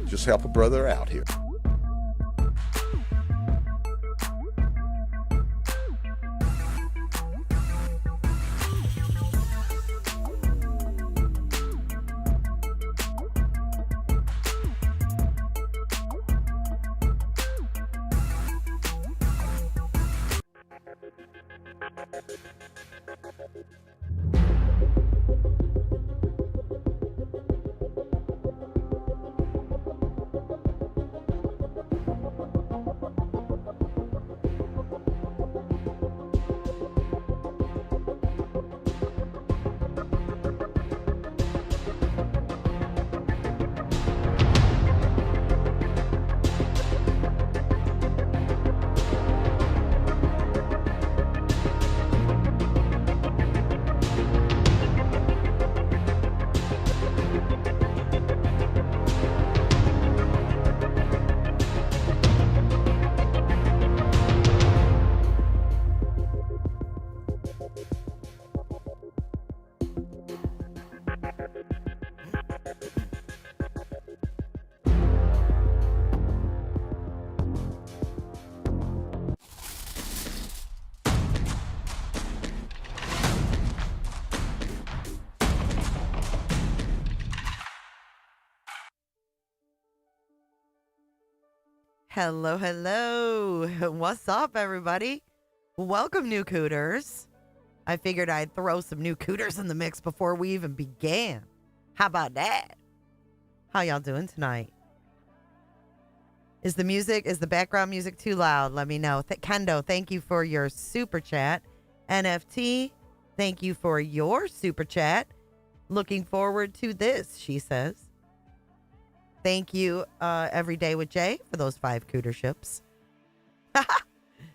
Just help a brother out here. Hello, hello. What's up, everybody? Welcome, new cooters. I figured I'd throw some new cooters in the mix before we even began. How about that? How y'all doing tonight? Is the background music too loud? Let me know. Kendo, thank you for your super chat. NFT, thank you for your super chat. Looking forward to this, she says. Thank you, Every Day with Jay, for those 5 cooterships.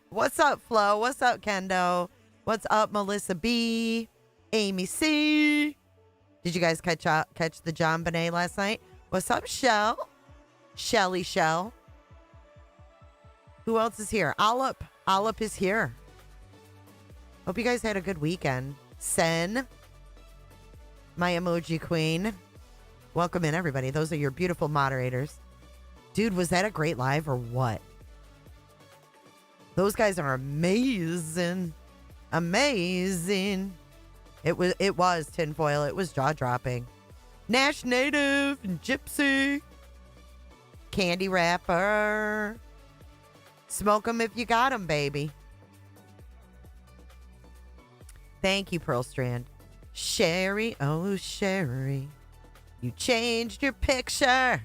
What's up, Flo? What's up, Kendo? What's up, Melissa B? Amy C? Did you guys catch the John Bonet last night? What's up, Shell? Shelly Shell. Who else is here? Olip is here. Hope you guys had a good weekend. Sen, my emoji queen. Welcome in, everybody. Those are your beautiful moderators. Dude, was that a great live or what? Those guys are amazing. Amazing. It was tinfoil. It was jaw-dropping. Nash Native and Gypsy. Candy Wrapper. Smoke 'em if you got 'em, baby. Thank you, Pearl Strand. Sherry, oh, Sherry. You changed your picture.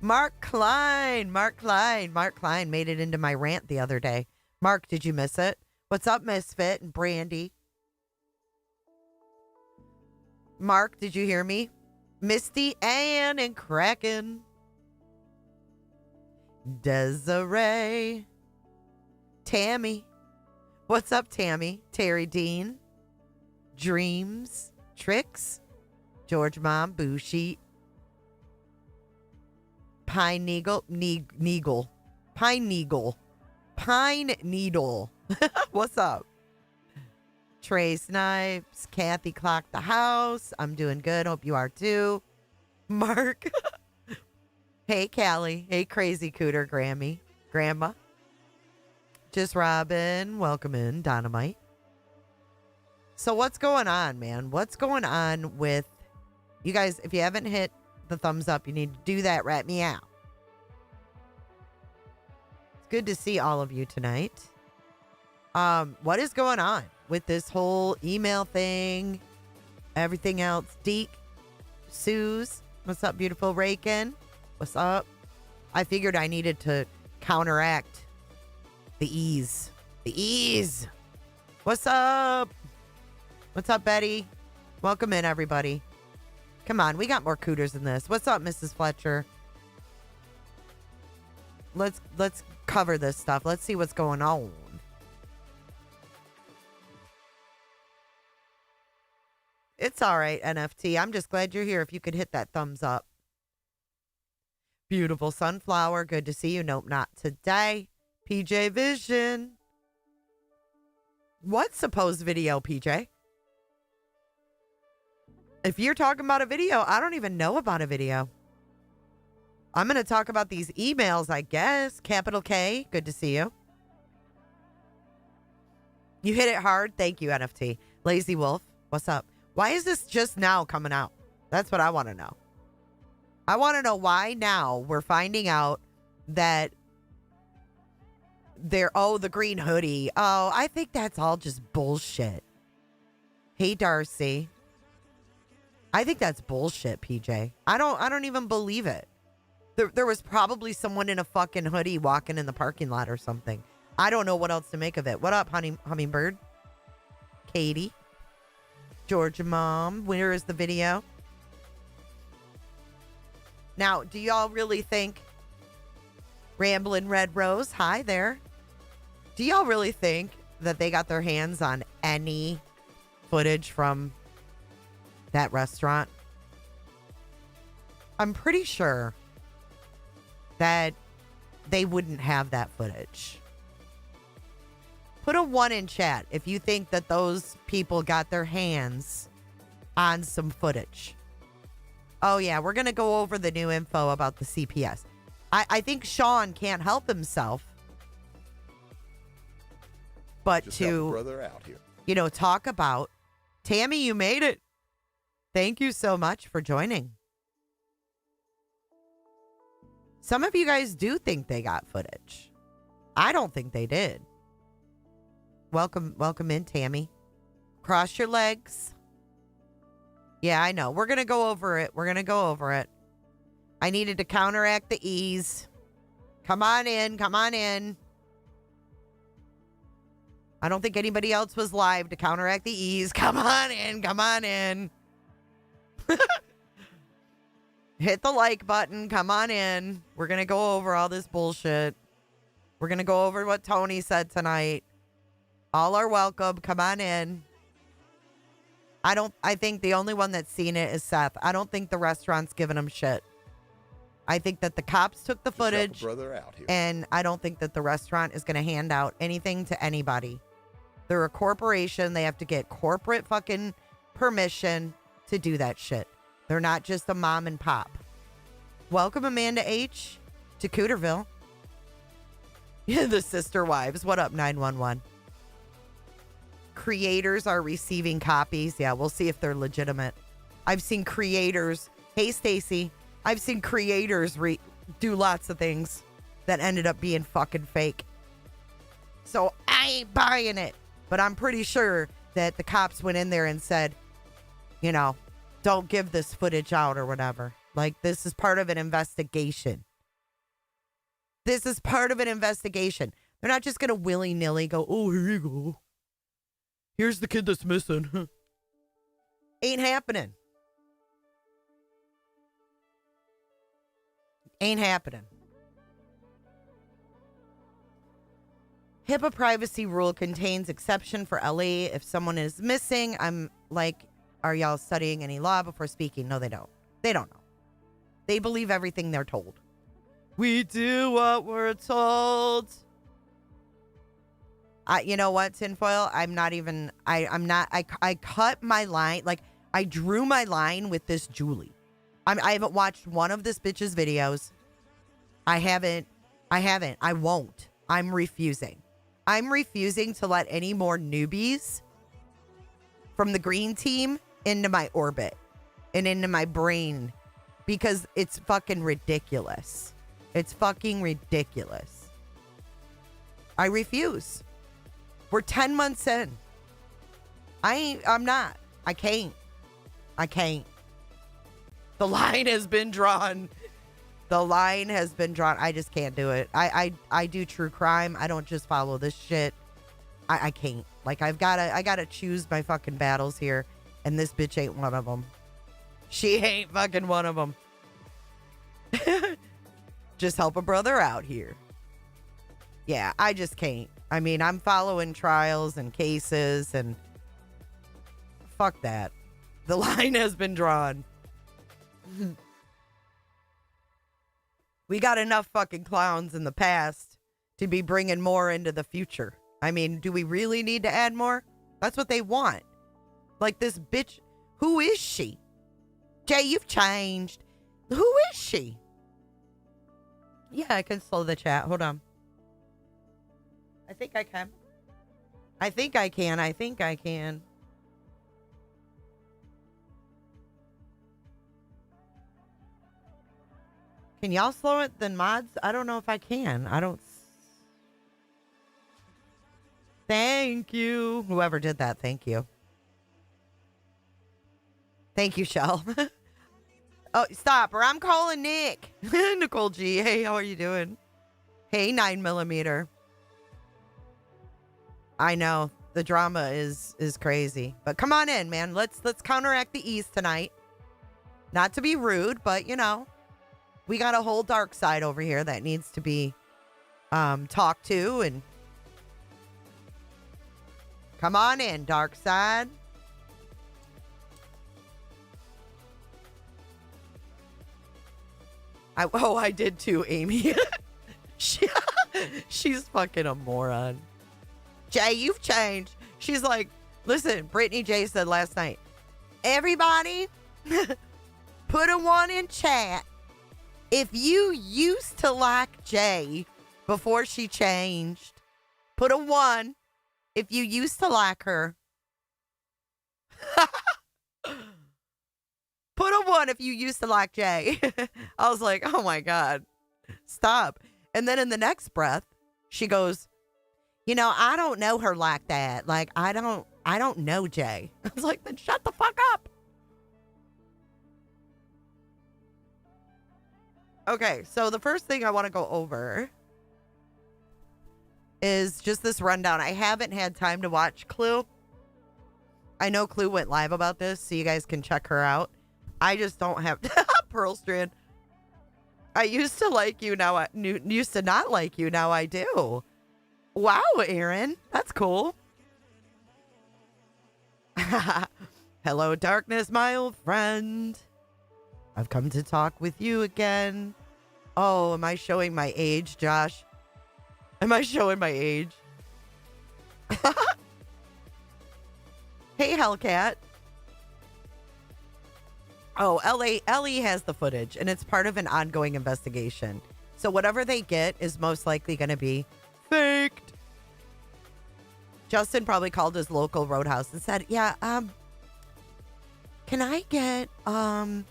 Mark Klein made it into my rant the other day. Mark, did you miss it? What's up, Misfit and Brandy? Mark, did you hear me? Misty Ann and Kraken. Desiree. Tammy. What's up, Tammy? Terry Dean. Dreams. Tricks. George Mom, Bushi, Pine Needle. What's up? Trey Snipes, Kathy clocked the house. I'm doing good. Hope you are too. Mark. Hey, Callie. Hey, Crazy Cooter, Grandma. Just Robin. Welcome in, Dynamite. So what's going on, man? What's going on with you guys? If you haven't hit the thumbs up, you need to do that. Rat me out. It's good to see all of you tonight. What is going on with this whole email thing? Everything else. Deke, Suze, what's up, beautiful Raken? What's up? I figured I needed to counteract the ease. What's up? What's up, Betty? Welcome in, everybody. Come on, we got more cooters than this. What's up, Mrs. Fletcher? Let's cover this stuff. Let's see what's going on. It's all right, NFT. I'm just glad you're here. If you could hit that thumbs up. Beautiful sunflower. Good to see you. Nope, not today. PJ Vision. What supposed video, PJ? If you're talking about a video, I don't even know about a video. I'm going to talk about these emails, I guess. Capital K. Good to see you. You hit it hard. Thank you, NFT. Lazy Wolf. What's up? Why is this just now coming out? That's what I want to know. I want to know why now we're finding out that the green hoodie. Oh, I think that's all just bullshit. Hey, Darcy. I think that's bullshit, PJ. I don't even believe it. There was probably someone in a fucking hoodie walking in the parking lot or something. I don't know what else to make of it. What up, Hummingbird? Katie? Georgia Mom? Where is the video? Now, do y'all really think Ramblin' Red Rose? Hi there. Do y'all really think that they got their hands on any footage from that restaurant? I'm pretty sure that they wouldn't have that footage. Put a 1 in chat if you think that those people got their hands on some footage. Oh, yeah, we're going to go over the new info about the CPS. I think Sean can't help himself but just to, brother out here. Talk about Tammy, you made it. Thank you so much for joining. Some of you guys do think they got footage. I don't think they did. Welcome in, Tammy. Cross your legs. Yeah, I know. We're going to go over it. I needed to counteract the ease. Come on in. I don't think anybody else was live to counteract the ease. Come on in. Hit the like button. Come on in. We're going to go over all this bullshit. We're going to go over what Tony said tonight. All are welcome. Come on in. I think the only one that's seen it is Seth. I don't think the restaurant's giving him shit. I think that the cops took the footage. Brother out here. And I don't think that the restaurant is going to hand out anything to anybody. They're a corporation. They have to get corporate fucking permission to do that shit. They're not just a mom and pop. Welcome, Amanda H. to Cooterville. The sister wives. What up, 911? Creators are receiving copies. Yeah, we'll see if they're legitimate. I've seen creators. Hey, Stacy. I've seen creators do lots of things that ended up being fucking fake. So I ain't buying it. But I'm pretty sure that the cops went in there and said, don't give this footage out or whatever. Like, this is part of an investigation. They're not just going to willy-nilly go, oh, here you go. Here's the kid that's missing. Ain't happening. HIPAA privacy rule contains exception for LA if someone is missing. I'm like, are y'all studying any law before speaking? No, they don't. They don't know. They believe everything they're told. We do what we're told. You know what, Tinfoil? I'm not. I cut my line. Like, I drew my line with this Julie. I haven't watched one of this bitch's videos. I haven't. I won't. I'm refusing to let any more newbies from the green team into my orbit and into my brain because it's fucking ridiculous. It's fucking ridiculous. I refuse. We're 10 months in. I'm not. I can't. The line has been drawn. I just can't do it. I do true crime. I don't just follow this shit. I can't. Like, I gotta choose my fucking battles here, and this bitch ain't one of them. She ain't fucking one of them. Just help a brother out here. Yeah, I just can't. I mean, I'm following trials and cases, and fuck that. The line has been drawn. We got enough fucking clowns in the past to be bringing more into the future. I mean, do we really need to add more? That's what they want. Like this bitch. Who is she? Jay, you've changed. Who is she? Yeah, I can slow the chat. Hold on. I think I can. I think I can. Can y'all slow it then, mods? I don't know if I can. I don't. Thank you. Whoever did that, thank you. Thank you, Shell. Oh, stop, or I'm calling Nick. Nicole G. Hey, how are you doing? Hey, 9mm. I know. The drama is crazy. But come on in, man. Let's counteract the ease tonight. Not to be rude, but you know, we got a whole dark side over here that needs to be talked to, and come on in, dark side. I did too, Amy. She's fucking a moron. Jay, you've changed. She's like, listen, Brittany J said last night, everybody put a 1 in chat if you used to like Jay before she changed. Put a 1 if you used to like her. Put a 1 if you used to like Jay. I was like, oh my God, stop. And then in the next breath, she goes, you know, I don't know her like that. Like, I don't know Jay. I was like, then shut the fuck up. Okay, so the first thing I want to go over is just this rundown. I haven't had time to watch Clue. I know Clue went live about this, so you guys can check her out. I just don't have Pearl Strand. I used to like you, now I used to not like you, now I do. Wow, Aaron, that's cool. Hello, darkness, my old friend. I've come to talk with you again. Oh, am I showing my age, Josh? Am I showing my age? Hey, Hellcat. Oh, Ellie has the footage, and it's part of an ongoing investigation. So whatever they get is most likely going to be faked. Justin probably called his local roadhouse and said, yeah, can I get some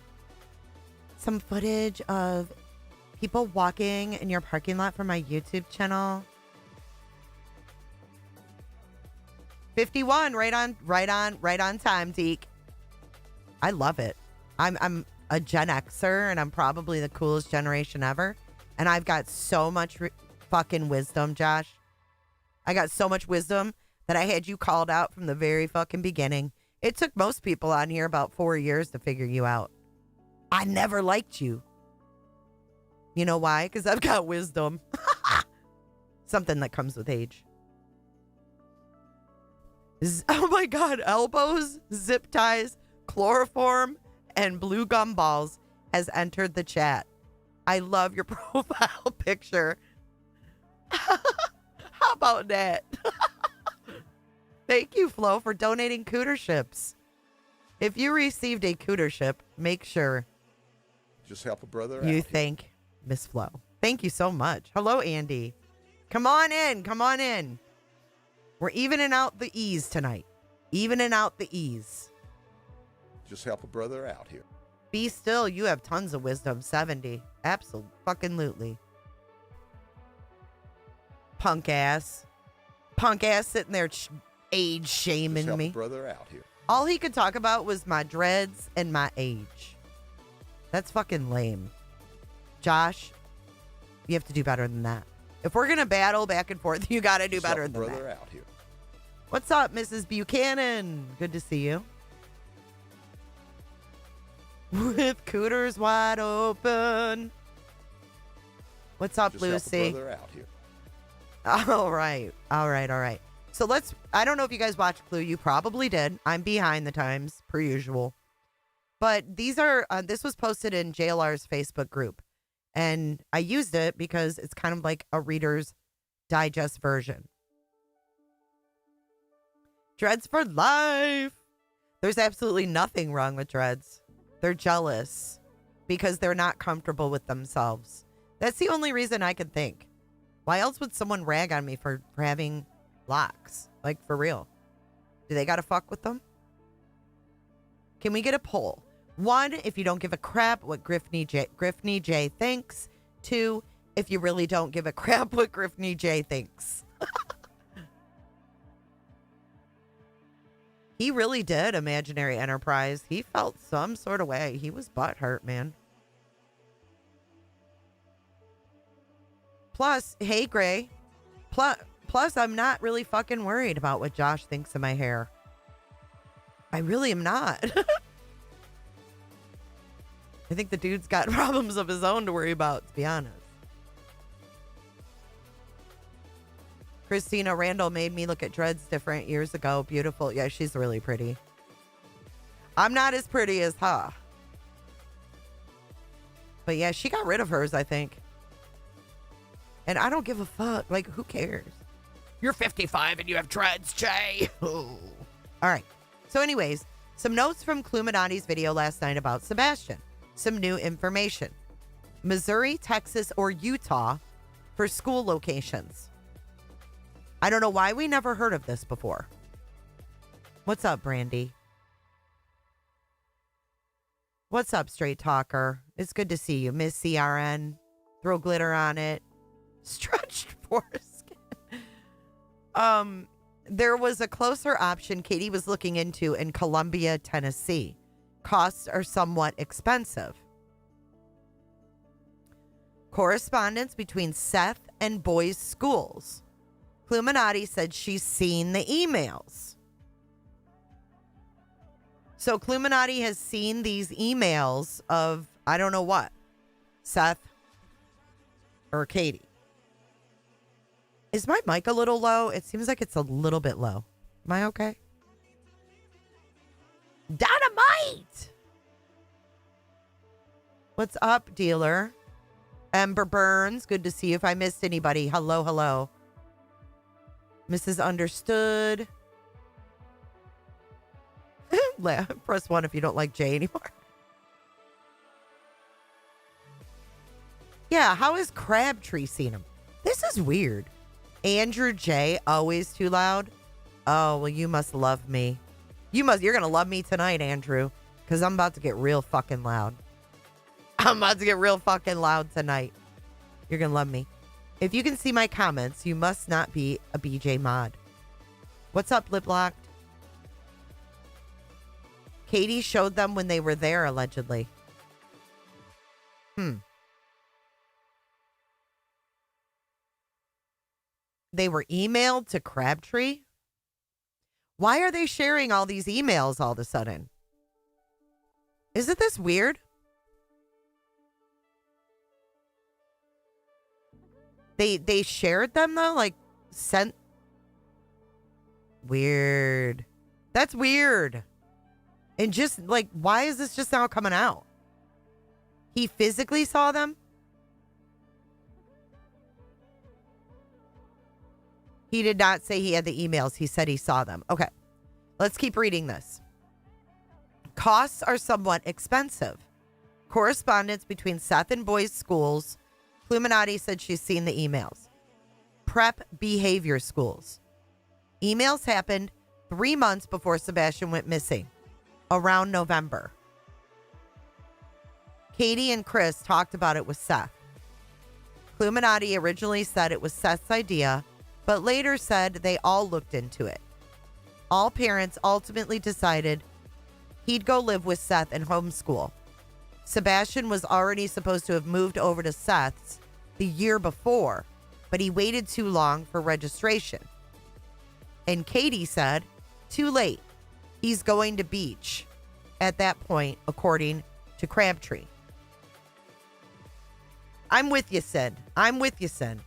footage of people walking in your parking lot for my YouTube channel? 51, right on time, Deke. I love it. I'm a Gen Xer, and I'm probably the coolest generation ever. And I've got so much fucking wisdom, Josh. I got so much wisdom that I had you called out from the very fucking beginning. It took most people on here about 4 years to figure you out. I never liked you. You know why? Because I've got wisdom. Something that comes with age. Oh my God. Elbows, zip ties, chloroform, and blue gumballs has entered the chat. I love your profile picture. How about that? Thank you, Flo, for donating cooterships. If you received a cootership, make sure just help a brother you out thank Miss Flo. Thank you so much. Hello, Andy. Come on in. Come on in. We're evening out the ease tonight. Evening out the ease. Just help a brother out here. Be still. You have tons of wisdom. 70. Absolutely. Punk ass. Punk ass sitting there age shaming just help me. a brother out here. All he could talk about was my dreads and my age. That's fucking lame. Josh, you have to do better than that. If we're going to battle back and forth, you got to do just better help a than brother that. out here. What's up, Mrs. Buchanan? Good to see you. With cooters wide open. What's up, Just Lucy? help a brother out here. All right. So I don't know if you guys watched Clue. You probably did. I'm behind the times, per usual. But this was posted in JLR's Facebook group. And I used it because it's kind of like a Reader's Digest version. Dreads for life. There's absolutely nothing wrong with dreads. They're jealous because they're not comfortable with themselves. That's the only reason I can think. Why else would someone rag on me for having locks? Like, for real. Do they got to fuck with them? Can we get a poll? 1, if you don't give a crap what Griffney J thinks. 2, if you really don't give a crap what Griffney J thinks. He really did Imaginary Enterprise. He felt some sort of way. He was butthurt, man. Plus, hey, Gray. Plus, I'm not really fucking worried about what Josh thinks of my hair. I really am not. I think the dude's got problems of his own to worry about, to be honest. Christina Randall made me look at dreads different years ago. Beautiful. Yeah, she's really pretty. I'm not as pretty as her. But yeah, she got rid of hers, I think. And I don't give a fuck. Like, who cares? You're 55 and you have dreads, Jay. All right. So anyways, some notes from Cluminati's video last night about Sebastian. Some new information. Missouri, Texas, or Utah for school locations. I don't know why we never heard of this before. What's up, Brandy? What's up, Straight Talker? It's good to see you. Miss CRN. Throw glitter on it. Stretched foreskin. There was a closer option Katie was looking into in Columbia, Tennessee. Costs are somewhat expensive. Correspondence between Seth and boys' schools. Cluminati said she's seen the emails. So Cluminati has seen these emails of, I don't know what, Seth or Katie. Is my mic a little low? It seems like it's a little bit low. Am I okay? Dynamite! What's up, dealer? Ember Burns, good to see you. If I missed anybody, hello. Mrs. Understood. Press 1 if you don't like Jay anymore. Yeah, how has Crabtree seen him? This is weird. Andrew J, always too loud. Oh, well, you must love me. You're going to love me tonight, Andrew, because I'm about to get real fucking loud. I'm about to get real fucking loud tonight. You're going to love me. If you can see my comments, you must not be a BJ mod. What's up, Lip Locked? Katie showed them when they were there, allegedly. They were emailed to Crabtree? Why are they sharing all these emails all of a sudden? Isn't this weird? They shared them, though? Like, sent... Weird. That's weird. And just, like, why is this just now coming out? He physically saw them? He did not say he had the emails. He said he saw them. Okay. Let's keep reading this. Costs are somewhat expensive. Correspondence between Seth and boys' schools. Cluminati said she's seen the emails. Prep behavior schools. Emails happened 3 months before Sebastian went missing, around November. Katie and Chris talked about it with Seth. Cluminati originally said it was Seth's idea, but later said they all looked into it. All parents ultimately decided he'd go live with Seth and homeschool. Sebastian was already supposed to have moved over to Seth's the year before, but he waited too long for registration. And Katie said, too late. He's going to beach at that point, according to Crabtree. I'm with you, Sid. I'm with you, Sid.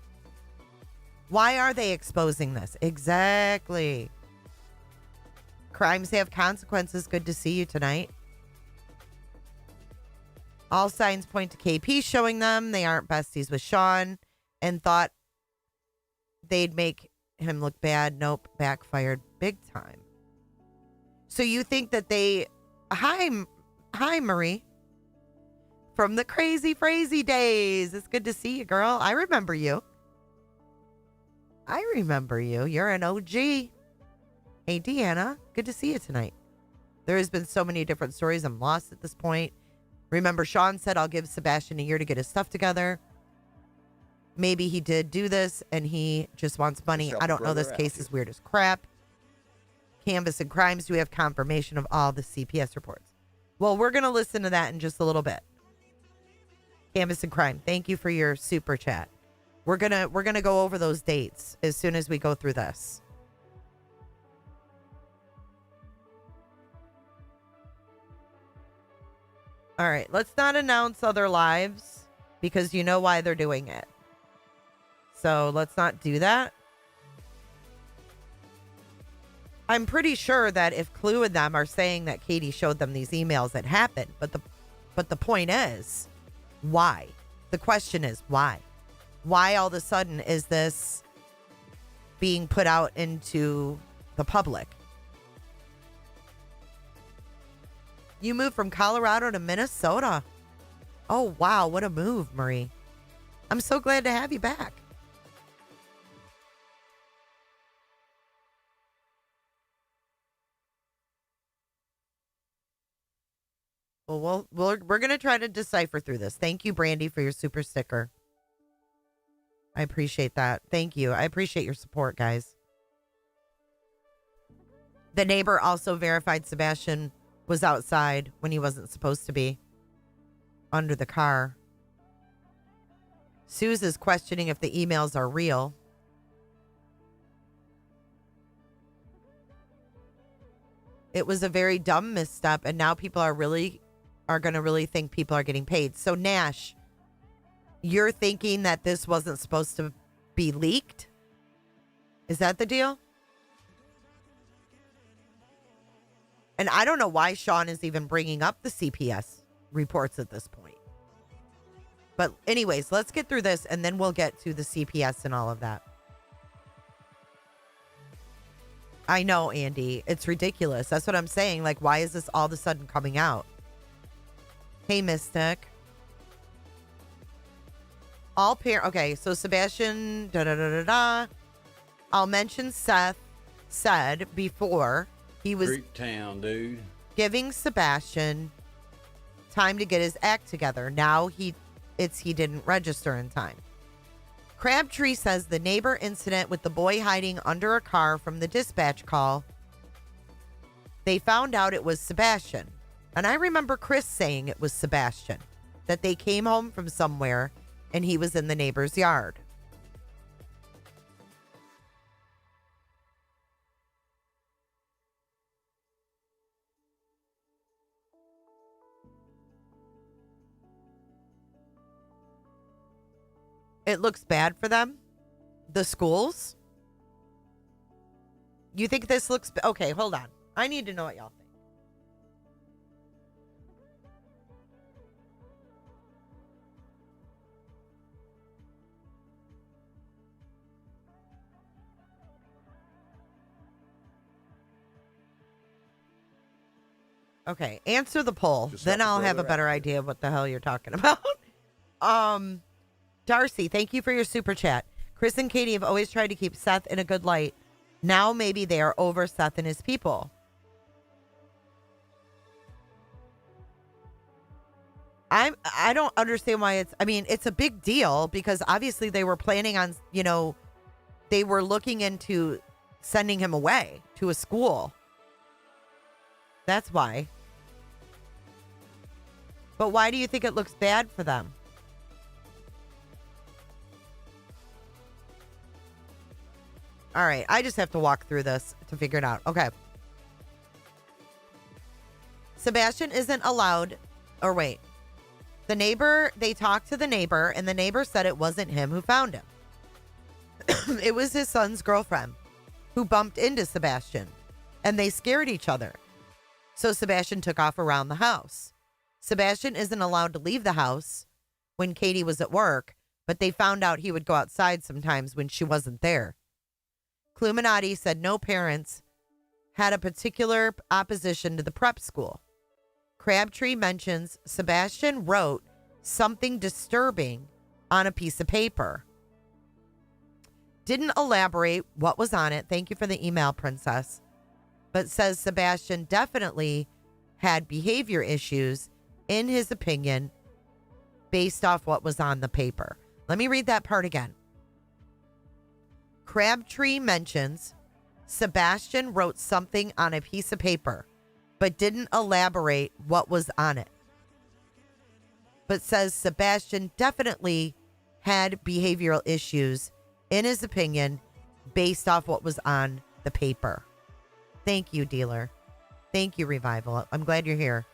Why are they exposing this? Exactly. Crimes have consequences. Good to see you tonight. All signs point to KP showing them they aren't besties with Sean and thought they'd make him look bad. Nope, backfired big time. So you think that they... Hi, Marie. From the crazy Frazee days. It's good to see you, girl. I remember you. You're an OG. Hey, Deanna. Good to see you tonight. There has been so many different stories. I'm lost at this point. Remember, Sean said, I'll give Sebastian a year to get his stuff together. Maybe he did do this and he just wants money. I don't know. This case is weird as crap. Canvas and Crimes, do we have confirmation of all the CPS reports? Well, we're going to listen to that in just a little bit. Canvas and Crime, thank you for your super chat. We're gonna go over those dates as soon as we go through this. All right, let's not announce other lives because you know why they're doing it. So let's not do that. I'm pretty sure that if Clue and them are saying that Katie showed them these emails that happened, but the point is, why? The question is why? Why all of a sudden is this being put out into the public? You moved from Colorado to Minnesota. Oh, wow. What a move, Marie. I'm so glad to have you back. Well, we're going to try to decipher through this. Thank you, Brandy, for your super sticker. I appreciate that. Thank you. I appreciate your support, guys. The neighbor also verified Sebastian was outside when he wasn't supposed to be, under the car. Suze is questioning if the emails are real. It was a very dumb misstep, and now people are going to really think people are getting paid. So, Nash, you're thinking that this wasn't supposed to be leaked? Is that the deal? And I don't know why Sean is even bringing up the CPS reports at this point. But anyways, let's get through this and then we'll get to the CPS and all of that. I know, Andy. It's ridiculous. That's what I'm saying. Like, why is this all of a sudden coming out? Hey, Mystic. Okay, so Sebastian, I'll mention Seth said before he was Creep town, dude. Giving Sebastian time to get his act together. Now he didn't register in time. Crabtree says the neighbor incident with the boy hiding under a car from the dispatch call, they found out it was Sebastian. And I remember Chris saying it was Sebastian, that they came home from somewhere and he was in the neighbor's yard. It looks bad for them? The schools? You think this looks... Okay, hold on. I need to know what y'all think. Okay, answer the poll. Then I'll have a better idea of what the hell you're talking about. Darcy, thank you for your super chat. Chris and Katie have always tried to keep Seth in a good light. Now maybe they are over Seth and his people. I don't understand why it's a big deal because obviously they were planning on, they were looking into sending him away to a school. That's why. But why do you think it looks bad for them? All right. I just have to walk through this to figure it out. Okay. Sebastian isn't allowed, or wait. They talked to the neighbor, and the neighbor said it wasn't him who found him. It was his son's girlfriend who bumped into Sebastian, and they scared each other. So Sebastian took off around the house. Sebastian isn't allowed to leave the house when Katie was at work, but they found out he would go outside sometimes when she wasn't there. Cluminati said no parents had a particular opposition to the prep school. Crabtree mentions Sebastian wrote something disturbing on a piece of paper. Didn't elaborate what was on it. Thank you for the email, Princess. But says Sebastian definitely had behavior issues, in his opinion, based off what was on the paper. Let me read that part again. Crabtree mentions Sebastian wrote something on a piece of paper, but didn't elaborate what was on it. But says Sebastian definitely had behavioral issues, in his opinion, based off what was on the paper. Thank you, dealer. Thank you, Revival. I'm glad you're here.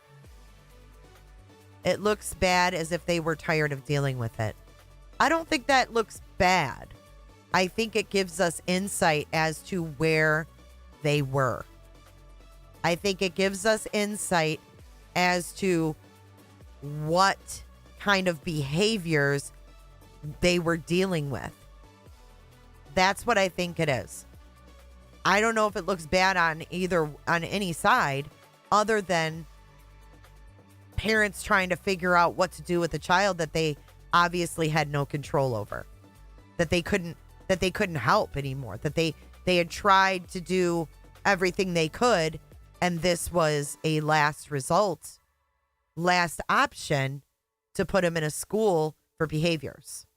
It looks bad, as if they were tired of dealing with it. I don't think that looks bad. I think it gives us insight as to where they were. I think it gives us insight as to what kind of behaviors they were dealing with. That's what I think it is. I don't know if it looks bad on any side, other than parents trying to figure out what to do with a child that they obviously had no control over, that they couldn't help anymore, that they had tried to do everything they could, and this was a last option to put him in a school for behaviors.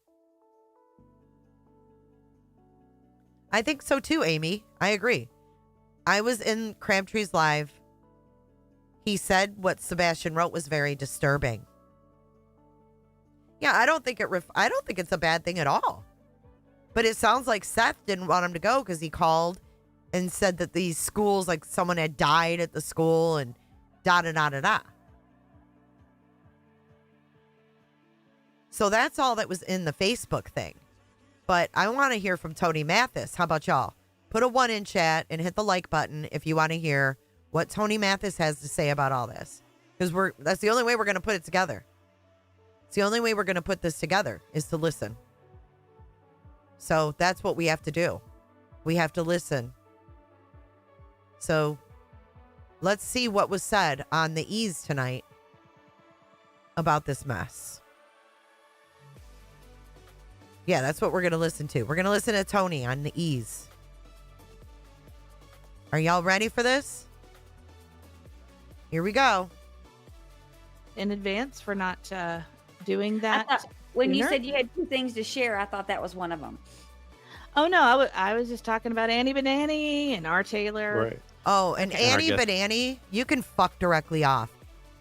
I think so too, Amy. I agree. I was in Crabtree's live. He said what Sebastian wrote was very disturbing. Yeah, I don't think it's a bad thing at all. But it sounds like Seth didn't want him to go because he called and said that these schools, like someone had died at the school and da-da-da-da-da. So that's all that was in the Facebook thing. But I want to hear from Tony Mathis. How about y'all? Put a 1 in chat and hit the like button if you want to hear what Tony Mathis has to say about all this. Because that's the only way we're going to put it together. It's the only way we're going to put this together is to listen. So that's what we have to do. We have to listen. So let's see what was said on the E's tonight about this mess. Yeah, that's what we're going to listen to. We're going to listen to Tony on the E's. Are y'all ready for this? Here we go. In advance for not doing that. When you said you had 2 things to share, I thought that was one of them. Oh, no. I was just talking about Annie Banani and R. Taylor. Right. Oh, and Annie Banani, you can fuck directly off.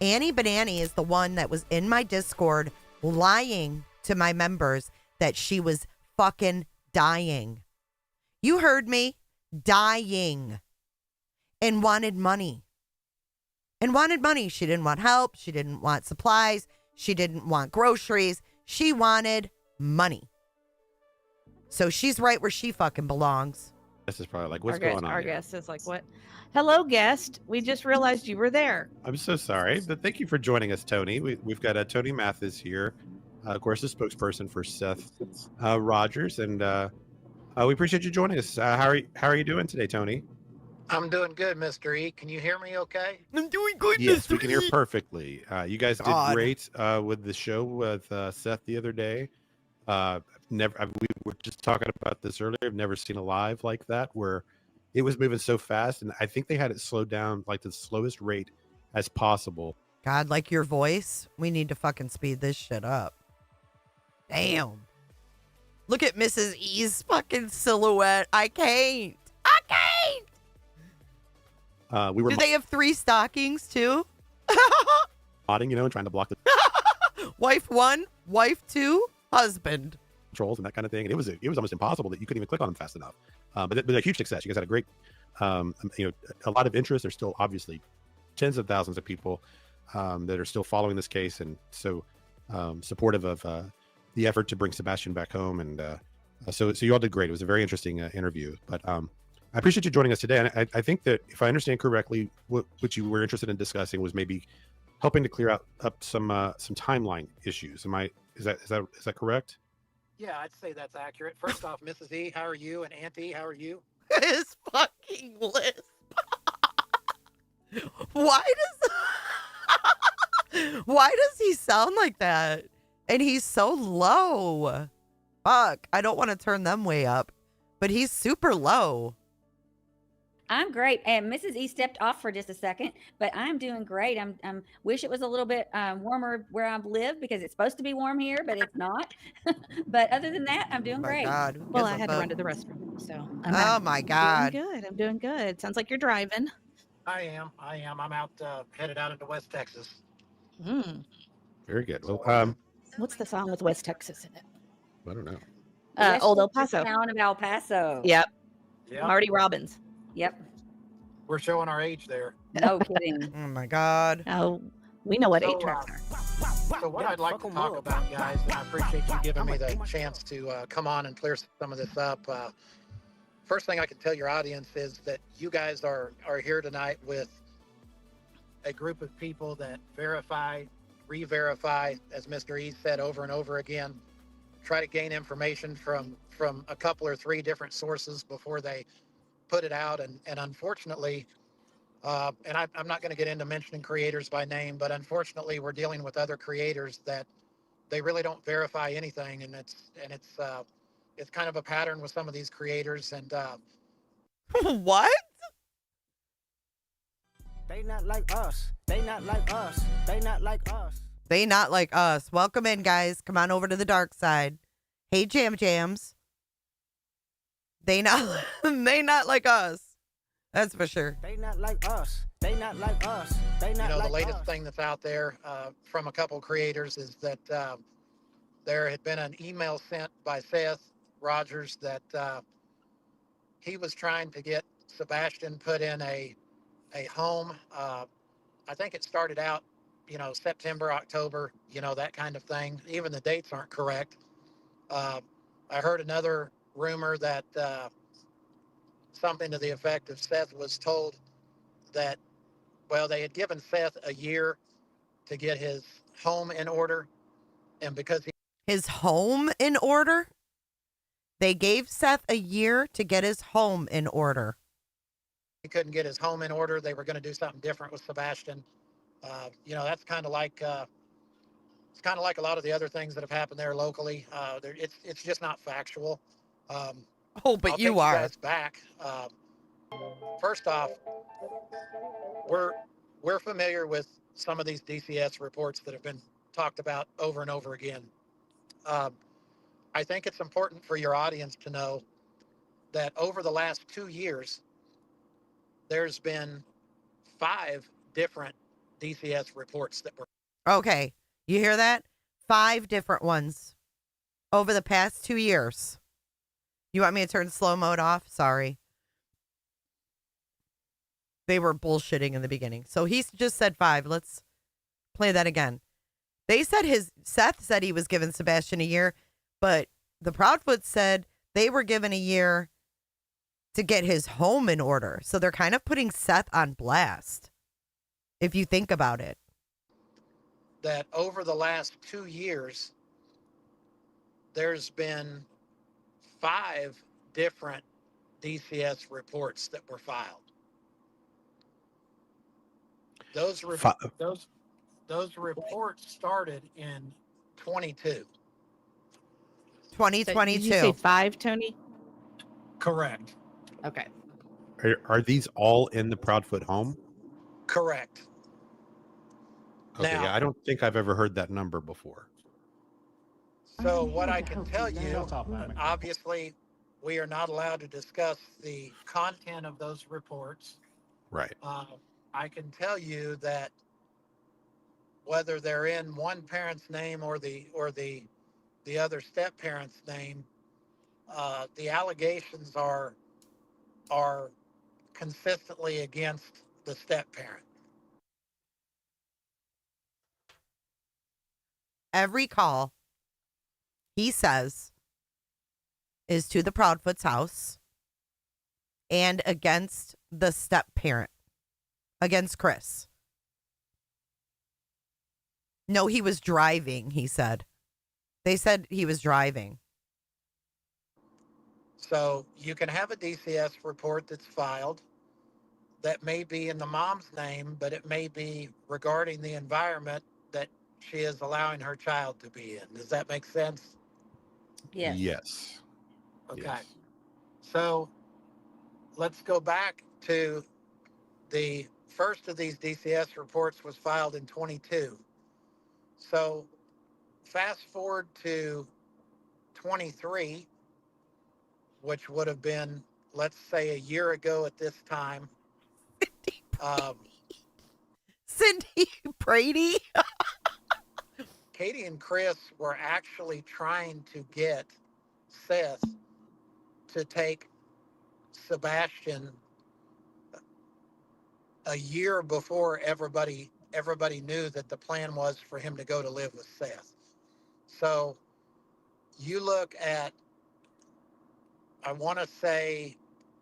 Annie Banani is the one that was in my Discord lying to my members that she was fucking dying. You heard me. Dying. And wanted money. She didn't want help. She didn't want supplies. She didn't want groceries. She wanted money. So she's right where she fucking belongs. This is probably like, what's going on? Our here? guest is like, what? Hello, guest. We just realized you were there. I'm so sorry, but thank you for joining us, Tony. We've got Tony Mathis here, of course, the spokesperson for Seth Rogers, and we appreciate you joining us. How are you doing today, Tony? I'm doing good, Mr. E. Can you hear me okay? I'm doing good, Yes, Mr. we can hear E. perfectly. You guys did God. great with the show with Seth the other day. We were just talking about this earlier. I've never seen a live like that where it was moving so fast, and I think they had it slowed down like the slowest rate as possible. God, like your voice, we need to fucking speed this shit up. Damn. Look at Mrs. E's fucking silhouette. I can't. We were Do they have 3 stockings too? modding, and trying to block the Wife 1, wife 2, husband. controls and that kind of thing, and it was almost impossible that you couldn't even click on them fast enough. but a huge success. You guys had a great, a lot of interest. There's still obviously tens of thousands of people that are still following this case, and so supportive of the effort to bring Sebastian back home. And so you all did great. It was a very interesting interview. But I appreciate you joining us today. And I think that if I understand correctly, what you were interested in discussing was maybe helping to clear up some timeline issues. Is that correct? Yeah, I'd say that's accurate. First off, Mrs. E, how are you? And Auntie, how are you? His fucking lisp. Why does he sound like that? And he's so low. Fuck, I don't want to turn them way up, but he's super low. I'm great. And Mrs. E stepped off for just a second, but I'm doing great. I'm wish it was a little bit warmer where I live because it's supposed to be warm here, but it's not. But other than that, I'm doing Oh my great. God. who Well, gives I a had to fuck? run to the restroom, so Oh my God. doing good. I'm doing good. Sounds like you're driving. I am. I'm out, headed out into West Texas. Mm. Very good. Well, What's the song with West Texas in it? I don't know. Old El West Paso. Town of El Paso. Yep. Yeah, Marty Robbins. Yep. we're showing our age there. No kidding. Oh my God. Oh, we know what So, age are. So what I'd like to talk about, guys, and I appreciate you giving me the chance to come on and clear some of this up. First thing I can tell your audience is that you guys are here tonight with a group of people that verify, re-verify, as Mr. E said over and over again, try to gain information from a couple or three different sources before they put it out. And unfortunately, and I'm not going to get into mentioning creators by name, but unfortunately, we're dealing with other creators that they really don't verify anything, and it's kind of a pattern with some of these creators. And What? They not like us. They not like us. They not like us. They not like us. Welcome in, guys. Come on over to the dark side. Hey, Jams. They not like us. That's for sure. They not like us. They not like us. They not like the latest us. thing that's out there from a couple creators is that there had been an email sent by Seth Rogers that he was trying to get Sebastian put in a home. I think it started out, September, October, that kind of thing. Even the dates aren't correct. I heard another rumor that something to the effect of Seth was told that, well, they had given Seth a year to get his home in order. And because His home in order? They gave Seth a year to get his home in order. he couldn't get his home in order, they were going to do something different with Sebastian. That's kind of like it's kind of like a lot of the other things that have happened there locally. It's just not factual. Oh, but I'll you take are. You guys back. First off, we're familiar with some of these DCS reports that have been talked about over and over again. I think it's important for your audience to know that over the last 2 years, there's been 5 different DCS reports that were. Okay. You hear that? 5 different ones over the past 2 years. You want me to turn slow mode off? Sorry. They were bullshitting in the beginning. So he just said 5. Let's play that again. They said Seth said he was given Sebastian a year, but the Proudfoot said they were given a year to get his home in order. So they're kind of putting Seth on blast, if you think about it. That over the last 2 years, there's been 5 different DCS reports that were filed. Those reports started in 22. 2022. Did you say 5, Tony? Correct. Okay. Are these all in the Proudfoot home? Correct. Okay, Now- yeah, I don't think I've ever heard that number before. So what I can tell you, obviously, we are not allowed to discuss the content of those reports. Right. I can tell you that whether they're in one parent's name or the other step parent's name, the allegations are are consistently against the step parent. Every call, he says, is to the Proudfoot's house and against the step parent, against Chris. No, he was driving, he said. They said he was driving. So you can have a DCS report that's filed that may be in the mom's name, but it may be regarding the environment that she is allowing her child to be in. Does that make sense? Yes. Yes. Okay. Yes. So let's go back to the first of these DCS reports was filed in 22. So fast forward to 23, which would have been, let's say, a year ago at this time. Um, Cindy Brady. Katie and Chris were actually trying to get Seth to take Sebastian a year before everybody knew that the plan was for him to go to live with Seth. So you look at, I want to say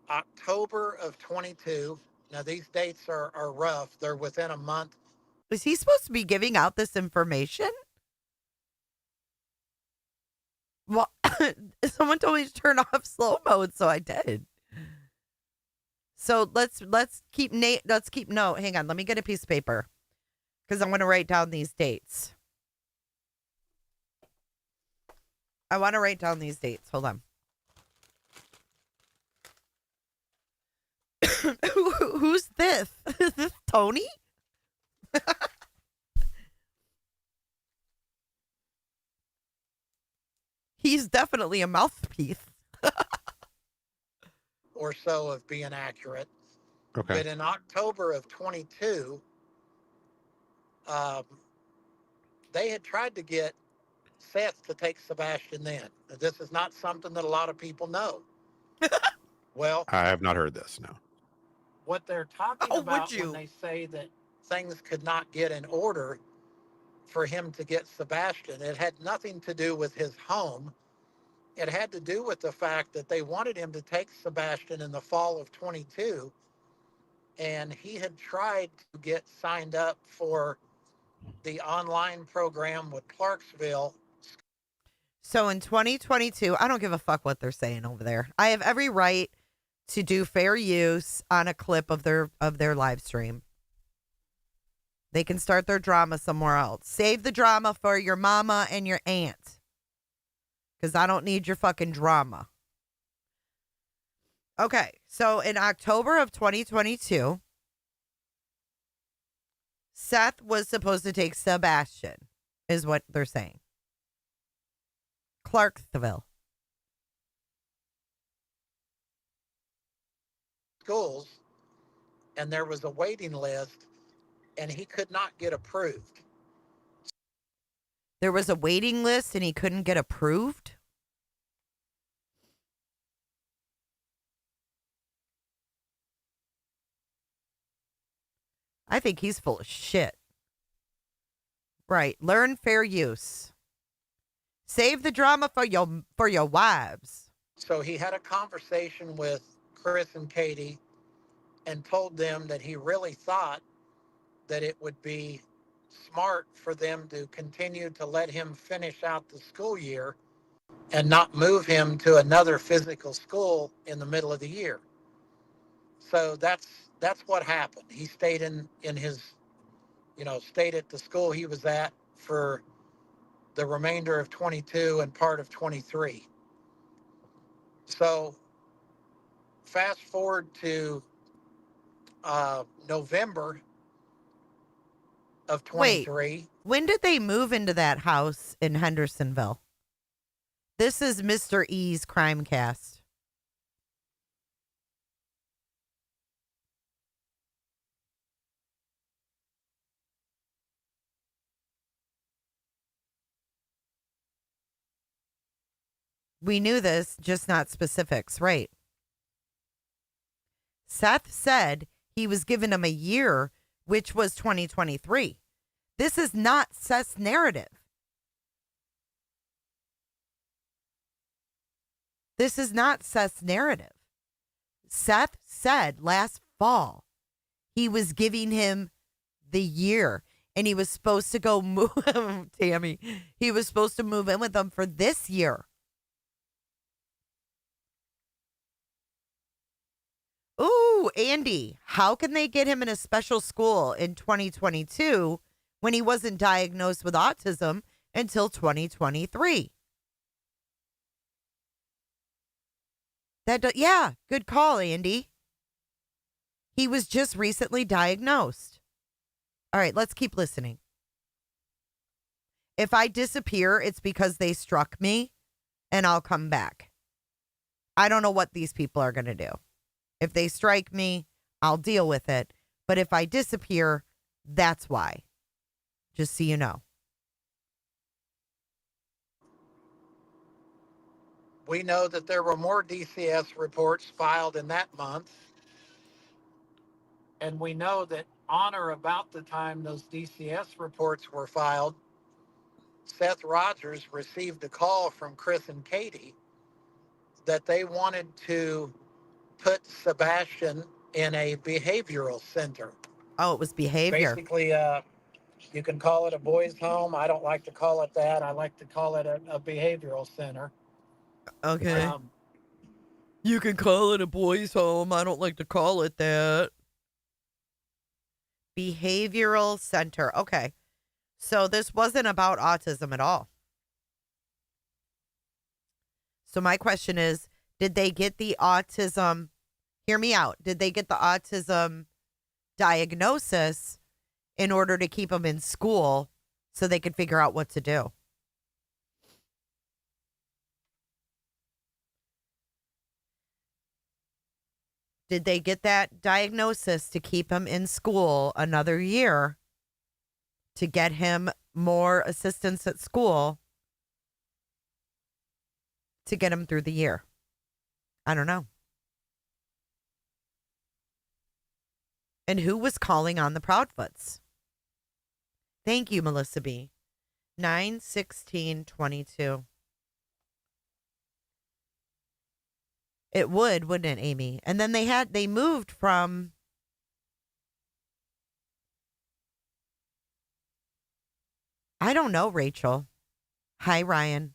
October of 22. Now these dates are rough. They're within a month. Is he supposed to be giving out this information? Well, someone told me to turn off slow mode, so I did. So let's keep note. Hang on, let me get a piece of paper because I'm going to write down these dates. I want to write down these dates. Hold on. Who's this? Is this Tony? He's definitely a mouthpiece. Or so of being accurate. Okay. But in October of 22, they had tried to get Seth to take Sebastian then. This is not something that a lot of people know. Well, I have not heard this. No. what they're talking Oh, would about you? when they say that things could not get in order for him to get Sebastian, it had nothing to do with his home. It had to do with the fact that they wanted him to take Sebastian in the fall of 22, and he had tried to get signed up for the online program with Clarksville. So in 2022, I don't give a fuck what they're saying over there. I have every right to do fair use on a clip of their live stream. They can start their drama somewhere else. Save the drama for your mama and your aunt. Because I don't need your fucking drama. Okay, so in October of 2022, Seth was supposed to take Sebastian, is what they're saying. Clarksville. Schools, and there was a waiting list, and he could not get approved. There was a waiting list and he couldn't get approved? I think he's full of shit. Right. Learn fair use. Save the drama for your wives. So he had a conversation with Chris and Katie and told them that he really thought that it would be smart for them to continue to let him finish out the school year and not move him to another physical school in the middle of the year. So that's what happened. He stayed in his, stayed at the school he was at for the remainder of 22 and part of 23. So fast forward to November of Wait, 23. when did they move into that house in Hendersonville? This is Mr. E's crime cast. We knew this, just not specifics, right? Seth said he was giving him a year, which was 2023. This is not Seth's narrative. This is not Seth's narrative. Seth said last fall he was giving him the year, and he was supposed to go move Tammy. He was supposed to move in with them for this year. Ooh, Andy, how can they get him in a special school in 2022 when he wasn't diagnosed with autism until 2023? Yeah, good call, Andy. He was just recently diagnosed. All right, let's keep listening. If I disappear, it's because they struck me and I'll come back. I don't know what these people are going to do. If they strike me, I'll deal with it. But if I disappear, that's why. Just so you know. We know that there were more DCS reports filed in that month. And we know that on or about the time those DCS reports were filed, Seth Rogers received a call from Chris and Katie that they wanted to put Sebastian in a behavioral center. Oh, it was behavior. Basically, you can call it a boys' home. I don't like to call it that. I like to call it a behavioral center. Okay. You can call it a boys' home. I don't like to call it that. Behavioral center. Okay. So this wasn't about autism at all. So my question is, did they get the autism? Hear me out. Did they get the autism diagnosis in order to keep him in school so they could figure out what to do? Did they get that diagnosis to keep him in school another year to get him more assistance at school to get him through the year? I don't know. And who was calling on the Proudfoots? Thank you, Melissa B. 9/16/22. It would, wouldn't it, Amy? And then they moved from I don't know, Rachel. Hi, Ryan.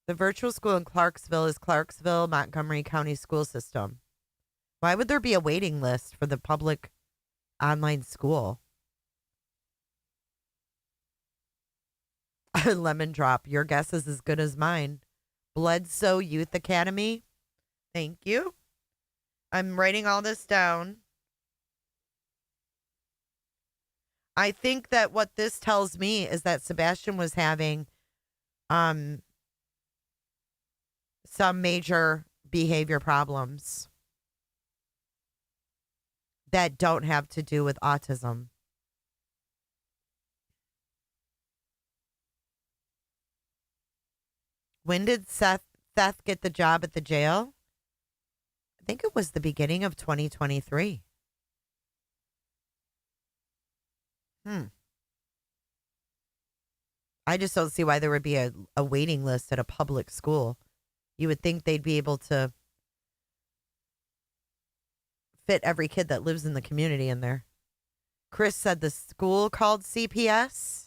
The virtual school in Clarksville is Clarksville, Montgomery County School System. Why would there be a waiting list for the public online school? Lemon Drop, your guess is as good as mine. Bledsoe Youth Academy. Thank you. I'm writing all this down. I think that what this tells me is that Sebastian was having some major behavior problems that don't have to do with autism. When did Seth get the job at the jail? I think it was the beginning of 2023. I just don't see why there would be a waiting list at a public school. You would think they'd be able to fit every kid that lives in the community in there. Chris said the school called CPS.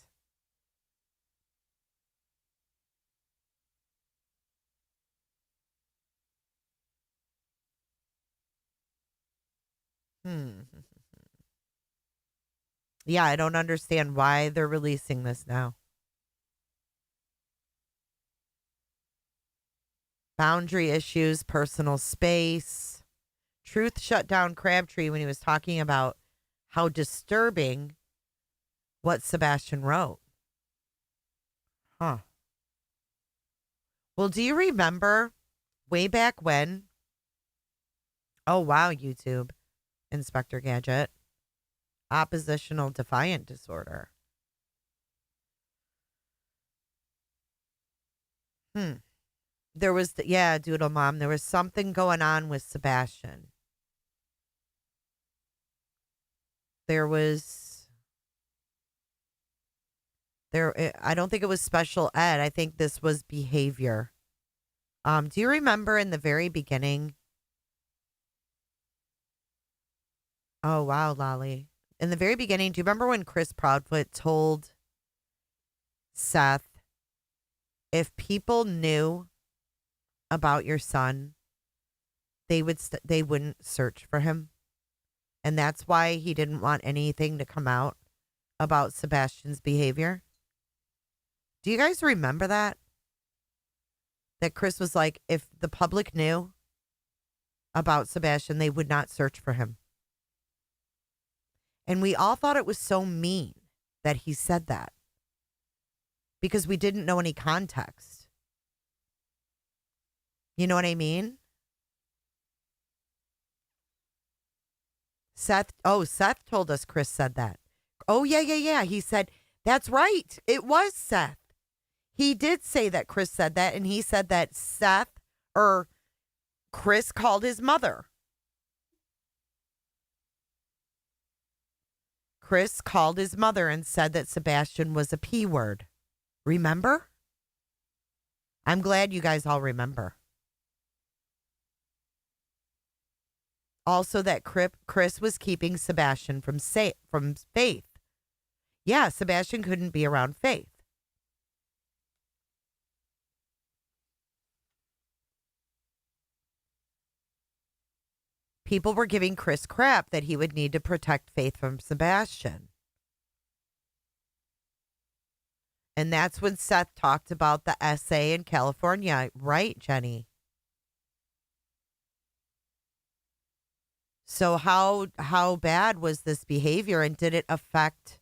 Yeah, I don't understand why they're releasing this now. Boundary issues, personal space. Truth shut down Crabtree when he was talking about how disturbing what Sebastian wrote. Huh. Well, do you remember way back when? Oh, wow, YouTube. Inspector Gadget. Oppositional defiant disorder. There was, yeah, Doodle Mom. There was something going on with Sebastian. There was, I don't think it was special ed. I think this was behavior. Do you remember in the very beginning? Oh, wow, Lolly. In the very beginning, do you remember when Chris Proudfoot told Seth, if people knew about your son, they wouldn't search for him? And that's why he didn't want anything to come out about Sebastian's behavior. Do you guys remember that? That Chris was like, if the public knew about Sebastian, they would not search for him. And we all thought it was so mean that he said that because we didn't know any context. You know what I mean? Seth told us Chris said that. Oh, yeah. He said, that's right. It was Seth. He did say that Chris said that, and he said that Chris called his mother. Chris called his mother and said that Sebastian was a P word. Remember? I'm glad you guys all remember. Also that Chris was keeping Sebastian from Faith. Yeah, Sebastian couldn't be around Faith. People were giving Chris crap that he would need to protect Faith from Sebastian. And that's when Seth talked about the essay in California. Right, Jenny? So how bad was this behavior, and did it affect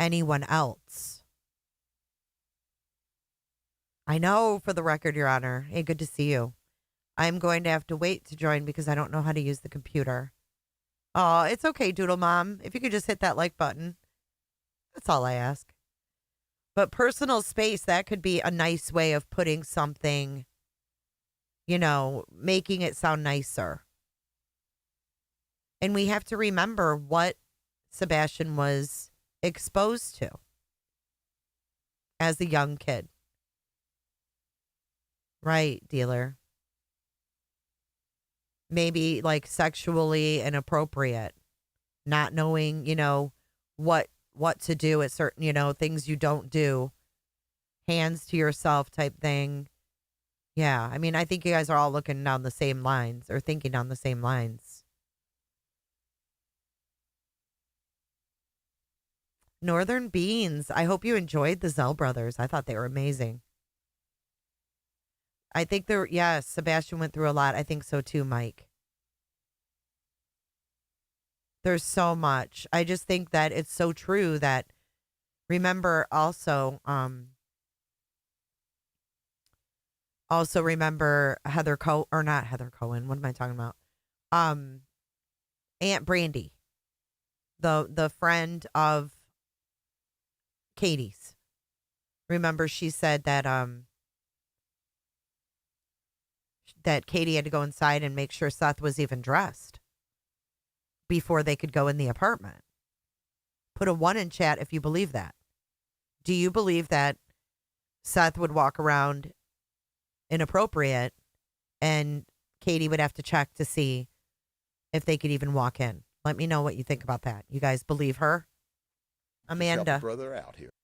anyone else? I know, for the record, Your Honor. Hey, good to see you. I'm going to have to wait to join because I don't know how to use the computer. Oh, it's okay, Doodle Mom. If you could just hit that like button. That's all I ask. But personal space, that could be a nice way of putting something, making it sound nicer. And we have to remember what Sebastian was exposed to as a young kid. Right, dealer. Maybe like sexually inappropriate, not knowing, what to do at certain, things you don't do, hands to yourself type thing. Yeah, I mean, I think you guys are all looking down the same lines or thinking down the same lines. Northern Beans, I hope you enjoyed the Zell Brothers. I thought they were amazing. I think Sebastian went through a lot. I think so too, Mike. There's so much. I just think that it's so true that, remember also remember not Heather Cohen. What am I talking about? Aunt Brandy, the friend of Katie's. Remember, she said that that Katie had to go inside and make sure Seth was even dressed before they could go in the apartment. Put a 1 in chat if you believe that. Do you believe that Seth would walk around inappropriate and Katie would have to check to see if they could even walk in? Let me know what you think about that. You guys believe her? Amanda. Just help a brother out here.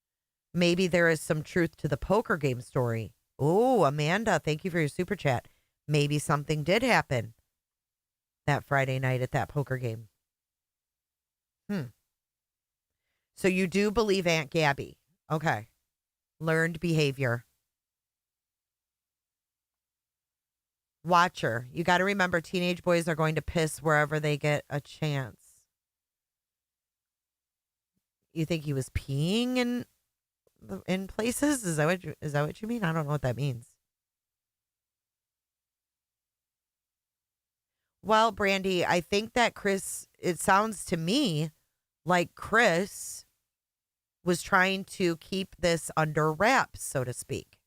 Maybe there is some truth to the poker game story. Oh, Amanda, thank you for your super chat. Maybe something did happen that Friday night at that poker game. So you do believe Aunt Gabby. Okay. Learned behavior. Watcher. You got to remember, teenage boys are going to piss wherever they get a chance. You think he was peeing in places? Is that what you mean? I don't know what that means. Well, Brandy, I think that it sounds to me like Chris was trying to keep this under wraps, so to speak.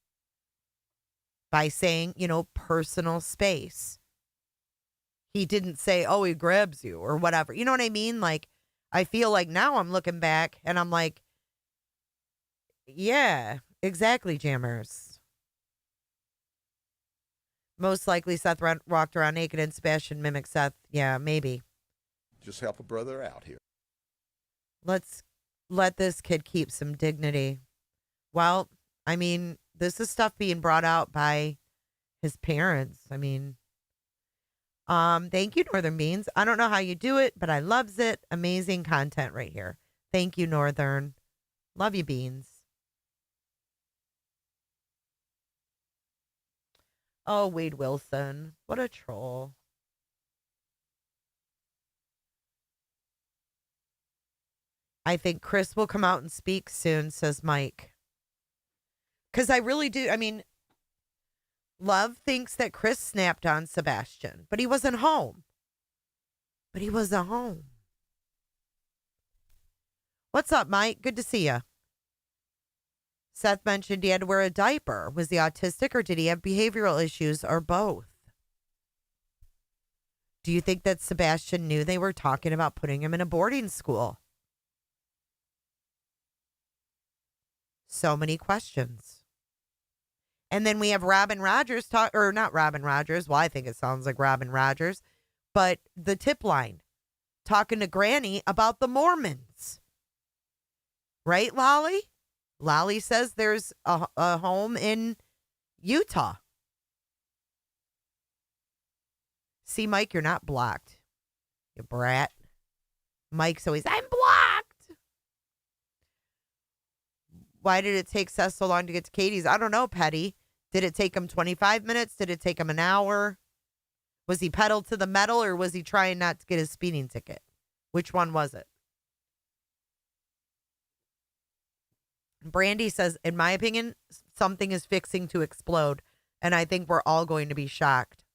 by saying, personal space. He didn't say, oh, he grabs you or whatever. You know what I mean? Like, I feel like now I'm looking back and I'm like, yeah, exactly, Jammers. Most likely Seth walked around naked and Sebastian mimicked Seth. Yeah, maybe. Just help a brother out here. Let's let this kid keep some dignity. Well, I mean, this is stuff being brought out by his parents. I mean, thank you, Northern Beans. I don't know how you do it, but I loves it. Amazing content right here. Thank you, Northern. Love you, Beans. Oh, Wade Wilson. What a troll. I think Chris will come out and speak soon, says Mike. Because I really do. I mean, Love thinks that Chris snapped on Sebastian, but he wasn't home. But he wasn't home. What's up, Mike? Good to see you. Seth mentioned he had to wear a diaper. Was he autistic or did he have behavioral issues or both? Do you think that Sebastian knew they were talking about putting him in a boarding school? So many questions. And then we have Robin Rogers or not Robin Rogers. Well, I think it sounds like Robin Rogers, but the tip line talking to Granny about the Mormons. Right, Lolly? Lolly says there's a home in Utah. See, Mike, you're not blocked. You brat. Mike's always, I'm blocked. Why did it take Seth so long to get to Katie's? I don't know, Petty. Did it take him 25 minutes? Did it take him an hour? Was he pedal to the metal or was he trying not to get his speeding ticket? Which one was it? Brandy says, in my opinion, something is fixing to explode. And I think we're all going to be shocked.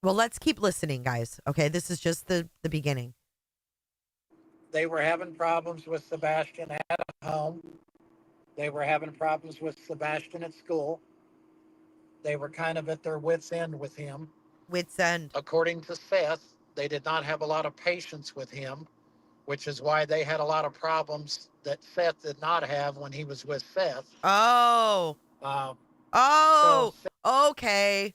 Well, let's keep listening, guys. Okay, this is just the beginning. They were having problems with Sebastian at home. They were having problems with Sebastian at school. They were kind of at their wits' end with him. Wits' end. According to Seth, they did not have a lot of patience with him, which is why they had a lot of problems that Seth did not have when he was with Seth. Oh. Okay.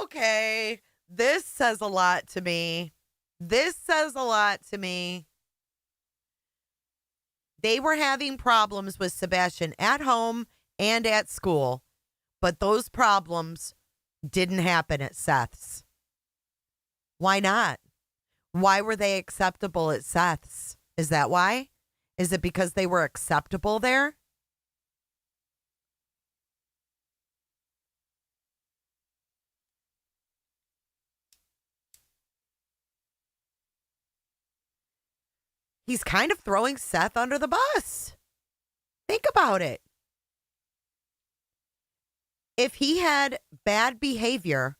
Okay. This says a lot to me. This says a lot to me. They were having problems with Sebastian at home and at school, but those problems didn't happen at Seth's. Why not? Why were they acceptable at Seth's? Is that why? Is it because they were acceptable there? He's kind of throwing Seth under the bus. Think about it. If he had bad behavior,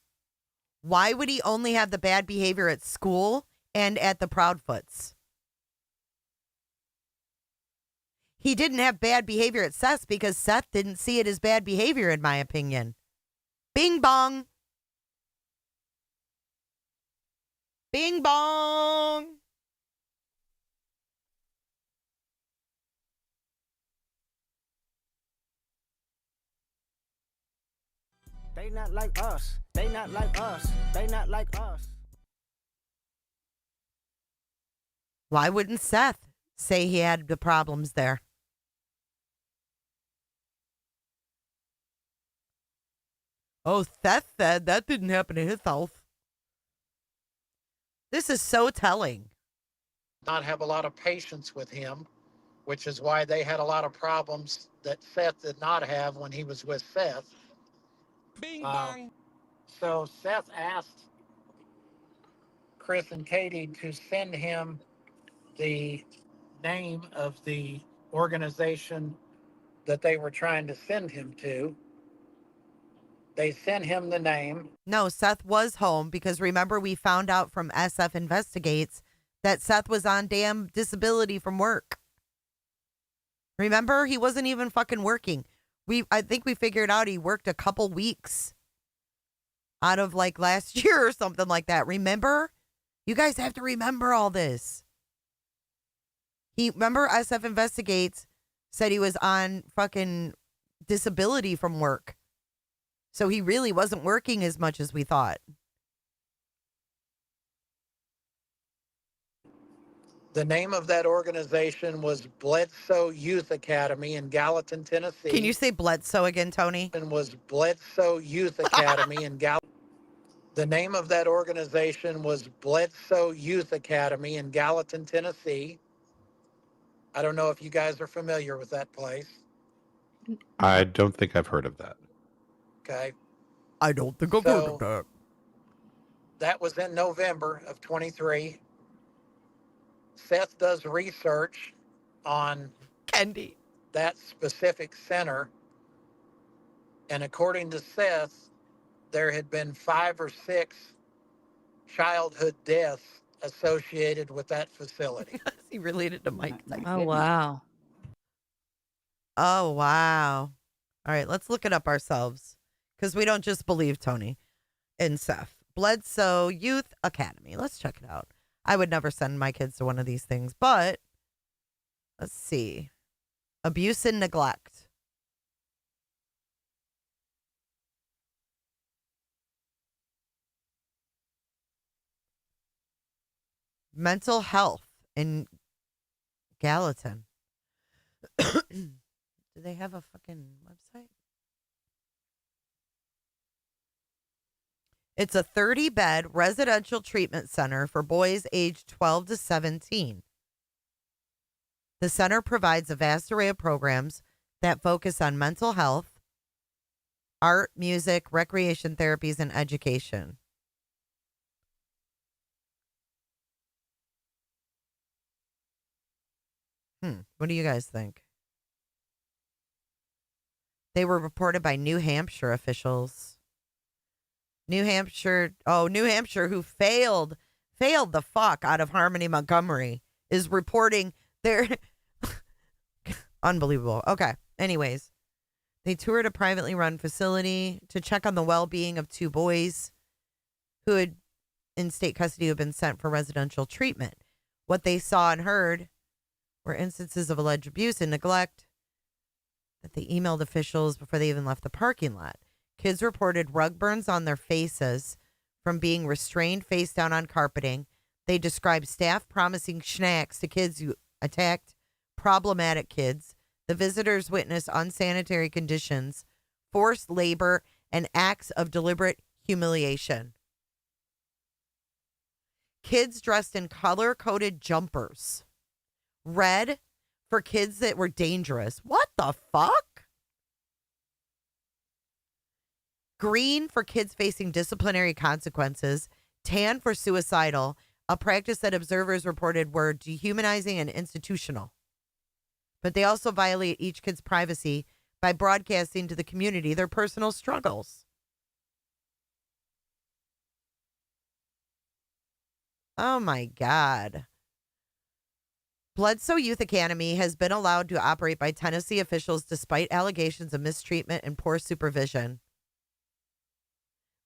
why would he only have the bad behavior at school and at the Proudfoots? He didn't have bad behavior at Seth's because Seth didn't see it as bad behavior, in my opinion. Bing bong. Bing bong. They not like us. They not like us. They not like us. Why wouldn't Seth say he had the problems there? Oh, Seth said that didn't happen in his house. This is so telling. Not have a lot of patience with him, which is why they had a lot of problems that Seth did not have when he was with Seth. Bing bong. So Seth asked Chris and Katie to send him the name of the organization that they were trying to send him to. They sent him the name. No, Seth was home because remember we found out from SF Investigates that Seth was on damn disability from work. Remember? He wasn't even fucking working. I think we figured out he worked a couple weeks out of like last year or something like that. Remember? You guys have to remember all this. Remember SF Investigates said he was on fucking disability from work. So he really wasn't working as much as we thought. The name of that organization was Bledsoe Youth Academy in Gallatin, Tennessee. Can you say Bledsoe again, Tony? And was Bledsoe Youth Academy in Gallatin. The name of that organization was Bledsoe Youth Academy in Gallatin, Tennessee. I don't know if you guys are familiar with that place. I don't think I've heard of that. Okay. I don't think I've heard of that. That was in November of 23. Seth does research on Kendi. that specific center. And according to Seth, there had been 5 or 6 childhood deaths associated with that facility. Is he related to Mike? Oh, wow. Oh, wow. All right, let's look it up ourselves because we don't just believe Tony and Seth. Bledsoe Youth Academy. Let's check it out. I would never send my kids to one of these things, but let's see. Abuse and neglect. Mental health in Gallatin. Do they have a fucking website? It's a 30-bed residential treatment center for boys aged 12 to 17. The center provides a vast array of programs that focus on mental health, art, music, recreation therapies, and education. What do you guys think? They were reported by New Hampshire officials. New Hampshire, who failed the fuck out of Harmony Montgomery, is reporting their unbelievable. Okay. Anyways, they toured a privately run facility to check on the well-being of 2 boys who had in state custody who had been sent for residential treatment. What they saw and heard were instances of alleged abuse and neglect that they emailed officials before they even left the parking lot. Kids reported rug burns on their faces from being restrained face down on carpeting. They described staff promising snacks to kids who attacked problematic kids. The visitors witnessed unsanitary conditions, forced labor, and acts of deliberate humiliation. Kids dressed in color-coded jumpers. Red for kids that were dangerous. What the fuck? Green for kids facing disciplinary consequences. Tan for suicidal, a practice that observers reported were dehumanizing and institutional. But they also violate each kid's privacy by broadcasting to the community their personal struggles. Oh my God. Bledsoe Youth Academy has been allowed to operate by Tennessee officials despite allegations of mistreatment and poor supervision.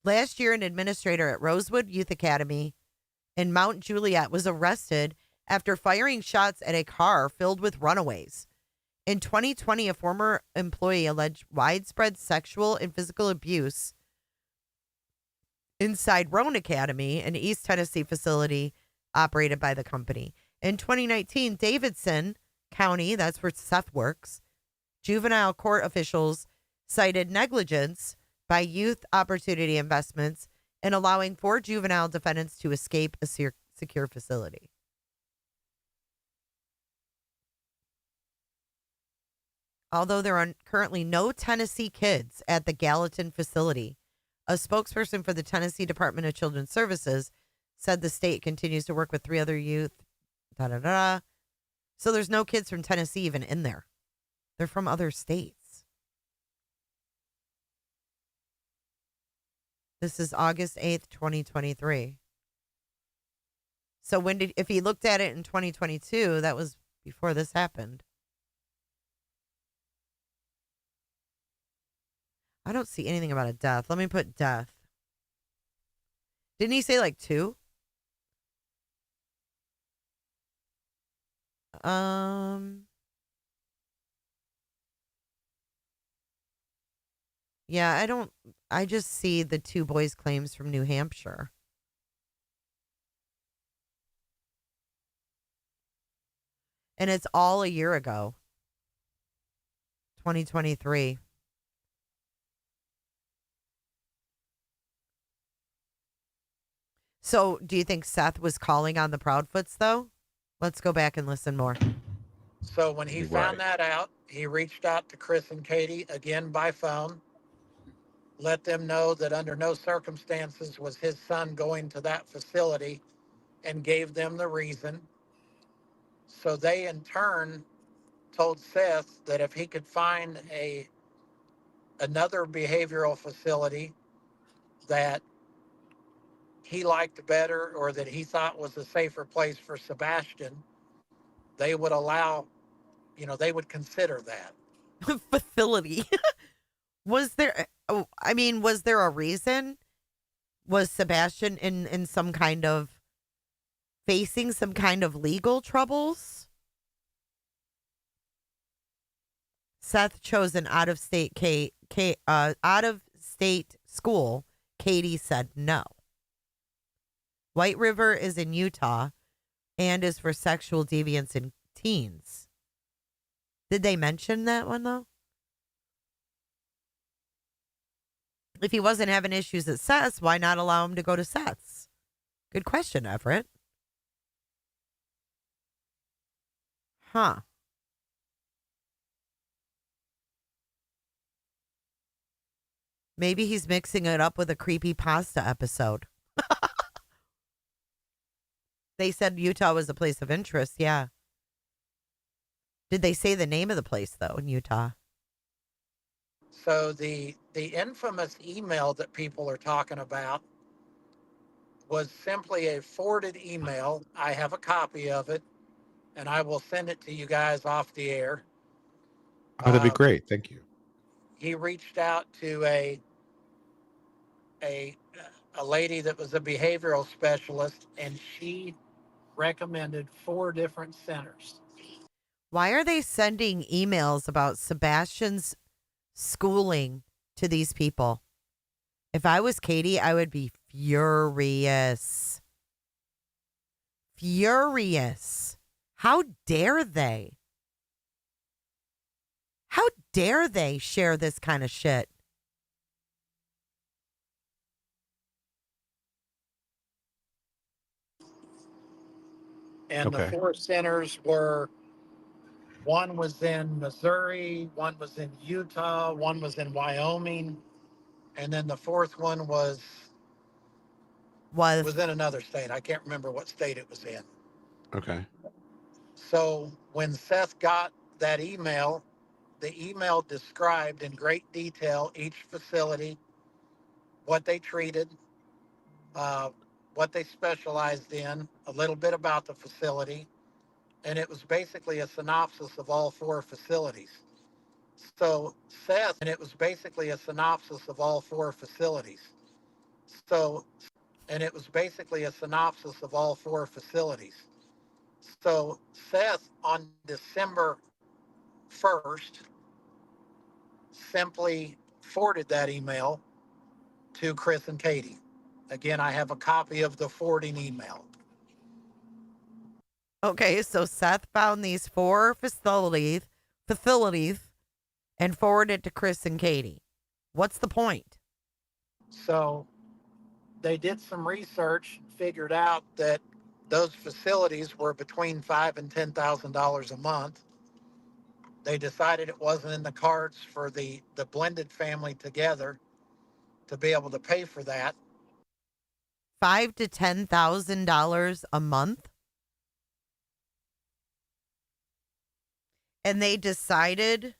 Last year, an administrator at Rosewood Youth Academy in Mount Juliet was arrested after firing shots at a car filled with runaways. In 2020, a former employee alleged widespread sexual and physical abuse inside Roan Academy, an East Tennessee facility operated by the company. In 2019, Davidson County, that's where Seth works, juvenile court officials cited negligence by Youth Opportunity Investments in allowing 4 juvenile defendants to escape a secure facility. Although there are currently no Tennessee kids at the Gallatin facility, a spokesperson for the Tennessee Department of Children's Services said the state continues to work with 3 other youth. So there's no kids from Tennessee even in there. They're from other states. This is August 8th, 2023. So if he looked at it in 2022, that was before this happened. I don't see anything about a death. Let me put death. Didn't he say like 2? Yeah, I just see the 2 boys' claims from New Hampshire. And it's all a year ago. 2023. So, do you think Seth was calling on the Proudfoots, though? Let's go back and listen more. So when he found that out, he reached out to Chris and Katie again by phone, let them know that under no circumstances was his son going to that facility, and gave them the reason. So they in turn told Seth that if he could find another behavioral facility that he liked better or that he thought was a safer place for Sebastian, they would allow, they would consider that. Facility. Was there, was there a reason? Was Sebastian in some kind of, facing some kind of legal troubles? Seth chose an out-of-state out-of-state school. Katie said no. White River is in Utah and is for sexual deviance in teens. Did they mention that one, though? If he wasn't having issues at Seth's, why not allow him to go to Seth's? Good question, Everett. Huh. Maybe he's mixing it up with a creepy pasta episode. They said Utah was a place of interest, yeah. Did they say the name of the place, though, in Utah? So the infamous email that people are talking about was simply a forwarded email. I have a copy of it, and I will send it to you guys off the air. Oh, that'd be great. Thank you. He reached out to a lady that was a behavioral specialist, and she recommended 4 different centers. Why are they sending emails about Sebastian's schooling to these people? If I was Katie, I would be furious. Furious. How dare they? How dare they share this kind of shit? And the 4 centers were, one was in Missouri, one was in Utah, one was in Wyoming, and then the 4th one was in another state. I can't remember what state it was in. Okay. So when Seth got that email, the email described in great detail each facility, what they treated, what they specialized in, a little bit about the facility, and it was basically a synopsis of all 4 facilities. So Seth, and it was basically a synopsis of all 4 facilities. So, and it was basically a synopsis of all 4 facilities. So Seth on December 1st simply forwarded that email to Chris and Katie. Again, I have a copy of the forwarding email. Okay, so Seth found these 4 facilities and forwarded to Chris and Katie. What's the point? So they did some research, figured out that those facilities were between $5,000 and $10,000 a month. They decided it wasn't in the cards for the blended family together to be able to pay for that. $5,000 to $10,000 a month? And they decided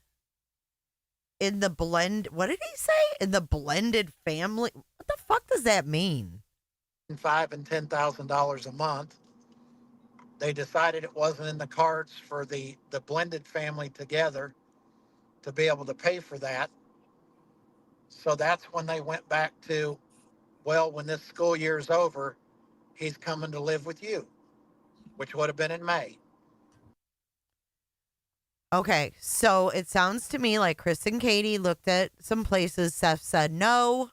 in the blend, what did he say? In the blended family? What the fuck does that mean? $5,000 and $10,000 a month. They decided it wasn't in the cards for the blended family together to be able to pay for that. So that's when they went back to, well, when this school year's over, he's coming to live with you, which would have been in May. Okay, so it sounds to me like Chris and Katie looked at some places. Seth said no.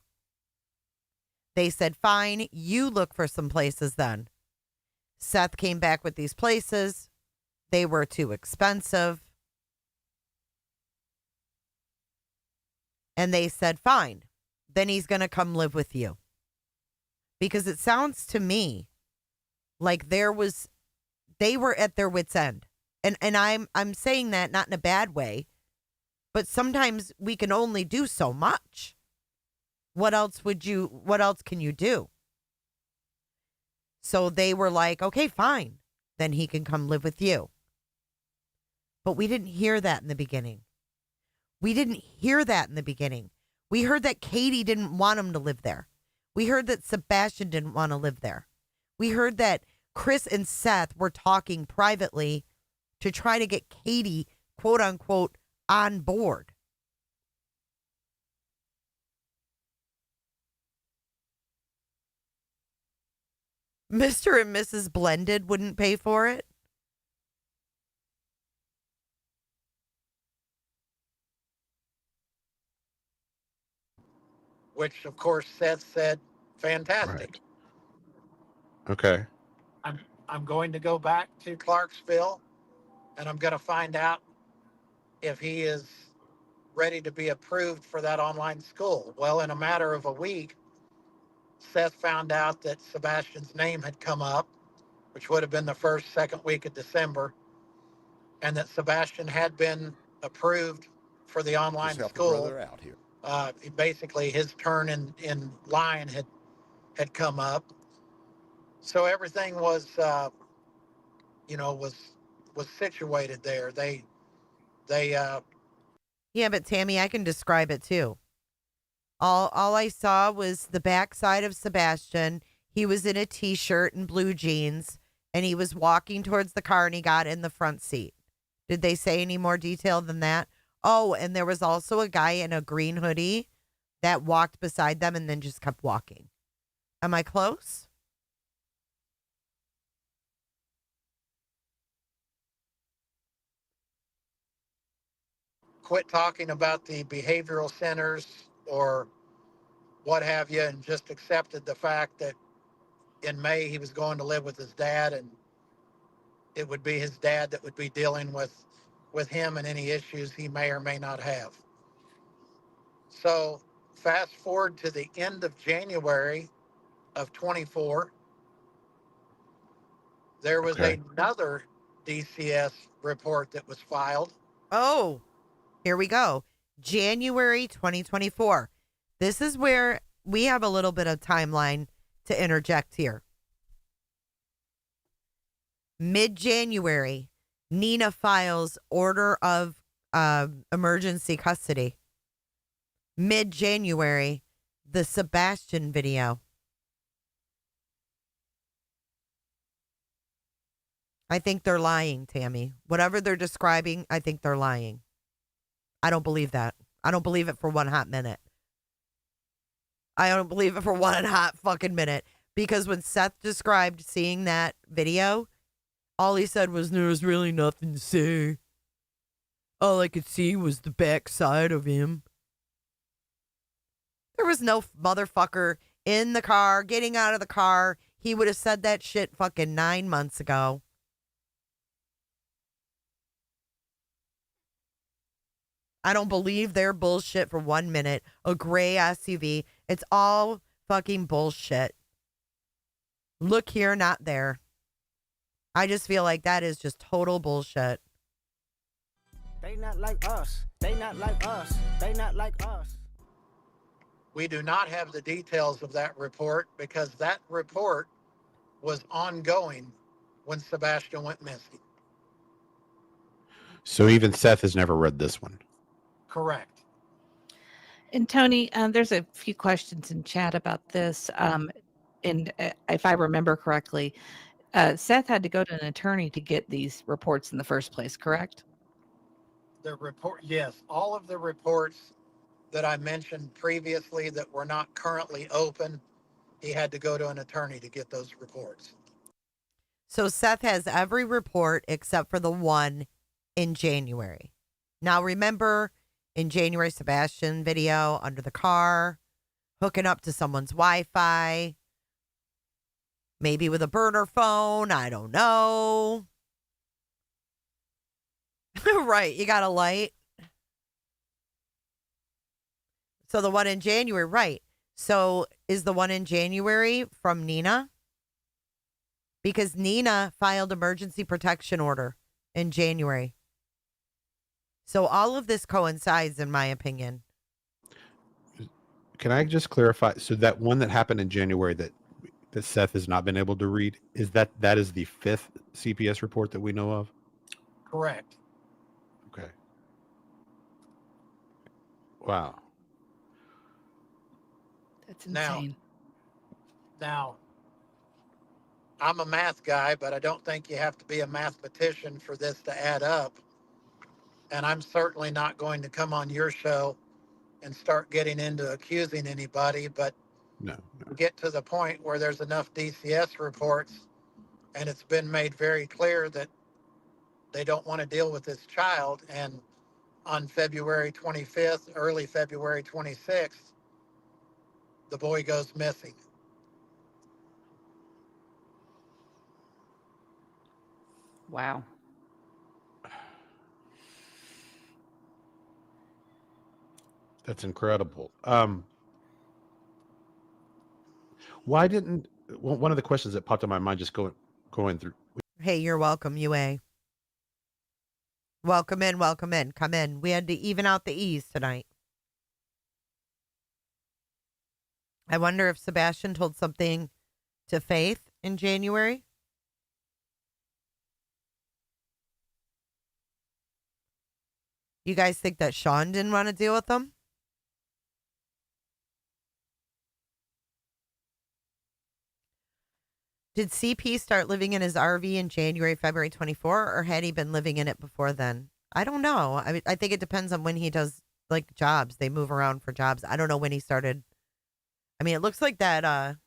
They said, fine, you look for some places then. Seth came back with these places. They were too expensive. And they said, fine, then he's going to come live with you. Because it sounds to me like they were at their wits' end. And I'm saying that not in a bad way, but sometimes we can only do so much. What else can you do? So they were like, okay, fine. Then he can come live with you. But we didn't hear that in the beginning. We heard that Katie didn't want him to live there. We heard that Sebastian didn't want to live there. We heard that Chris and Seth were talking privately to try to get Katie, quote unquote, on board. Mr. and Mrs. Blended wouldn't pay for it. Which, of course, Seth said, fantastic. Right. Okay. I'm going to go back to Clarksville, and I'm going to find out if he is ready to be approved for that online school. Well, in a matter of a week, Seth found out that Sebastian's name had come up, which would have been the second week of December, and that Sebastian had been approved for the online Just help a school. brother out here. Basically, his turn in line had come up, so everything was was situated there. They Yeah, but Tammy, I can describe it too. All I saw was the backside of Sebastian. He was in a t-shirt and blue jeans, and he was walking towards the car, and he got in the front seat. Did they say any more detail than that? Oh, and there was also a guy in a green hoodie that walked beside them and then just kept walking. Am I close? quit talking about the behavioral centers or what have you, and just accepted the fact that in May he was going to live with his dad, and it would be his dad that would be dealing with him and any issues he may or may not have. So fast forward to the end of January of 24, there was another DCS report that was filed. Oh, here we go. January 2024. This is where we have a little bit of timeline to interject here. Mid-January, Nina files order of emergency custody. Mid-January, the Sebastian video. I think they're lying, Tammy. Whatever they're describing, I think they're lying. I don't believe that. I don't believe it for one hot minute. I don't believe it for one hot fucking minute. Because when Seth described seeing that video, all he said was, there was really nothing to say. All I could see was the backside of him. There was no motherfucker in the car, getting out of the car. He would have said that shit fucking 9 months ago. I don't believe their bullshit for 1 minute. A gray SUV. It's all fucking bullshit. Look here, not there. I just feel like that is just total bullshit. They not like us. They not like us. They not like us. We do not have the details of that report because that report was ongoing when Sebastian went missing. So even Seth has never read this one. Correct. And Tony, there's a few questions in chat about this. And if I remember correctly, Seth had to go to an attorney to get these reports in the first place, correct? The report, yes, all of the reports that I mentioned previously that were not currently open, he had to go to an attorney to get those reports. So Seth has every report except for the one in January. Now remember in January, Sebastian video under the car, hooking up to someone's Wi-Fi, maybe with a burner phone. I don't know. Right. You got a light. So the one in January, right. So is the one in January from Nina? Because Nina filed emergency protection order in January. So all of this coincides, in my opinion. Can I just clarify? So that one that happened in January that Seth has not been able to read, is that is the 5th CPS report that we know of? Correct. Okay. Wow. That's insane. Now, I'm a math guy, but I don't think you have to be a mathematician for this to add up. And I'm certainly not going to come on your show and start getting into accusing anybody, but No. get to the point where there's enough DCS reports and it's been made very clear that they don't want to deal with this child. And on February 25th, early February 26th, the boy goes missing. Wow. That's incredible. Why didn't one of the questions that popped in my mind just going through? Hey, you're welcome, UA. Welcome in, welcome in. Come in. We had to even out the E's tonight. I wonder if Sebastian told something to Faith in January. You guys think that Sean didn't want to deal with them? Did CP start living in his RV in January, February 24, or had he been living in it before then? I don't know. I mean, I think it depends on when he does like jobs. They move around for jobs. I don't know when he started. I mean, it looks like that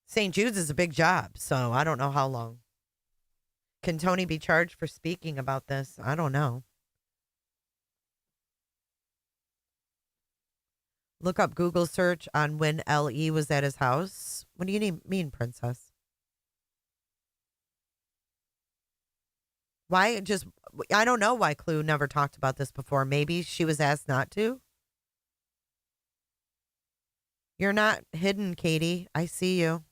St. Jude's is a big job, so I don't know how long. Can Tony be charged for speaking about this? I don't know. Look up Google search on when LE was at his house. What do you mean, princess? Why just, I don't know why Clue never talked about this before. Maybe she was asked not to. You're not hidden, Katie. I see you.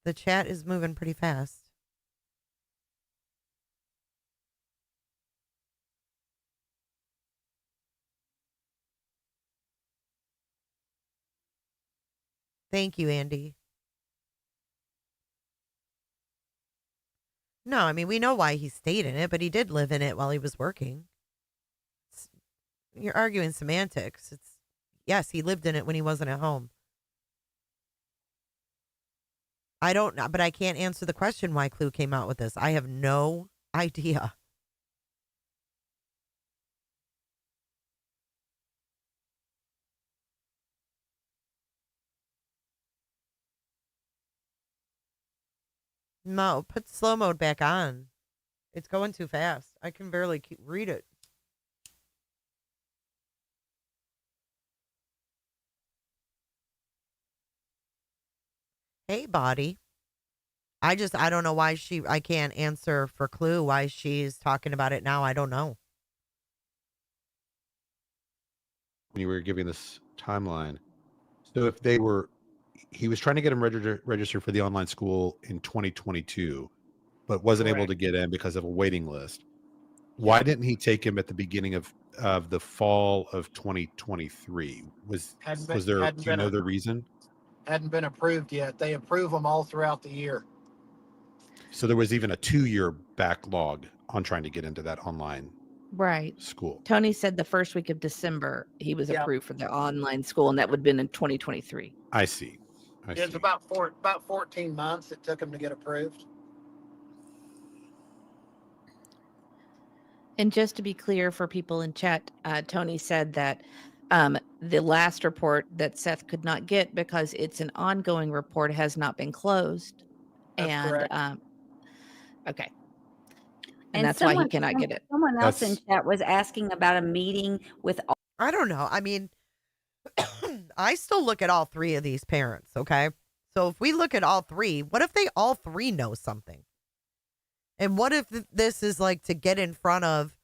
The chat is moving pretty fast. Thank you, Andy. No, I mean, we know why he stayed in it, but he did live in it while he was working. You're arguing semantics. Yes, he lived in it when he wasn't at home. I don't know, but I can't answer the question why Clue came out with this. I have no idea. No, put slow mode back on. It's going too fast. I can barely read it. Hey, body. I don't know why I can't answer for Clue why she's talking about it now. I don't know. When you were giving this timeline, so if he was trying to get him registered for the online school in 2022, but wasn't able to get in because of a waiting list. Why didn't he take him at the beginning of the fall of 2023? Was there? Do you know the reason? Hadn't been approved yet. They approve them all throughout the year. So there was even a 2-year backlog on trying to get into that online school. Tony said the first week of December he was approved for the online school, and that would have been in 2023. I see. It's about 14 months it took him to get approved. And just to be clear for people in chat, Tony said that the last report that Seth could not get because it's an ongoing report has not been closed. That's correct. Okay. And that's why he cannot get it. Someone else in That's- chat was asking about a meeting with all. I don't know. I mean, I still look at all three of these parents, okay? So if we look at all three, what if they all three know something? And what if this is like to get in front of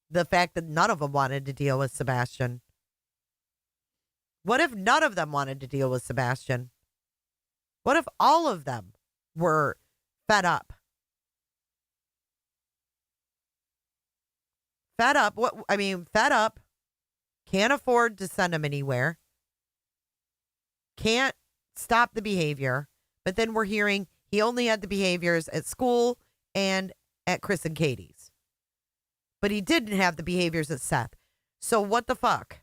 the fact that none of them wanted to deal with Sebastian? What if none of them wanted to deal with Sebastian? What if all of them were fed up? Fed up. Fed up. Can't afford to send him anywhere. Can't stop the behavior. But then we're hearing he only had the behaviors at school and at Chris and Katie's. But he didn't have the behaviors at Seth. So what the fuck?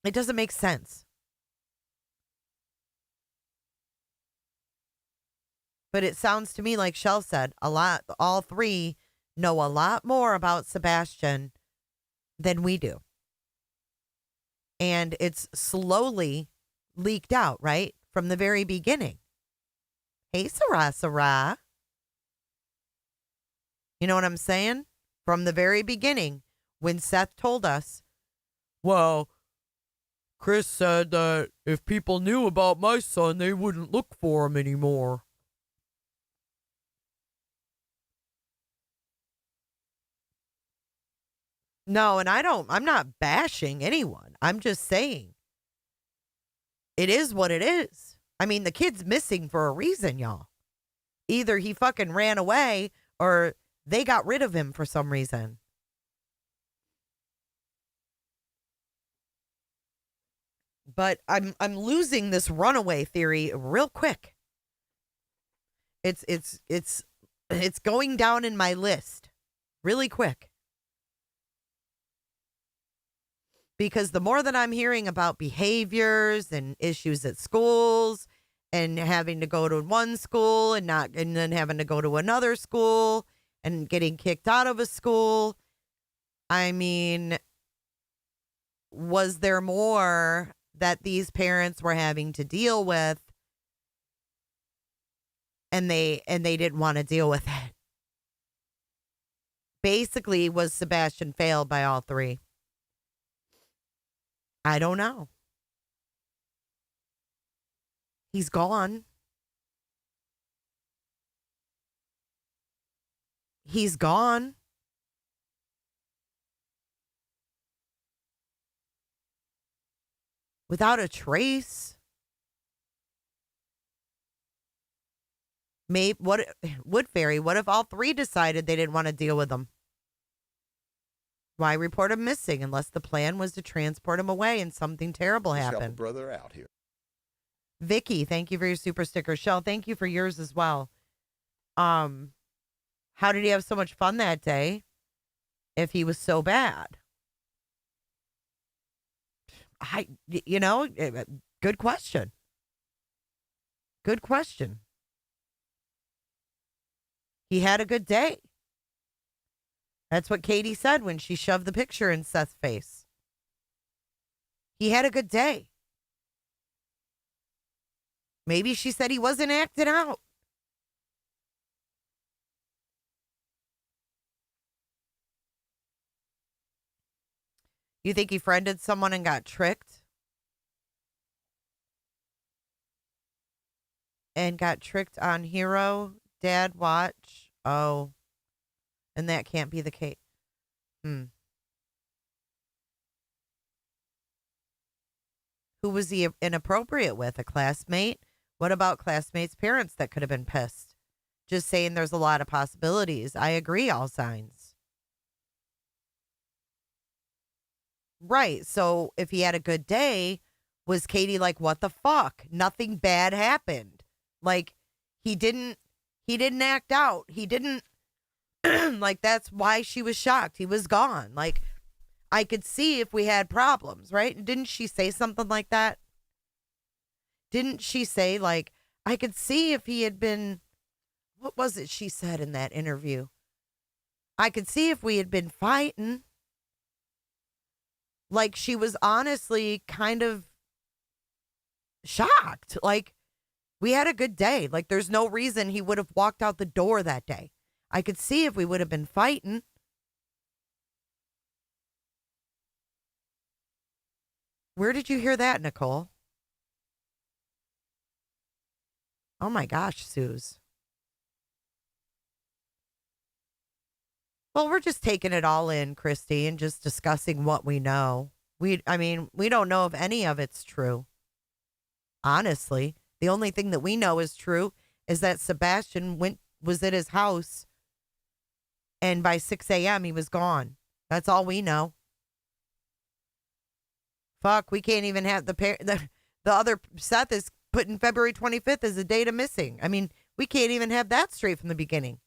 It doesn't make sense. But it sounds to me like Shell said, all three know a lot more about Sebastian than we do. And it's slowly leaked out, right? From the very beginning. Hey, Sarah. You know what I'm saying? From the very beginning, when Seth told us, well, Chris said that if people knew about my son, they wouldn't look for him anymore. No, and I'm not bashing anyone. I'm just saying it is what it is. I mean, the kid's missing for a reason, y'all. Either he fucking ran away or they got rid of him for some reason. But I'm losing this runaway theory real quick. It's going down in my list really quick. Because the more that I'm hearing about behaviors and issues at schools and having to go to one school and then having to go to another school and getting kicked out of a school, I mean, was there more that these parents were having to deal with and they didn't want to deal with it? Basically, was Sebastian failed by all three? I don't know. He's gone. He's gone. Without a trace. Maybe Wood Fairy, what if all three decided they didn't want to deal with him? Why report him missing unless the plan was to transport him away and something terrible Just help a happened? brother out here. Vicky, thank you for your super sticker. Shell, thank you for yours as well. How did he have so much fun that day if he was so bad? Good question. Good question. He had a good day. That's what Katie said when she shoved the picture in Seth's face. He had a good day. Maybe she said he wasn't acting out. You think he friended someone and got tricked? And got tricked on Hero, Dad, watch. Oh. And that can't be the case. Who was he inappropriate with? A classmate? What about classmates' parents that could have been pissed? Just saying there's a lot of possibilities. I agree, all signs. Right. So if he had a good day, was Katie like, what the fuck? Nothing bad happened. Like, he didn't act out. He didn't. Like, that's why she was shocked. He was gone. Like, I could see if we had problems, right? Didn't she say something like that? Didn't she say, like, I could see if he had been, what was it she said in that interview? I could see if we had been fighting. Like, she was honestly kind of shocked. Like, we had a good day. Like, there's no reason he would have walked out the door that day. I could see if we would have been fighting. Where did you hear that, Nicole? Oh my gosh, Suze. Well, we're just taking it all in, Christy, and just discussing what we know. We don't know if any of it's true. Honestly, the only thing that we know is true is that Sebastian was at his house, and by 6 a.m. he was gone. That's all we know. Fuck, we can't even have the other Seth is putting February 25th as a date of missing. I mean, we can't even have that straight from the beginning.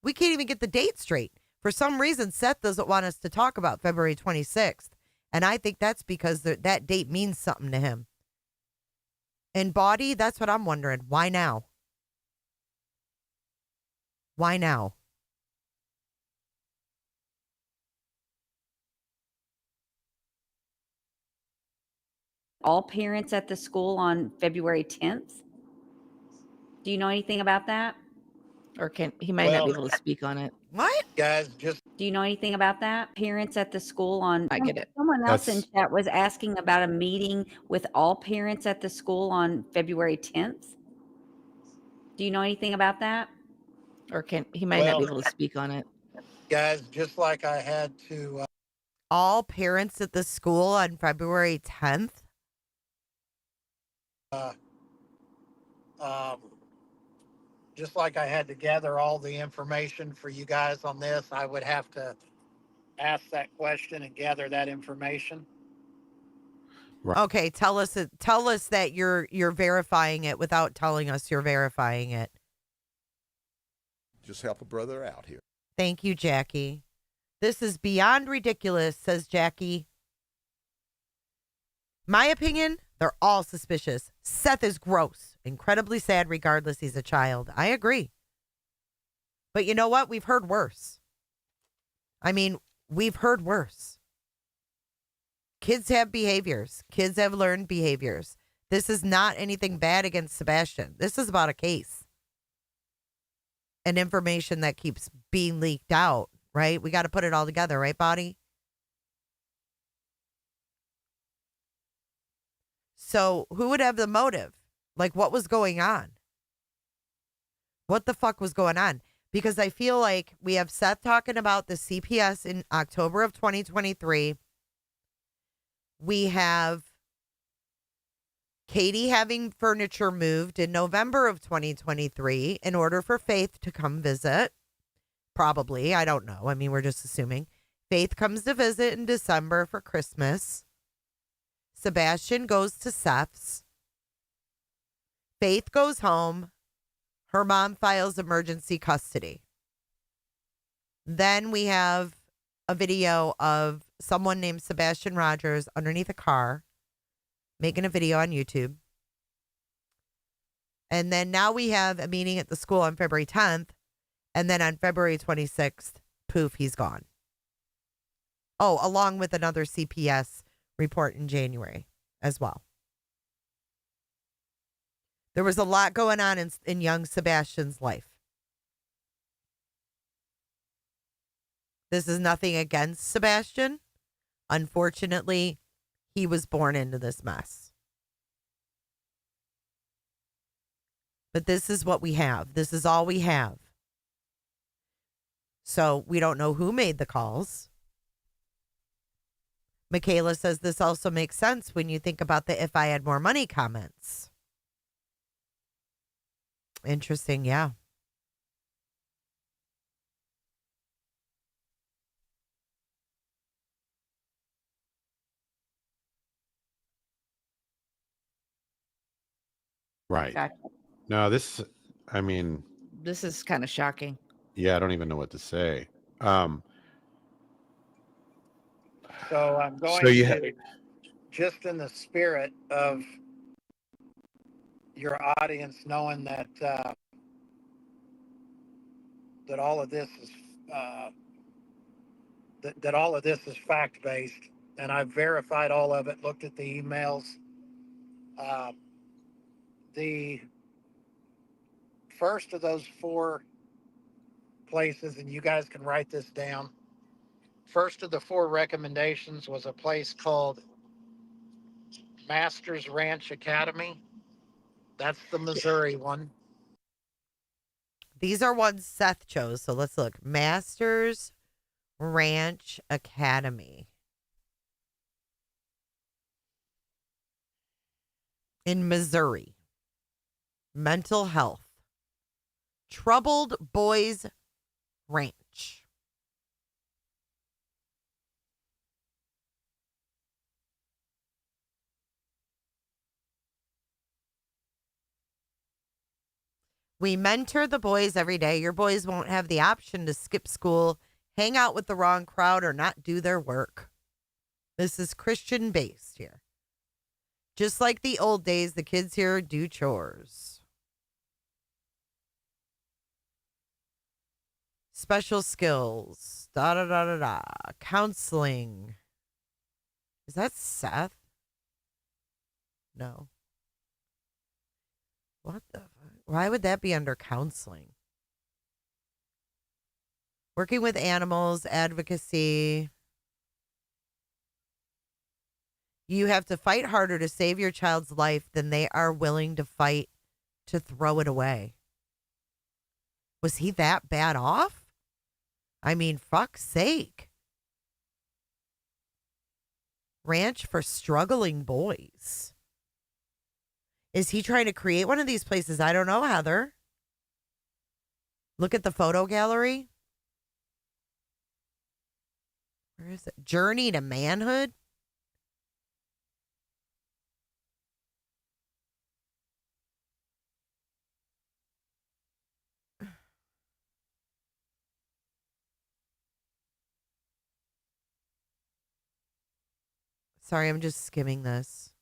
We can't even get the date straight. For some reason, Seth doesn't want us to talk about February 26th. And I think that's because that date means something to him. And Body, that's what I'm wondering. Why now? Why now? All parents at the school on February 10th. Do you know anything about that? Or he might not be able to speak on it. What? Guys, just Do you know anything about that? Parents at the school on. I get it. Someone else in That's- chat was asking about a meeting with all parents at the school on February 10th. Do you know anything about that? Or he might not be able to speak on it. guys, just like I had to All parents at the school on February 10th? just like I had to gather all the information for you guys on this, I would have to ask that question and gather that information. Right. Okay, tell us that you're verifying it without telling us you're verifying it. Just help a brother out here. Thank you, Jackie. This is beyond ridiculous, says Jackie. My opinion, they're all suspicious. Seth is gross. Incredibly sad regardless he's a child. I agree. But you know what? We've heard worse. I mean, we've heard worse. Kids have behaviors. Kids have learned behaviors. This is not anything bad against Sebastian. This is about a case. And information that keeps being leaked out, right? We got to put it all together, right, Body? So who would have the motive? Like, what was going on? What the fuck was going on? Because I feel like we have Seth talking about the CPS in October of 2023. We have Katie having furniture moved in November of 2023 in order for Faith to come visit. Probably. I don't know. I mean, we're just assuming. Faith comes to visit in December for Christmas. Sebastian goes to Seth's. Faith goes home. Her mom files emergency custody. Then we have a video of someone named Sebastian Rogers underneath a car making a video on YouTube. And then now we have a meeting at the school on February 10th. And then on February 26th, poof, he's gone. Oh, along with another CPS report in January as well. There was a lot going on in young Sebastian's life. This is nothing against Sebastian. Unfortunately, he was born into this mess. But this is what we have. This is all we have. So we don't know who made the calls. Michaela says this also makes sense when you think about the "if I had more money" comments. Interesting, yeah. Right. Gotcha. No, this, I mean, This is kind of shocking. yeah, I don't even know what to say. So I'm going So you to, just in the spirit of your audience knowing that that all of this is that all of this is fact-based, and I've verified all of it, looked at the emails. The first of those 4 places, and you guys can write this down. First of the 4 recommendations was a place called Masters Ranch Academy. That's the Missouri one. These are ones Seth chose. So let's look. Masters Ranch Academy in Missouri. Mental health. Troubled Boys Ranch. We mentor the boys every day. Your boys won't have the option to skip school, hang out with the wrong crowd, or not do their work. This is Christian based here. Just like the old days, the kids here do chores. Special skills. Da da da da da. Counseling. Is that Seth? No. What the fuck? Why would that be under counseling? Working with animals, advocacy. You have to fight harder to save your child's life than they are willing to fight to throw it away. Was he that bad off? I mean, fuck's sake. Ranch for struggling boys. Is he trying to create one of these places? I don't know, Heather. Look at the photo gallery. Where is it? Journey to Manhood? Sorry, I'm just skimming this.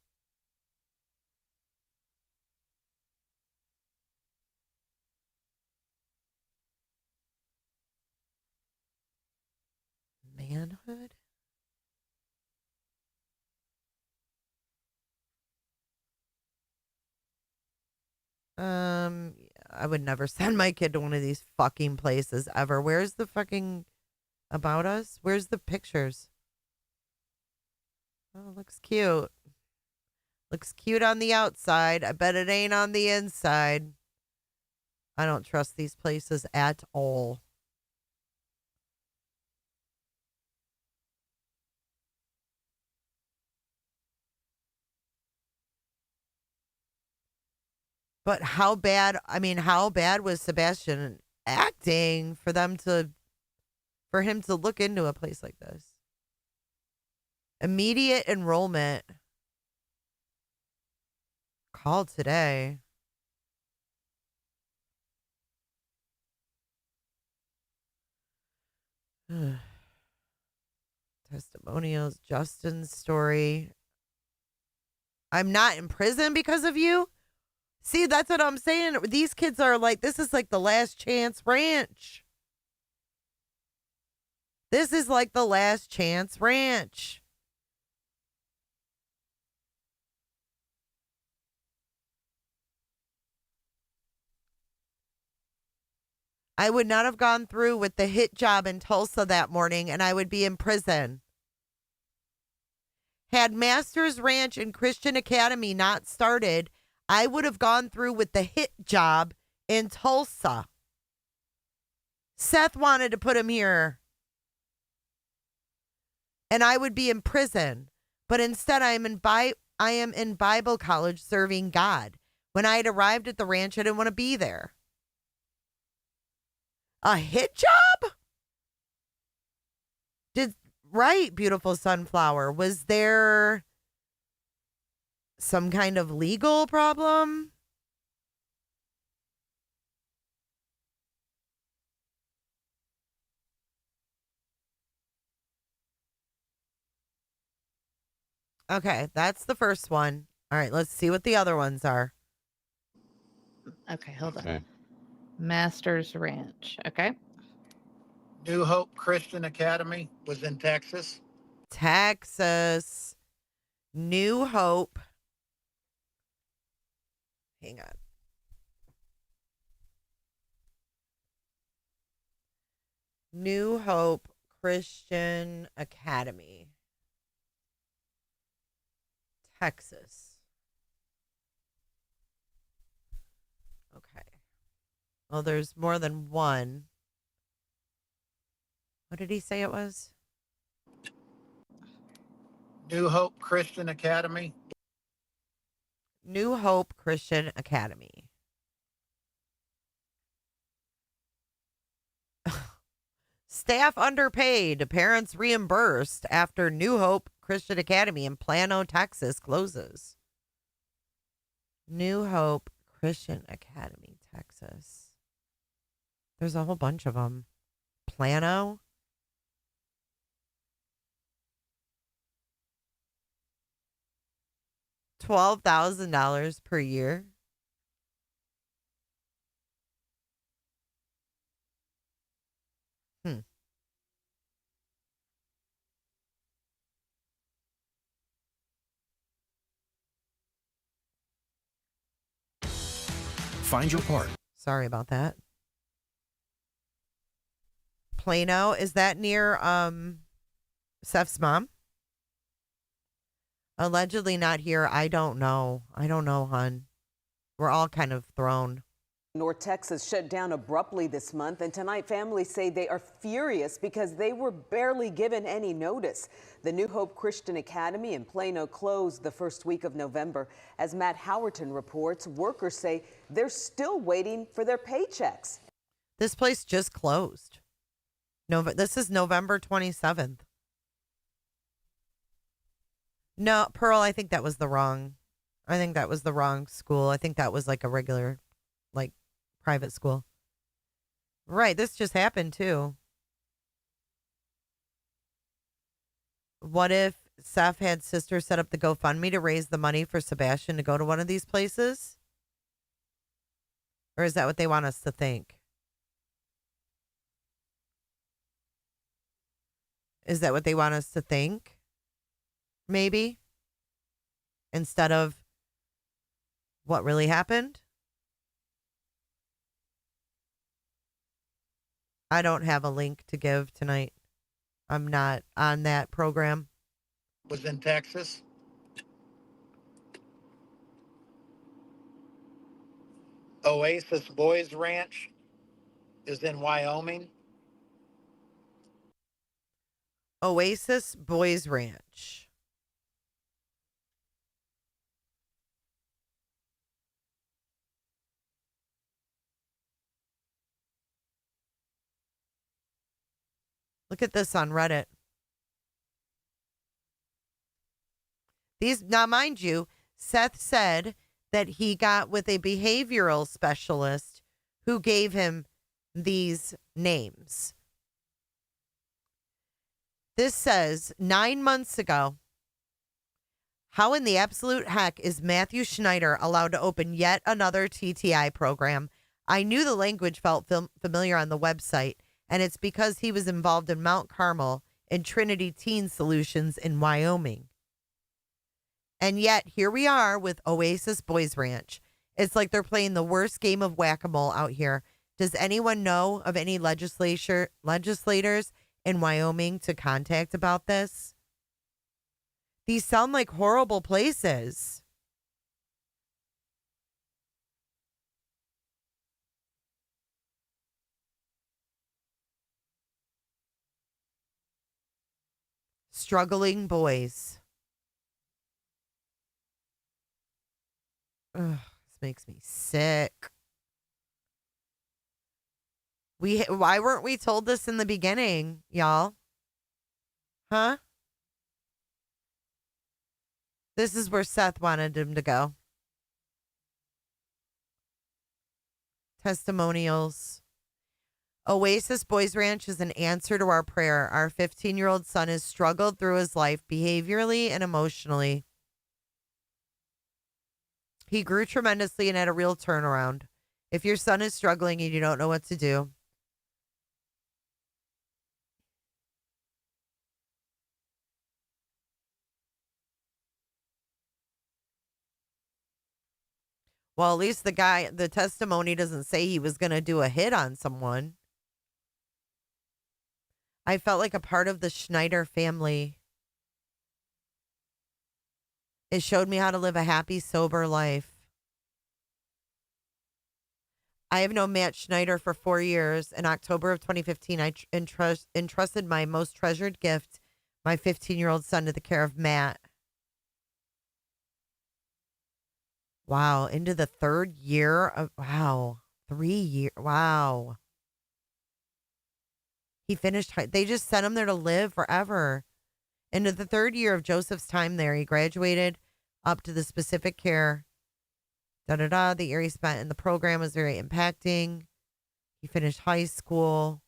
Manhood? I would never send my kid to one of these fucking places ever. Where's the fucking about us? Where's the pictures? Oh, looks cute. Looks cute on the outside. I bet it ain't on the inside. I don't trust these places at all. But how bad, I mean, how bad was Sebastian acting for him to look into a place like this? Immediate enrollment. Call today. Testimonials, Justin's story. I'm not in prison because of you? See, that's what I'm saying. These kids are like, this is like the last chance ranch. This is like the last chance ranch. I would not have gone through with the hit job in Tulsa that morning, and I would be in prison. Had Masters Ranch and Christian Academy not started, I would have gone through with the hit job in Tulsa. Seth wanted to put him here, and I would be in prison. But instead, I am in Bible college serving God. When I had arrived at the ranch, I didn't want to be there. A hit job? Right, beautiful sunflower. Was there some kind of legal problem? Okay, that's the first one. All right, let's see what the other ones are. Okay, hold on. Okay. Masters Ranch. Okay. New Hope Christian Academy was in Texas. Texas. New Hope. Hang on. New Hope Christian Academy. Texas. Okay. Well, there's more than one. What did he say it was? New Hope Christian Academy. New Hope Christian Academy. Staff underpaid, parents reimbursed after New Hope Christian Academy in Plano, Texas closes. New Hope Christian Academy, Texas. There's a whole bunch of them. Plano. $12,000 per year. Find your part. Sorry about that. Plano, is that near Seth's mom? Allegedly not here. I don't know. I don't know, hon. We're all kind of thrown. North Texas shut down abruptly this month, and tonight families say they are furious because they were barely given any notice. The New Hope Christian Academy in Plano closed the first week of November. As Matt Howerton reports, workers say they're still waiting for their paychecks. This place just closed. This is November 27th. No, Pearl, I think that was the wrong school. I think that was like a regular, like, private school. Right, this just happened too. What if Seth had sister set up the GoFundMe to raise the money for Sebastian to go to one of these places? Or is that what they want us to think? Is that what they want us to think? Maybe? Instead of what really happened? I don't have a link to give tonight. I'm not on that program. Was in Texas. Oasis Boys Ranch is in Wyoming. Oasis Boys Ranch. Look at this on Reddit. Now, mind you, Seth said that he got with a behavioral specialist who gave him these names. This says 9 months ago, how in the absolute heck is Matthew Schneider allowed to open yet another TTI program? I knew the language felt familiar on the website, and it's because he was involved in Mount Carmel and Trinity Teen Solutions in Wyoming. And yet, here we are with Oasis Boys Ranch. It's like they're playing the worst game of whack-a-mole out here. Does anyone know of any legislators in Wyoming to contact about this? These sound like horrible places. Struggling boys. Ugh, this makes me sick. Why weren't we told this in the beginning, y'all? Huh? This is where Seth wanted him to go. Testimonials. Oasis Boys Ranch is an answer to our prayer. Our 15-year-old son has struggled through his life behaviorally and emotionally. He grew tremendously and had a real turnaround. If your son is struggling and you don't know what to do, Well, at least the testimony doesn't say he was going to do a hit on someone. I felt like a part of the Schneider family. It showed me how to live a happy, sober life. I have known Matt Schneider for 4 years. In October of 2015, I entrusted my most treasured gift, my 15-year-old son, to the care of Matt. Wow, into the 3rd year of, 3 years, wow. He finished, they just sent him there to live forever. Into the 3rd year of Joseph's time there, he graduated up to the specific care. The year he spent in the program was very impacting. He finished high school.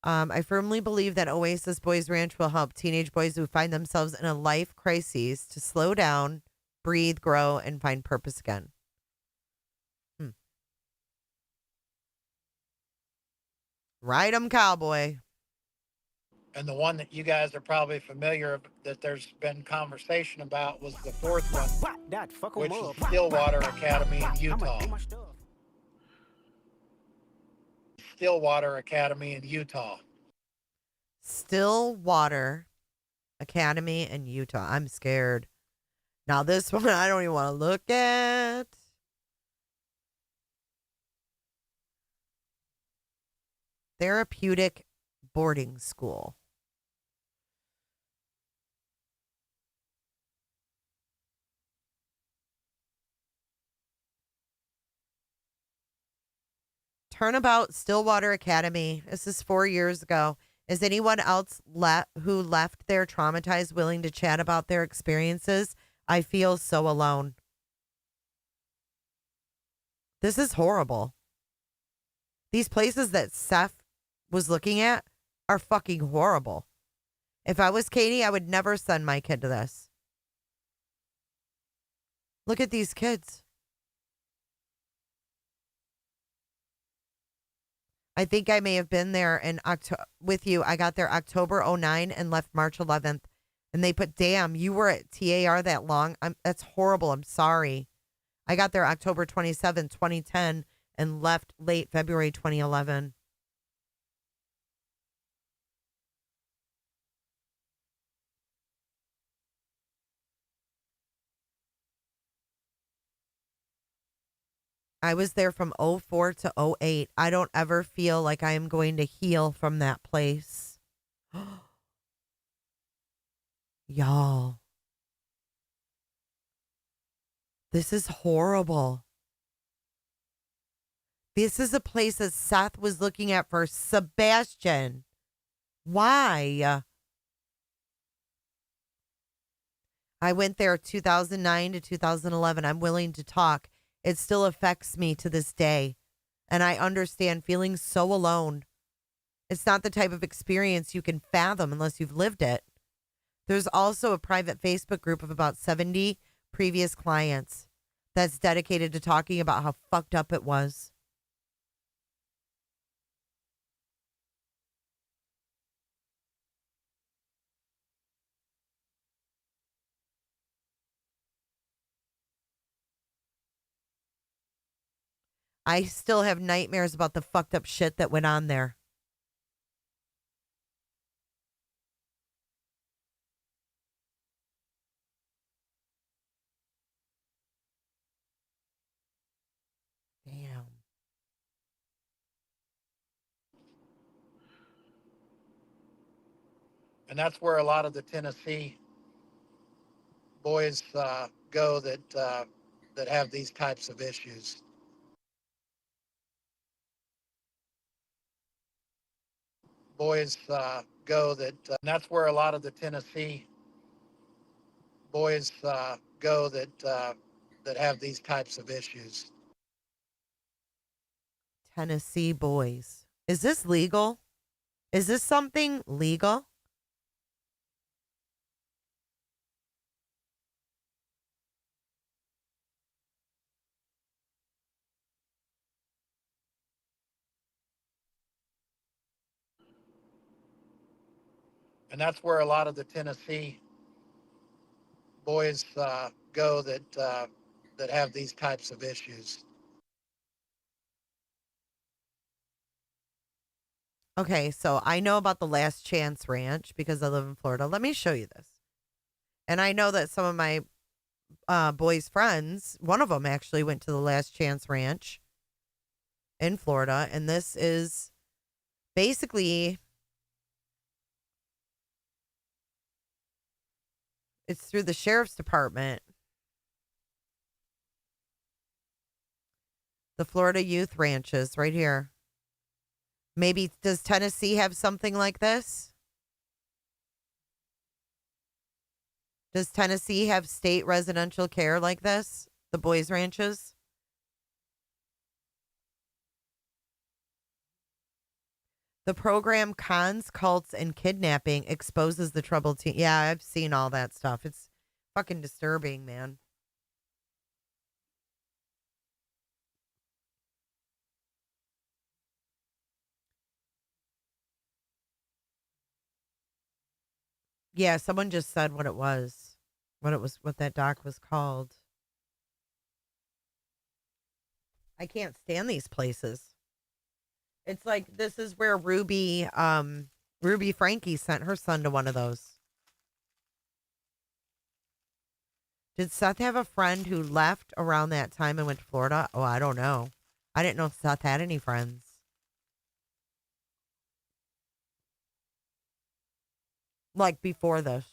I firmly believe that Oasis Boys Ranch will help teenage boys who find themselves in a life crisis to slow down, breathe, grow, and find purpose again. Ride 'em, cowboy. And the one that you guys are probably familiar that there's been conversation about was the 4th one, which is Stillwater Academy in Utah. Stillwater Academy in Utah. Stillwater Academy in Utah. I'm scared. Now this one I don't even want to look at. Therapeutic boarding school. Turnabout Stillwater Academy. This is 4 years ago. Is anyone else who left there traumatized willing to chat about their experiences? I feel so alone. This is horrible. These places that Seth was looking at are fucking horrible. If I was Katie, I would never send my kid to this. Look at these kids. I think I may have been there in with you. I got there October 09 and left March 11th. And they put, damn, you were at TAR that long? That's horrible. I'm sorry. I got there October 27, 2010 and left late February 2011. I was there from 04 to 08. I don't ever feel like I am going to heal from that place. Y'all. This is horrible. This is a place that Seth was looking at for Sebastian. Why? I went there 2009 to 2011. I'm willing to talk. It still affects me to this day. And I understand feeling so alone. It's not the type of experience you can fathom unless you've lived it. There's also a private Facebook group of about 70 previous clients that's dedicated to talking about how fucked up it was. I still have nightmares about the fucked up shit that went on there. Damn. And that's where a lot of the Tennessee boys go that have these types of issues. Boys go and that's where a lot of the Tennessee boys go that have these types of issues. Tennessee boys. Is this legal? Is this something legal? And that's where a lot of the Tennessee boys go that have these types of issues. Okay, so I know about the Last Chance Ranch because I live in Florida. Let me show you this. And I know that some of my boys' friends, one of them actually went to the Last Chance Ranch in Florida. And this is basically, it's through the sheriff's department. The Florida Youth Ranches right here. Maybe, does Tennessee have something like this? Does Tennessee have state residential care like this? The boys' ranches? The program Cons, Cults, and Kidnapping exposes the troubled teen. Yeah, I've seen all that stuff. It's fucking disturbing, man. Yeah, someone just said what it was. What that doc was called. I can't stand these places. It's like this is where Ruby Frankie sent her son to one of those. Did Seth have a friend who left around that time and went to Florida? Oh, I don't know. I didn't know Seth had any friends. Like before this.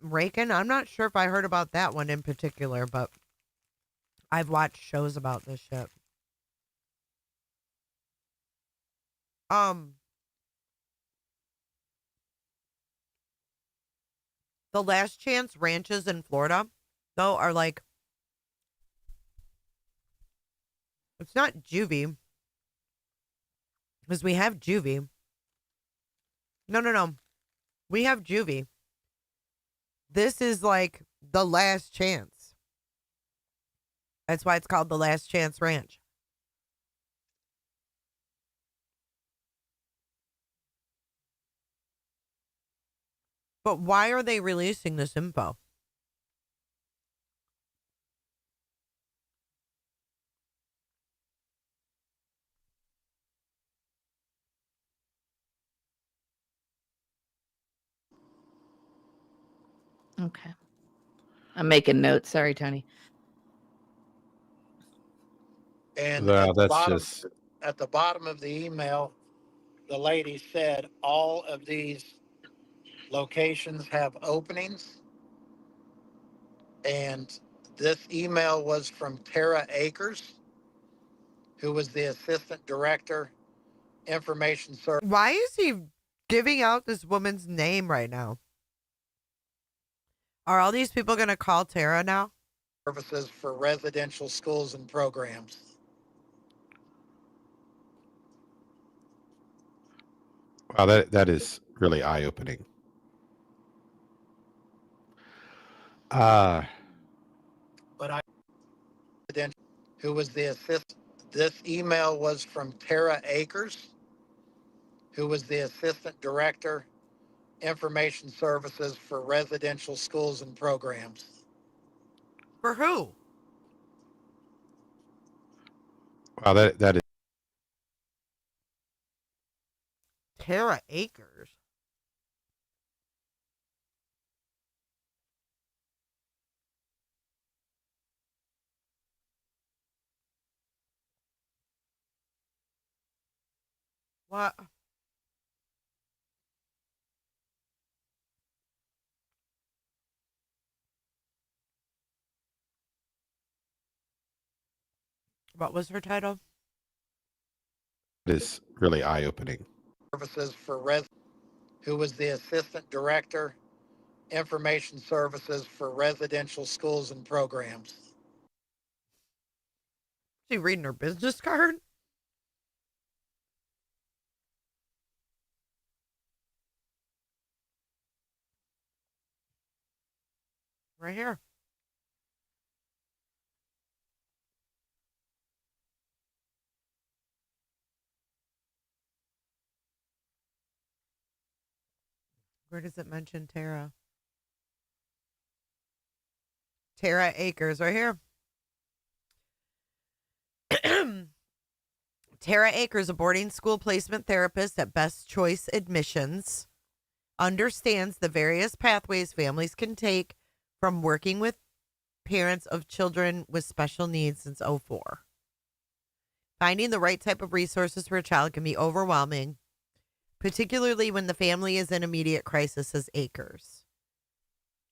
Rakin, I'm not sure if I heard about that one in particular, but I've watched shows about this shit. The Last Chance ranches in Florida, though, are like, it's not juvie, because we have juvie. No. We have juvie. This is like the Last Chance. That's why it's called the Last Chance Ranch. But why are they releasing this info? Okay. I'm making notes. Sorry, Tony. And Well, that's just at the bottom of the email, the lady said all of these locations have openings. And this email was from Tara Akers, who was the assistant director, information Why is he giving out this woman's name right now? Are all these people going to call Tara now? services for residential schools and programs. wow. That is really eye opening. But I, who was the assistant, this email was from Tara Akers, who was the assistant director, information services for residential schools and programs. For who? Wow, that is Tara Akers. What? What was her title? really eye opening. Services for who was the assistant director, information services for residential schools and programs. She reading her business card? Right here. Where does it mention Tara? Tara Acres, right here. Tara Akers, a boarding school placement therapist at Best Choice Admissions, understands the various pathways families can take from working with parents of children with special needs since '04. Finding the right type of resources for a child can be overwhelming, particularly when the family is in immediate crisis, says Akers.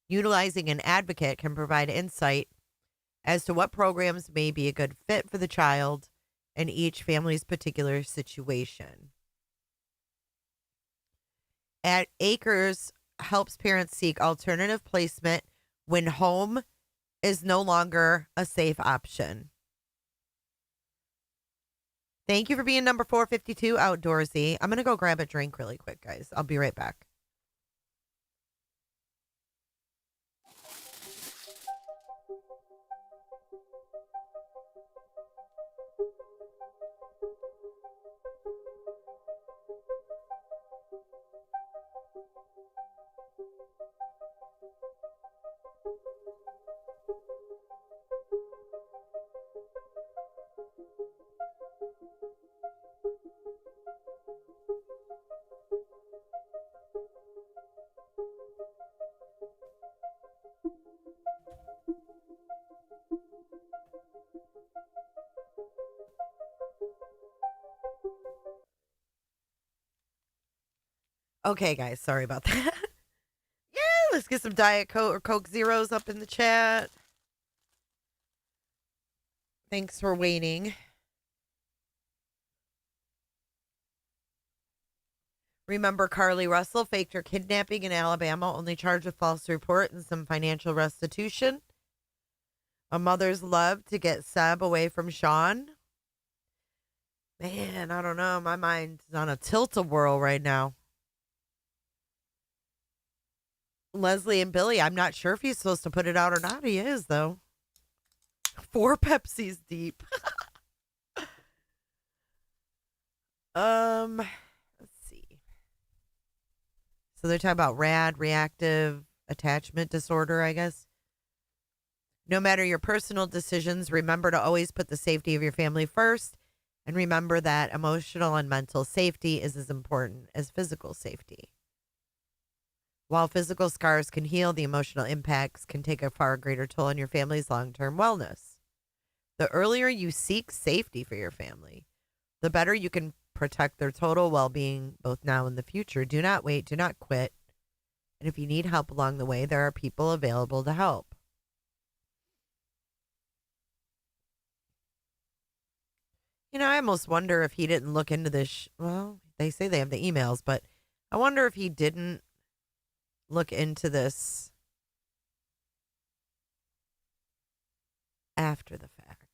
Utilizing an advocate can provide insight as to what programs may be a good fit for the child and each family's particular situation. At Acres helps parents seek alternative placement when home is no longer a safe option. Thank you for being number 452 outdoorsy. I'm going to go grab a drink really quick, guys. I'll be right back. Okay, guys, sorry about that. Yeah, let's get some Diet Coke or Coke Zeros up in the chat. Thanks for waiting. Remember Carly Russell faked her kidnapping in Alabama, only charged with false report and some financial restitution. A mother's love to get Seb away from Sean. Man, I don't know. My mind's on a tilt-a-whirl right now. Leslie and Billy, I'm not sure if he's supposed to put it out or not. He is, though. 4 Pepsis deep. Let's see. So they're talking about RAD, reactive attachment disorder, I guess. No matter your personal decisions, remember to always put the safety of your family first. And remember that emotional and mental safety is as important as physical safety. While physical scars can heal, the emotional impacts can take a far greater toll on your family's long-term wellness. The earlier you seek safety for your family, the better you can protect their total well-being both now and the future. Do not wait. Do not quit. And if you need help along the way, there are people available to help. You know, I almost wonder if he didn't look into this. Well, they say they have the emails, but I wonder if he didn't look into this after the fact.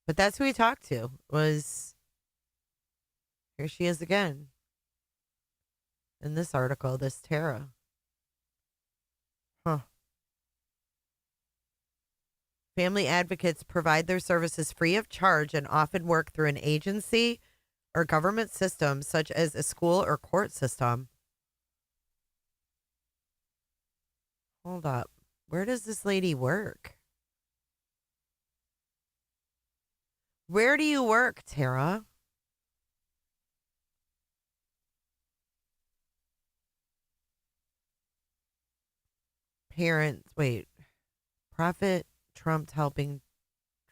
But that's who he talked to. Was here she is again in this article, this Tara. Huh. Family advocates provide their services free of charge and often work through an agency or government system such as a school or court system. Hold up. Where does this lady work? Where do you work, Tara? Parents, wait. Profit trumped helping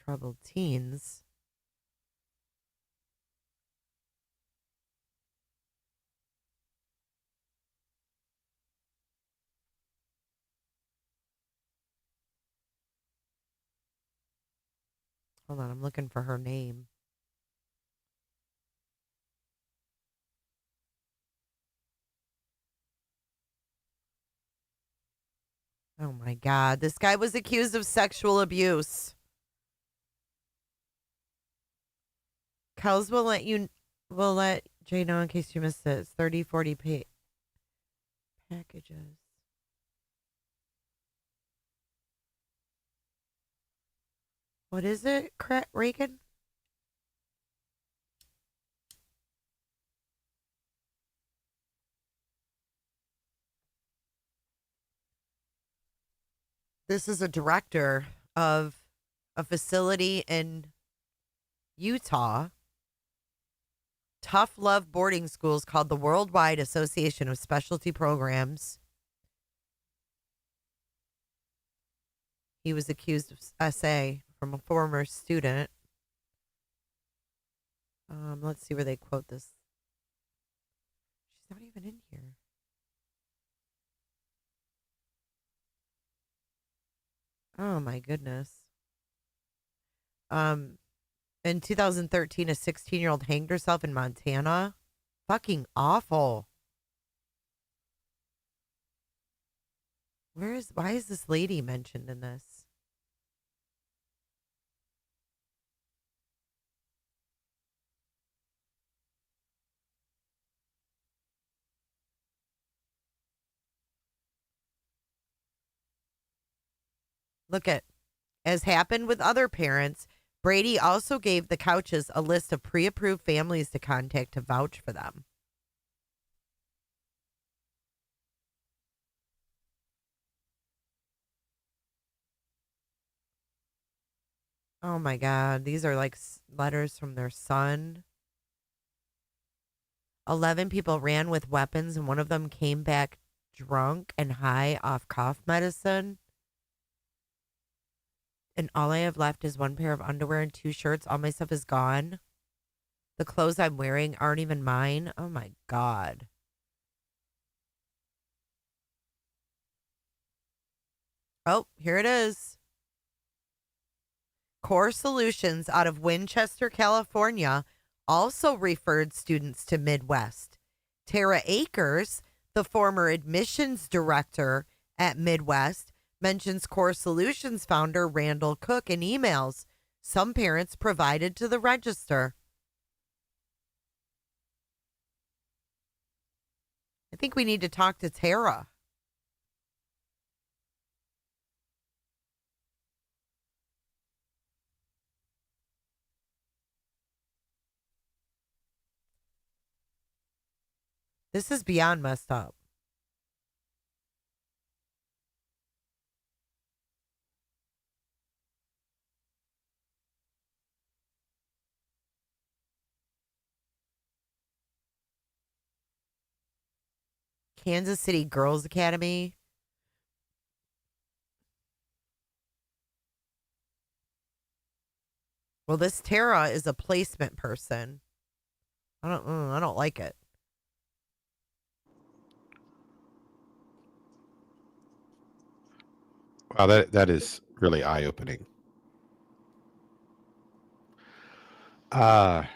troubled teens. Hold on, I'm looking for her name. Oh my God, this guy was accused of sexual abuse. Kels will let Jay know in case you missed it. It's 30, 40 packages. What is it, Reagan? This is a director of a facility in Utah. Tough Love Boarding Schools, called the Worldwide Association of Specialty Programs. He was accused of SA from a former student. Let's see where they quote this. She's not even in here. Oh my goodness. In 2013, a 16-year-old hanged herself in Montana. Fucking awful. Why is this lady mentioned in this? Look at, as happened with other parents, Brady also gave the Couches a list of pre-approved families to contact to vouch for them. Oh my God. These are like letters from their son. 11 people ran with weapons, and one of them came back drunk and high off cough medicine. And all I have left is one pair of underwear and 2 shirts. All my stuff is gone. The clothes I'm wearing aren't even mine. Oh my God. Oh, here it is. Core Solutions out of Winchester, California, also referred students to Midwest. Tara Akers, the former admissions director at Midwest, mentions Core Solutions founder Randall Cook in emails some parents provided to the register. I think we need to talk to Tara. This is beyond messed up. Kansas City Girls Academy. Well, this Tara is a placement person. I don't like it. Wow, that is really eye-opening. But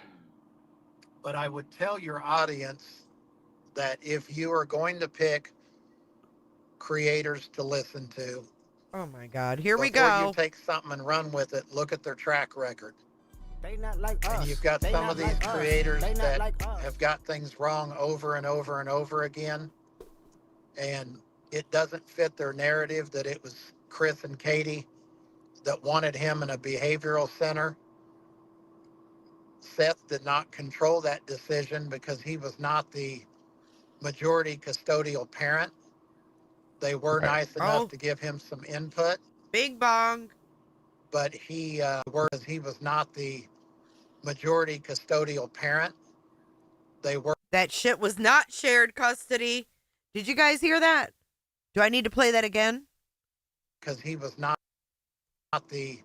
I would tell your audience that if you are going to pick creators to listen to, Oh my God, here we before go. you take something and run with it, look at their track record. They not like us. And you've got They some not of these like us. creators They not that like us. have got things wrong over and over and over again. And it doesn't fit their narrative that it was Chris and Katie that wanted him in a behavioral center. Seth did not control that decision because he was not the majority custodial parent. They were Right. nice enough Oh. to give him some input, Bing bong. but he was not the majority custodial parent. They were That shit was not shared custody. Did you guys hear that? Do I need to play that again? because he was not the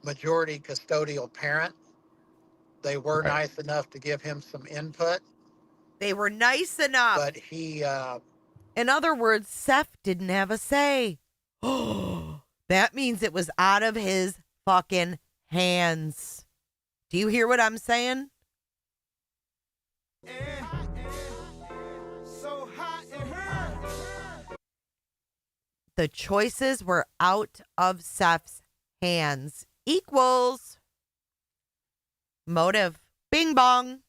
majority custodial parent. They were Right. nice enough to give him some input, They were nice enough. but he In other words, Seth didn't have a say. Oh, that means it was out of his fucking hands. Do you hear what I'm saying? So hot in here. The choices were out of Seth's hands. Equals motive. Bing bong.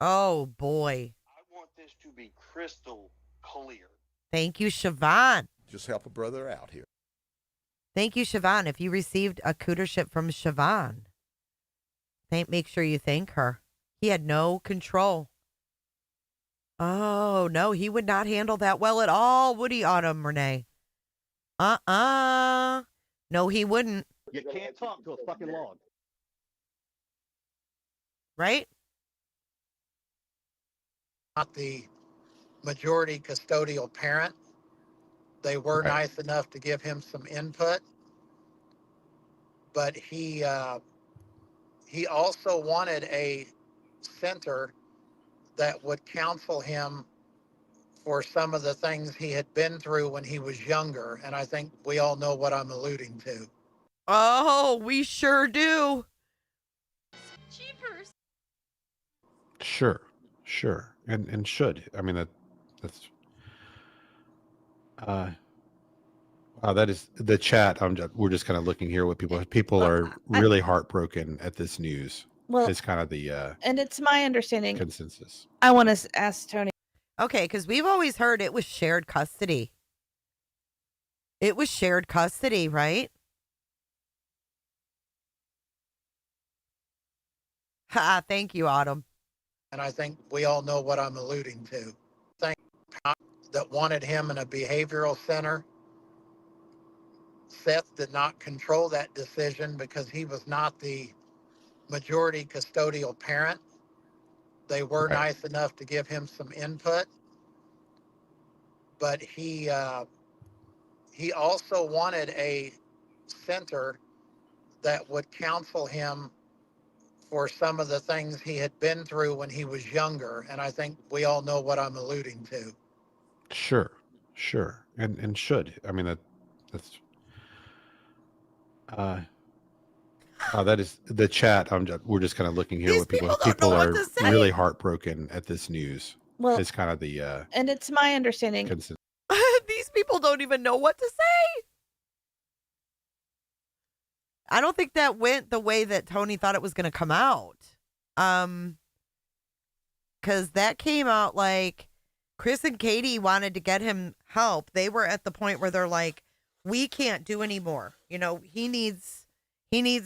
Oh boy. I want this to be crystal clear. Thank you, Siobhan. Just help a brother out here. Thank you, Siobhan. If you received a cootership from Siobhan, make sure you thank her. He had no control. Oh, no, he would not handle that well at all, would he, Autumn Renee? No, he wouldn't. You can't talk to a fucking log. Right? Not the majority custodial parent. They were Right. nice enough to give him some input, but he also wanted a center that would counsel him for some of the things he had been through when he was younger. And I think we all know what I'm alluding to. Oh, we sure do. Cheapers. Sure, and should. I mean that's. That is the chat. We're just kind of looking here what people are really heartbroken at this news. Well, is kind of the and it's my understanding. consensus. I want to ask Tony. Okay, because we've always heard it was shared custody. It was shared custody, right? Ha, thank you, Autumn. And I think we all know what I'm alluding to. Think that wanted him in a behavioral center. Seth did not control that decision because he was not the majority custodial parent. They were Right. nice enough to give him some input, but he also wanted a center that would counsel him for some of the things he had been through when he was younger. And I think we all know what I'm alluding to. Sure, and should. I mean that's. That is the chat. We're just kind of looking here These what people don't know what are to say. really heartbroken at this news. Well, is kind of the and it's my understanding. consensus. These people don't even know what to say. I don't think that went the way that Tony thought it was going to come out. Because that came out like Chris and Katie wanted to get him help. They were at the point where they're like, we can't do anymore. You know, he needs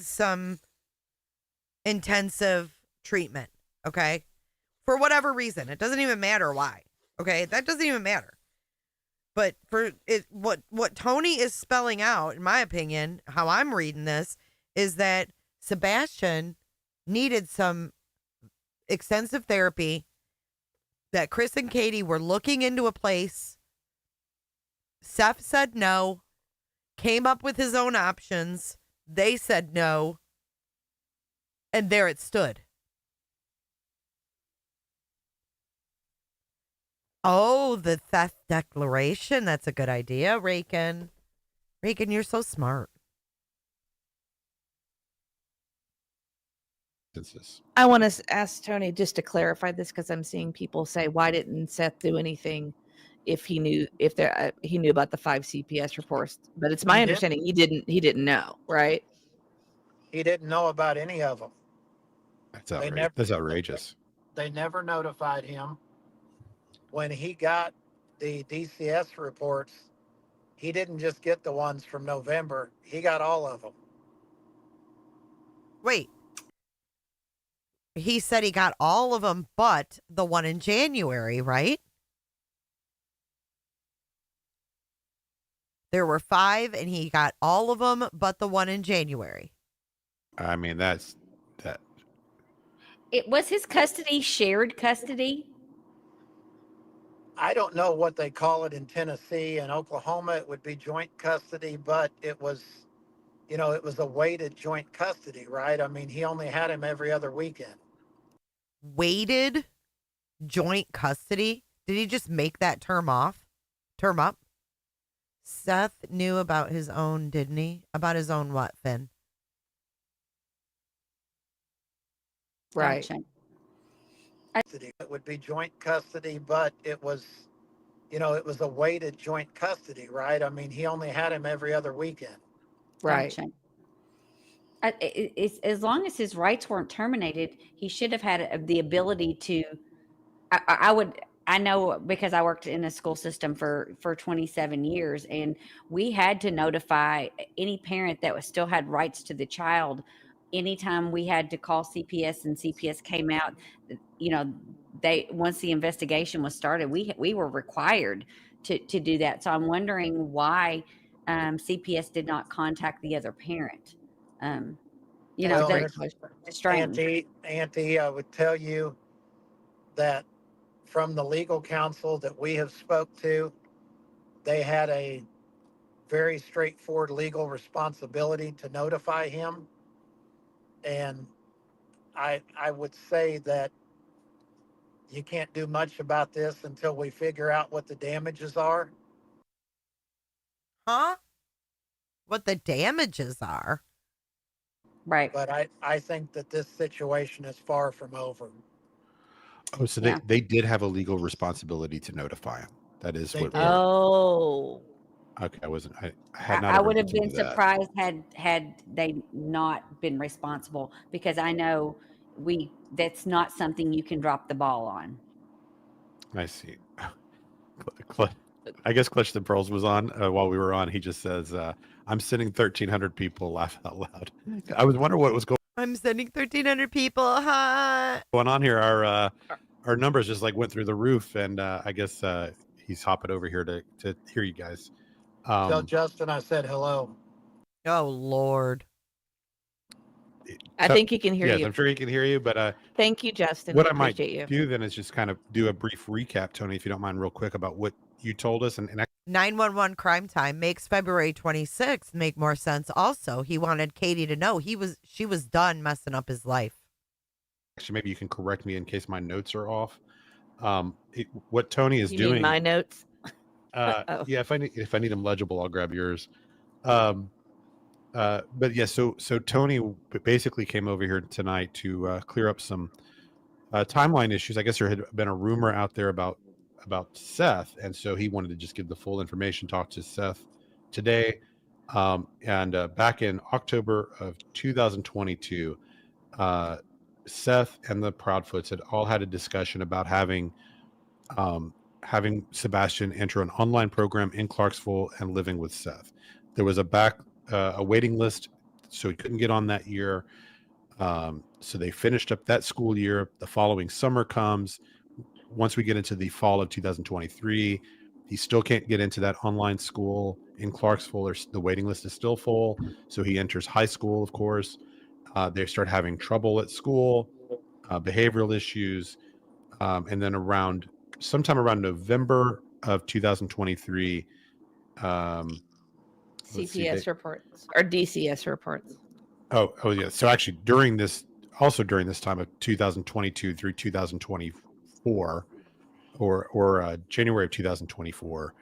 some intensive treatment. Okay. For whatever reason. It doesn't even matter why. Okay. That doesn't even matter. But for it, what Tony is spelling out, in my opinion, how I'm reading this, is that Sebastian needed some extensive therapy, that Chris and Katie were looking into a place. Seth said no, came up with his own options. They said no. And there it stood. Oh, the theft declaration. That's a good idea, Raken. Raken, you're so smart. I want to ask Tony just to clarify this because I'm seeing people say, why didn't Seth do anything if he knew he knew about the 5 CPS reports? But it's my understanding he didn't know, right? He didn't know about any of them. That's outrageous. That's outrageous. They never notified him. When he got the DCS reports, he didn't just get the ones from November. He got all of them. Wait. He said he got all of them but the one in January, right? There were 5 and he got all of them but the one in January. I mean, that's that. It was his custody shared custody. I don't know what they call it in Tennessee. In Oklahoma, it would be joint custody, but it was, it was a weighted joint custody, right? I mean, he only had him every other weekend. Weighted joint custody? Did he just make that term up? Seth knew about his own, didn't he? About his own what, Finn? Right. It would be joint custody, but it was, it was a weighted joint custody, right? I mean, he only had him every other weekend. Right. As long as his rights weren't terminated, he should have had the ability to. I know because I worked in a school system for 27 years, and we had to notify any parent that still had rights to the child. Anytime we had to call CPS and CPS came out, once the investigation was started, we were required to do that. So I'm wondering why CPS did not contact the other parent. Well, That's Miss strange. Auntie, I would tell you that from the legal counsel that we have spoke to, they had a very straightforward legal responsibility to notify him. And I would say that you can't do much about this until we figure out what the damages are. Huh? What the damages are? Right. But I think that this situation is far from over. Oh, so Yeah. they did have a legal responsibility to notify him. That is They what. did. Oh, Okay, I had not I ever would have looked been into that. surprised had they not been responsible, because I know that's not something you can drop the ball on. I see. I guess Clutch the Pearls was on while we were on. He just says, "I'm sending 1,300 people laugh out loud." I was wondering what was I'm sending 1,300 people. Huh? going on here. Our numbers just like went through the roof, and I guess he's hopping over here to hear you guys. Tell Justin I said hello. Oh, Lord. I think he can hear yes, you. I'm sure he can hear you. But Thank you, Justin. what We I might appreciate you. do then is just kind of do a brief recap, Tony, if you don't mind, real quick about what you told us, and 911 crime time makes February 26th make more sense. Also, he wanted Katie to know she was done messing up his life. actually maybe you can correct me in case my notes are off. What Tony is You doing. need my notes? Yeah, if I need them legible, I'll grab yours. But yeah, so Tony basically came over here tonight to clear up some timeline issues. I guess there had been a rumor out there about Seth, and so he wanted to just give the full information. Talk to Seth today, and back in October of 2022, Seth and the Proudfoots had all had a discussion about having Sebastian enter an online program in Clarksville and living with Seth. There was a waiting list, so he couldn't get on that year. So they finished up that school year. The following summer comes. Once we get into the fall of 2023, he still can't get into that online school in Clarksville, or the waiting list is still full. So he enters high school, of course. They start having trouble at school, behavioral issues, and then sometime around November of 2023, CPS reports or DCS reports. Oh yeah. So actually, during this time of 2022 through 2024, or January of 2024,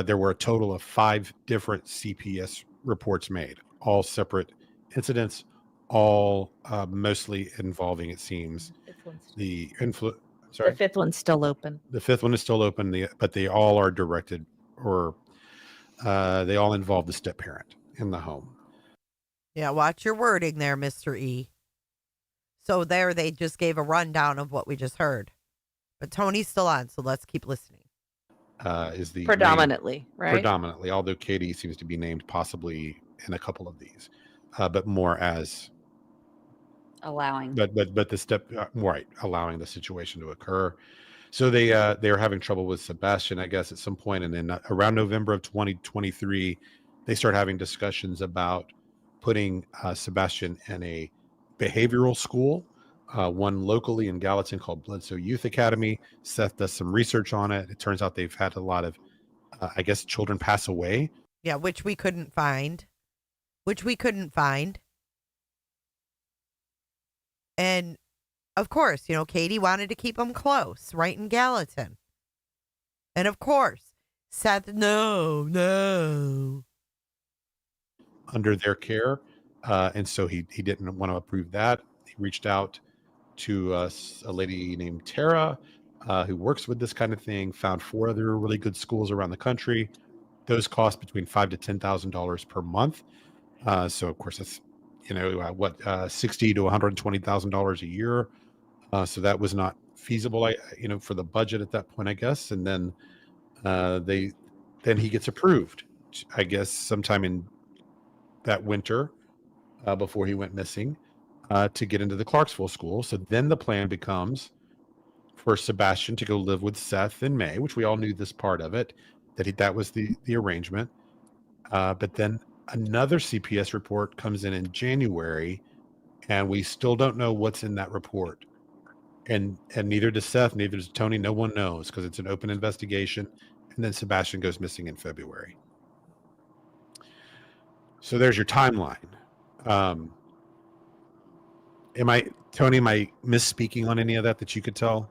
there were a total of 5 different CPS reports made, all separate incidents, all mostly involving, it seems, the influ. Sorry, The fifth one's still open. the fifth one is still open, but they all are directed, or they all involve the step parent in the home. Yeah, watch your wording there, Mr. E. So there they just gave a rundown of what we just heard. But Tony's still on, so let's keep listening. Is the Predominantly, right? Predominantly, although Katie seems to be named possibly in a couple of these, but more as Allowing. But the step right, allowing the situation to occur. So they are having trouble with Sebastian, I guess, at some point, and then around November of 2023, they start having discussions about putting Sebastian in a behavioral school, one locally in Gallatin called Bledsoe Youth Academy. Seth does some research on it. It turns out they've had a lot of, I guess, children pass away. Yeah, which we couldn't find. And of course, Katie wanted to keep them close, right in Gallatin. And of course, Seth, no. Under their care. And so he didn't want to approve that. He reached out to a lady named Tara, who works with this kind of thing, found 4 other really good schools around the country. Those cost between $5,000 to $10,000 per month. So of course that's, $60,000 to $120,000 a year. So that was not feasible, for the budget at that point, I guess. And then then he gets approved, I guess, sometime in that winter, before he went missing, to get into the Clarksville school. So then the plan becomes for Sebastian to go live with Seth in May, which we all knew this part of it, that was the arrangement. But then another CPS report comes in January, and we still don't know what's in that report. And neither does Seth, neither does Tony. No one knows because it's an open investigation. And then Sebastian goes missing in February. So there's your timeline. Tony, am I misspeaking on any of that you could tell?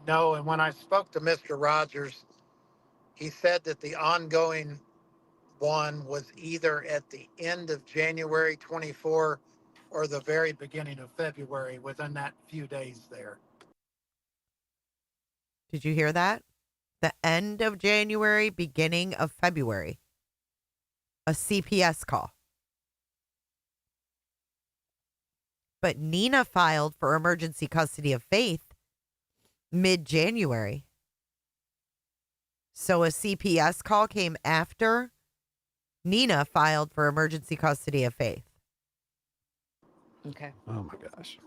No, and when I spoke to Mr. Rogers, he said that the ongoing one was either at the end of January 24 or the very beginning of February, within that few days there. Did you hear that? The end of January, beginning of February. A CPS call. But Nina filed for emergency custody of Faith mid-January. So a CPS call came after Nina filed for emergency custody of Faith. Okay. Oh my gosh.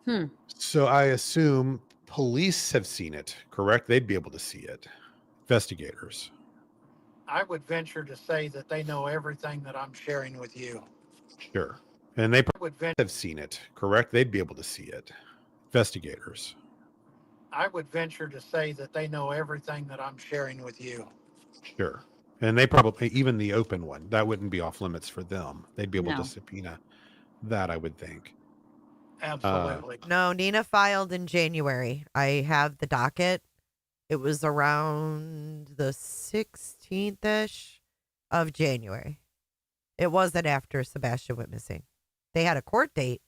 Hmm. So I assume police have seen it, correct? They'd be able to see it. Investigators. I would venture to say that they know everything that I'm sharing with you. Sure. And they would have seen it, correct? They'd be able to see it. Investigators. I would venture to say that they know everything that I'm sharing with you. Sure. And they probably, even the open one, that wouldn't be off limits for them. They'd be able No. to subpoena that, I would think. Absolutely. No, Nina filed in January. I have the docket. It was around the 16th-ish of January. It wasn't after Sebastian went missing. They had a court date,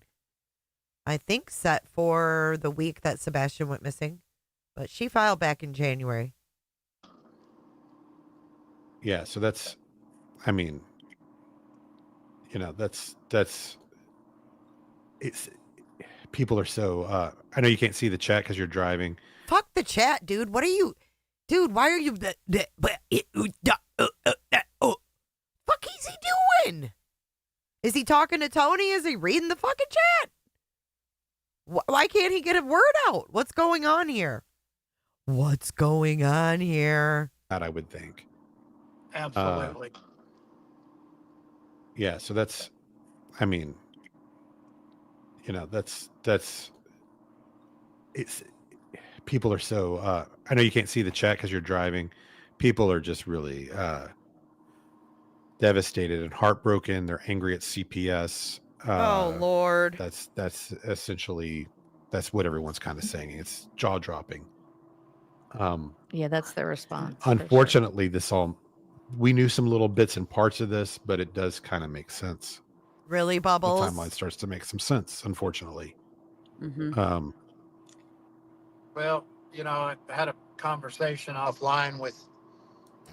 I think, set for the week that Sebastian went missing. But she filed back in January. Yeah, so that's, I mean, that's it's, people are so, I know you can't see the chat because you're driving. Fuck the chat, dude. What are you... Dude, why are you... Fuck is he doing? Is he talking to Tony? Is he reading the fucking chat? Why can't he get a word out? What's going on here? What's going on here? That I would think. Absolutely. Yeah, so that's, I mean, that's, it's, people are so, I know you can't see the chat because you're driving. People are just really devastated and heartbroken. They're angry at CPS. Oh, Lord. That's essentially, that's what everyone's kind of saying. It's jaw dropping. Yeah, that's the response. for sure. Unfortunately, we knew some little bits and parts of this, but it does kind of make sense. Really, The Bubbles? timeline starts to make some sense, unfortunately. Mm-hmm. Well, I had a conversation offline with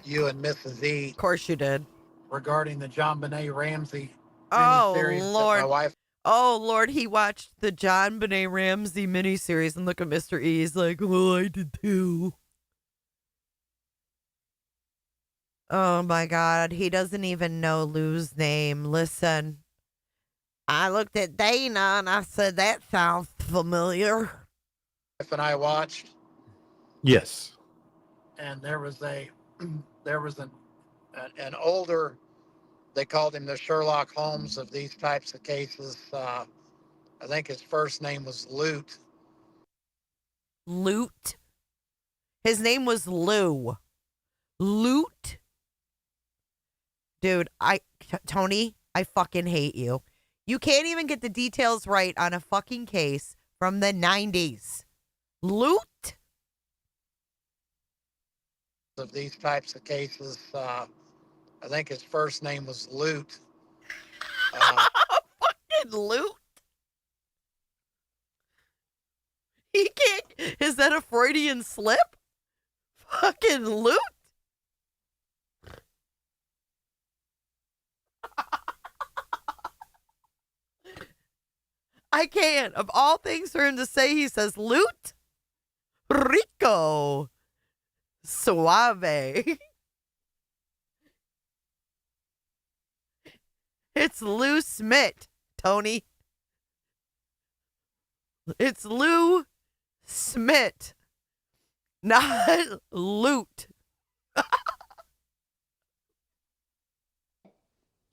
you and Mrs. E Of course you did. regarding the John Benet Ramsey Oh, miniseries that Lord. my wife. Oh, Lord, he watched the John Benet Ramsey miniseries, and look at Mr. E. He's like, well, I did too. Oh, my God. He doesn't even know Lou's name. Listen, I looked at Dana, and I said, that sounds familiar. And I watched, Yes. and there was an older. They called him the Sherlock Holmes of these types of cases. I think his first name was Lute. Loot. His name was Lou. Loot. Dude, Tony, I fucking hate you. You can't even get the details right on a fucking case from the 90s. Loot? Of these types of cases. I think his first name was Lute. Fucking loot? He can't. Is that a Freudian slip? Fucking loot? I can't. Of all things for him to say, he says loot. Rico. Suave. It's Lou Smith, Tony. It's Lou Smith, not loot.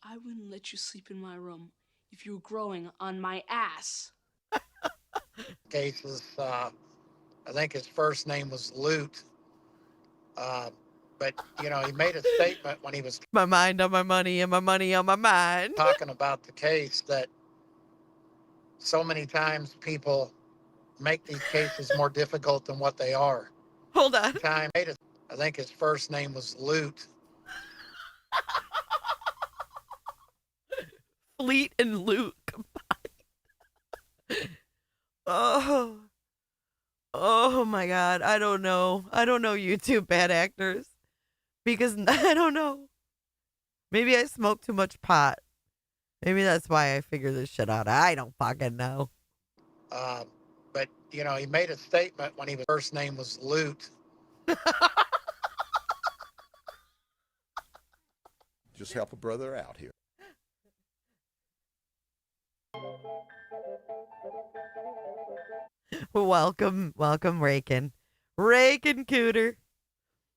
I wouldn't let you sleep in my room if you were growing on my ass. Cases, I think his first name was Lute. But, you know, he made a statement when he was My mind on my money and my money on my mind. talking about the case that so many times people make these cases more difficult than what they are. Hold on. I think his first name was Lute. Fleet and Luke combined. Oh my God. I don't know. I don't know you two bad actors because I don't know. Maybe I smoke too much pot. Maybe that's why I figure this shit out. I don't fucking know. But, you know, he made a statement when his first name was Lute. Just help a brother out here. Welcome, Rakin. Rakin Cooter.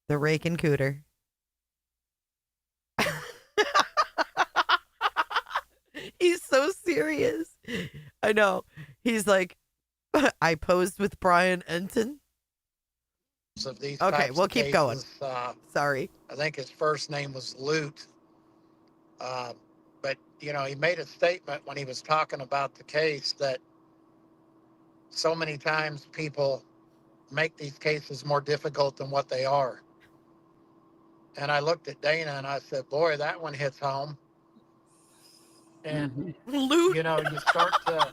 The Rakin Cooter. He's so serious. I know. He's like, I posed with Brian Enton. Of these Okay, types we'll of keep cases, going. Sorry. I think his first name was Lute. But, you know, he made a statement when he was talking about the case that so many times people make these cases more difficult than what they are. And I looked at Dana and I said, boy, that one hits home. And, Loot. you know, you start to...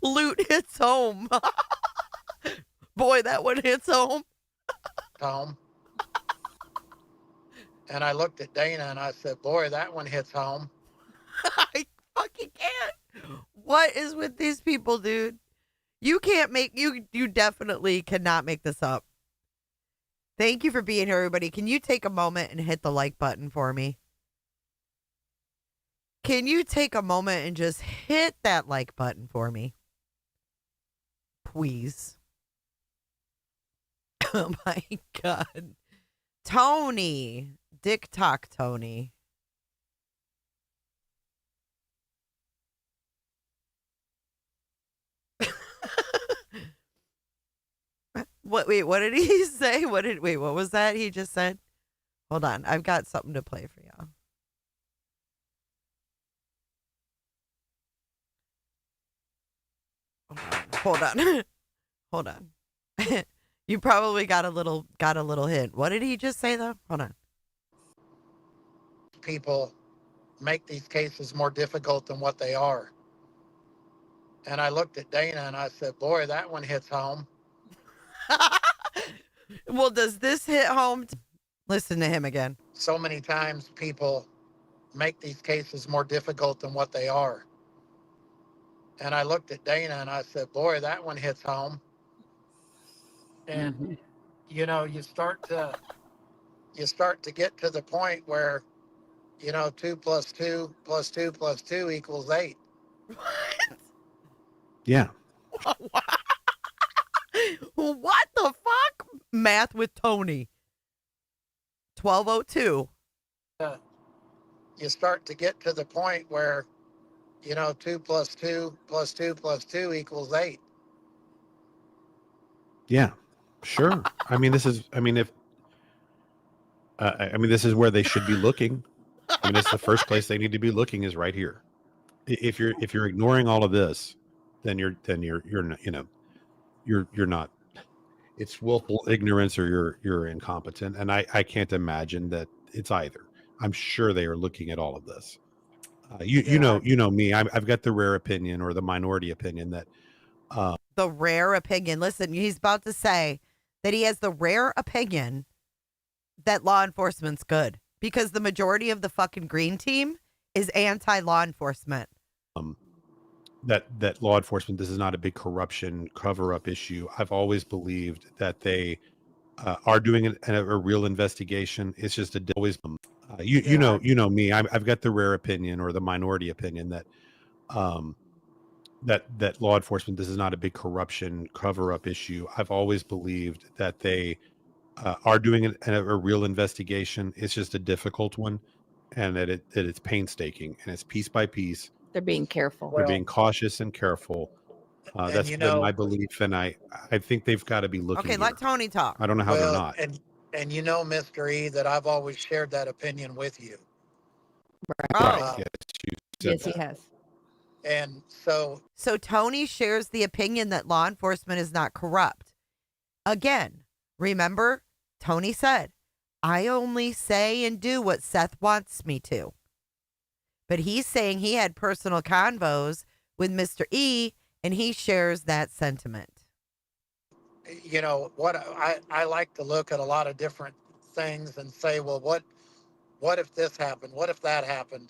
Loot hits home. Boy, that one hits home. Home. And I looked at Dana and I said, boy, that one hits home. I fucking can't. What is with these people, dude? You can't make, you definitely cannot make this up. Thank you for being here, everybody. Can you take a moment and hit the like button for me? Can you take a moment and just hit that like button for me? Please. Oh my God. Tony. Dick Talk Tony. What did he say? What was that he just said? Hold on. I've got something to play for y'all. Hold on. Hold on. You probably got a little hint. What did he just say though? Hold on. People make these cases more difficult than what they are. And I looked at Dana and I said, boy, that one hits home. Well, does this hit home? Listen to him again. So many times people make these cases more difficult than what they are. And I looked at Dana and I said, boy, that one hits home. And, you know, you start to get to the point where, you know, 2 + 2 + 2 + 2 = 8. What? Yeah. What the fuck? Math with Tony. 1202. You start to get to the point where, you know, 2 + 2 + 2 + 2 = 8. Yeah. Sure. I mean, this is where they should be looking. I mean, it's the first place they need to be looking is right here. If you're ignoring all of this, then you're not. It's willful ignorance or you're incompetent, and I can't imagine that it's either. I'm sure they are looking at all of this. You know me. I've got the rare opinion or the minority opinion that the rare opinion. Listen, he's about to say that he has the rare opinion that law enforcement's good because the majority of the fucking green team is anti-law enforcement. That law enforcement, this is not a big corruption cover-up issue. I've always believed that they are doing a real investigation. It's just always you know me. I've got the rare opinion or the minority opinion that that law enforcement, this is not a big corruption cover-up issue. I've always believed that they are doing a real investigation. It's just a difficult one, and that it's painstaking and it's piece by piece. They're being careful. They're being cautious and careful. That's been my belief, and I think they've got to be looking. Okay, let Tony talk. I don't know how they're not. And you know, Mr. E, that I've always shared that opinion with you. Right. Yes, he has. And so Tony shares the opinion that law enforcement is not corrupt. Again, remember, Tony said, I only say and do what Seth wants me to. But he's saying he had personal convos with Mr. E, and he shares that sentiment. You know, what I like to look at a lot of different things and say, well, what if this happened? What if that happened?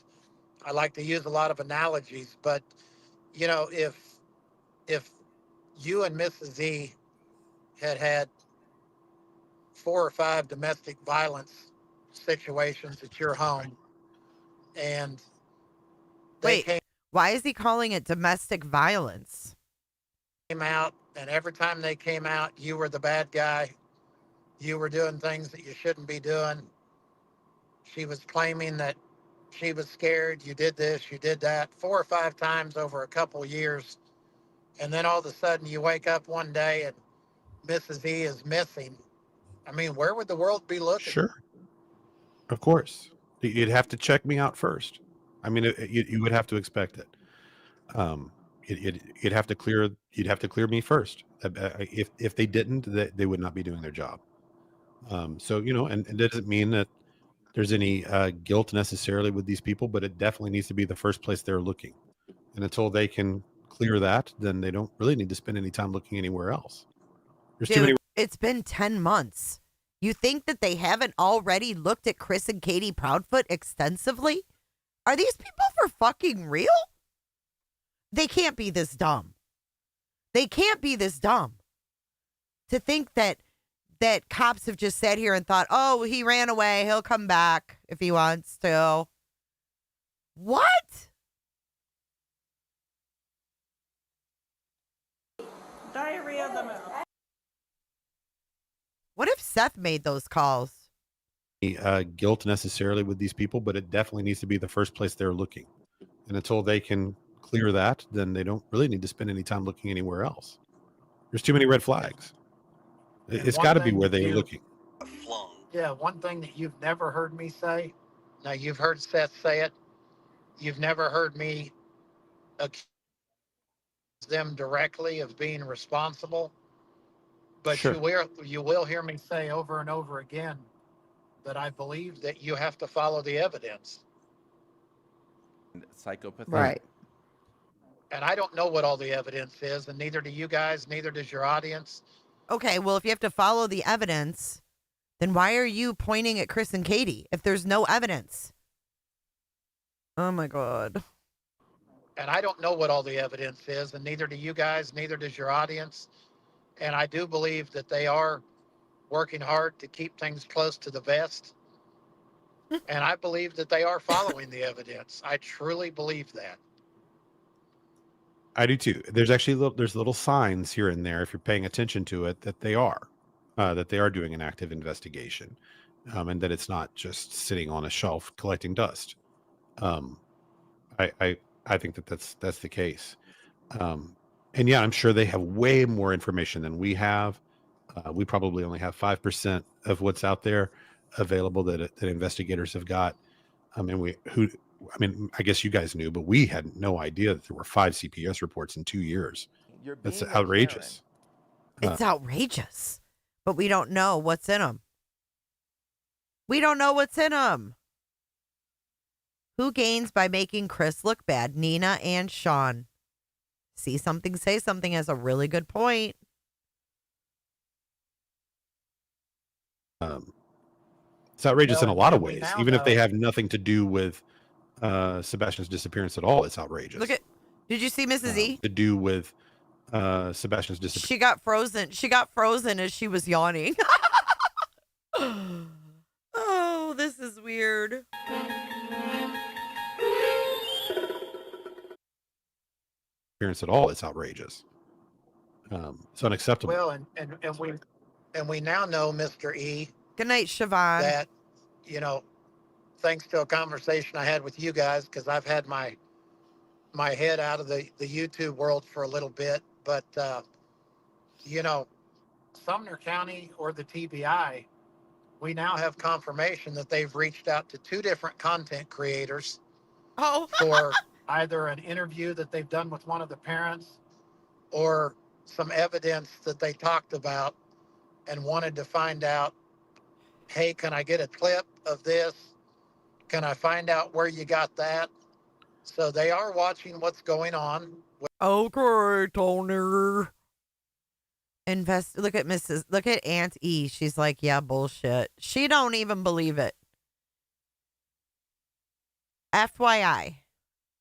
I like to use a lot of analogies, but you know, if you and Mrs. E had 4 or 5 domestic violence situations at your home, and wait, why is he calling it domestic violence? Came out, and every time they came out, you were the bad guy. You were doing things that you shouldn't be doing. She was claiming that she was scared. You did this, you did that 4 or 5 times over a couple of years. And then all of a sudden you wake up one day and Mrs. E is missing. I mean, where would the world be looking? Sure. Of course. You'd have to check me out first. I mean, you would have to expect it. You'd have to clear me first. If they didn't, they would not be doing their job. So, you know, and it doesn't mean that there's any guilt necessarily with these people, but it definitely needs to be the first place they're looking. And until they can clear that, then they don't really need to spend any time looking anywhere else. There's too many. It's been 10 months. You think that they haven't already looked at Chris and Katie Proudfoot extensively? Are these people for fucking real? They can't be this dumb. They can't be this dumb. To think that cops have just sat here and thought, oh, he ran away. He'll come back if he wants to. What? Diarrhea of the mouth. What if Seth made those calls? Guilt necessarily with these people, but it definitely needs to be the first place they're looking. And until they can clear that, then they don't really need to spend any time looking anywhere else. There's too many red flags. It's got to be where they're looking. Yeah, one thing that you've never heard me say, now you've heard Seth say it, you've never heard me accuse them directly of being responsible, but Sure. you will hear me say over and over again that I believe that you have to follow the evidence. Psychopath. Right. And I don't know what all the evidence is, and neither do you guys, neither does your audience. Okay, well, if you have to follow the evidence, then why are you pointing at Chris and Katie if there's no evidence? Oh, my God. And I don't know what all the evidence is, and neither do you guys, neither does your audience. And I do believe that they are working hard to keep things close to the vest. And I believe that they are following the evidence. I truly believe that. I do too. There's actually there's little signs here and there, if you're paying attention to it, that they are doing an active investigation, and that it's not just sitting on a shelf collecting dust. I think that's the case. And yeah, I'm sure they have way more information than we have. We probably only have 5% of what's out there available that investigators have got. I guess you guys knew, but we had no idea that there were 5 CPS reports in 2 years. That's outrageous. It's outrageous. But we don't know what's in them. We don't know what's in them. Who gains by making Chris look bad? Nina and Sean. See something, say something has a really good point. It's outrageous in a lot of ways, even if they have nothing to do with Sebastian's disappearance at all. It's outrageous. Did you see Mrs. E? To do with Sebastian's disappearance. She got frozen. She got frozen as she was yawning. Oh, this is weird. At all, it's outrageous. It's unacceptable. Well, and we now know, Mr. E. Good night, Siobhan. That thanks to a conversation I had with you guys, because I've had my head out of the YouTube world for a little bit. But, you know, Sumner County or the TBI, we now have confirmation that they've reached out to 2 different content creators for either an interview that they've done with one of the parents or some evidence that they talked about and wanted to find out, hey, can I get a clip of this? Can I find out where you got that? So they are watching what's going on. Okay, Tony. Look at Aunt E. She's like, yeah, bullshit. She don't even believe it. FYI,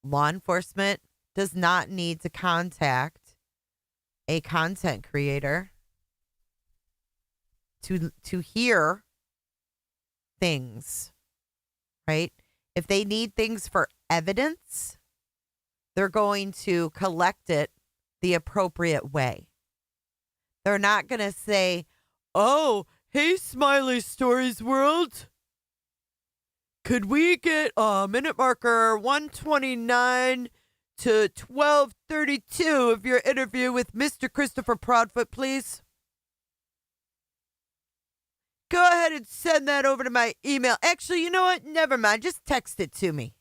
law enforcement does not need to contact a content creator to hear things, right? If they need things for evidence, they're going to collect it the appropriate way. They're not going to say, oh, hey, Smiley Stories World, could we get minute marker 129 to 1232 of your interview with Mr. Christopher Proudfoot, please? Go ahead and send that over to my email. Actually, you know what? Never mind. Just text it to me.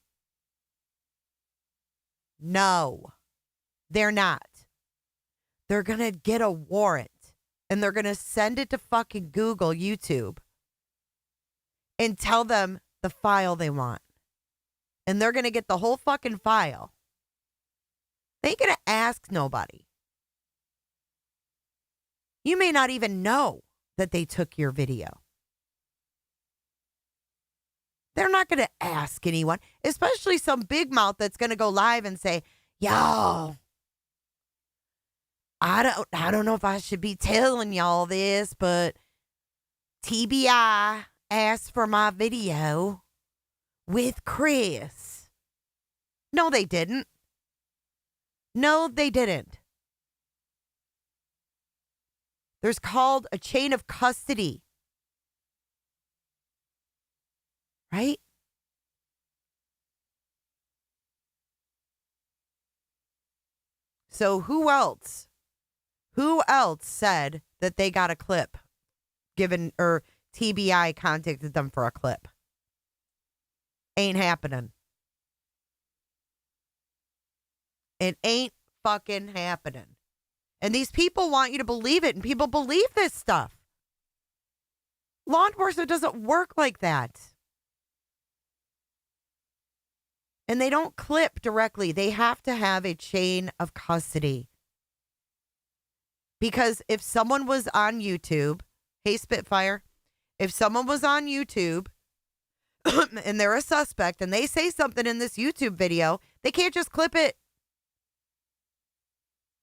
No, they're not. They're going to get a warrant and they're going to send it to fucking Google, YouTube, and tell them the file they want. And they're going to get the whole fucking file. They ain't going to ask nobody. You may not even know that they took your video. They're not going to ask anyone, especially some big mouth that's going to go live and say, yo, I don't know if I should be telling y'all this, but TBI asked for my video with Chris. No, they didn't. No, they didn't. There's called a chain of custody. Right? So who else? Who else said that they got a clip given or TBI contacted them for a clip? Ain't happening. It ain't fucking happening. And these people want you to believe it, and people believe this stuff. Law enforcement doesn't work like that. And they don't clip directly. They have to have a chain of custody. Because if someone was on YouTube, hey Spitfire, if someone was on YouTube and they're a suspect and they say something in this YouTube video, they can't just clip it.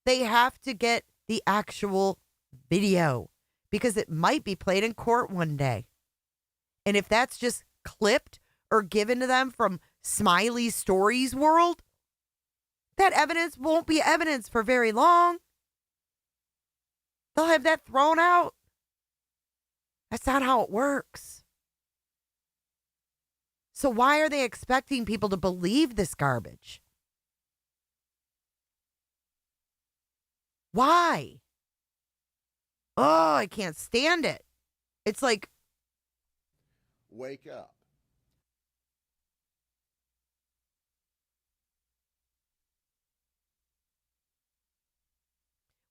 They have to get the actual video because it might be played in court one day. And if that's just clipped or given to them from Smiley Stories World, that evidence won't be evidence for very long. They'll have that thrown out. That's not how it works. So why are they expecting people to believe this garbage? Why? Oh, I can't stand it. It's like, wake up.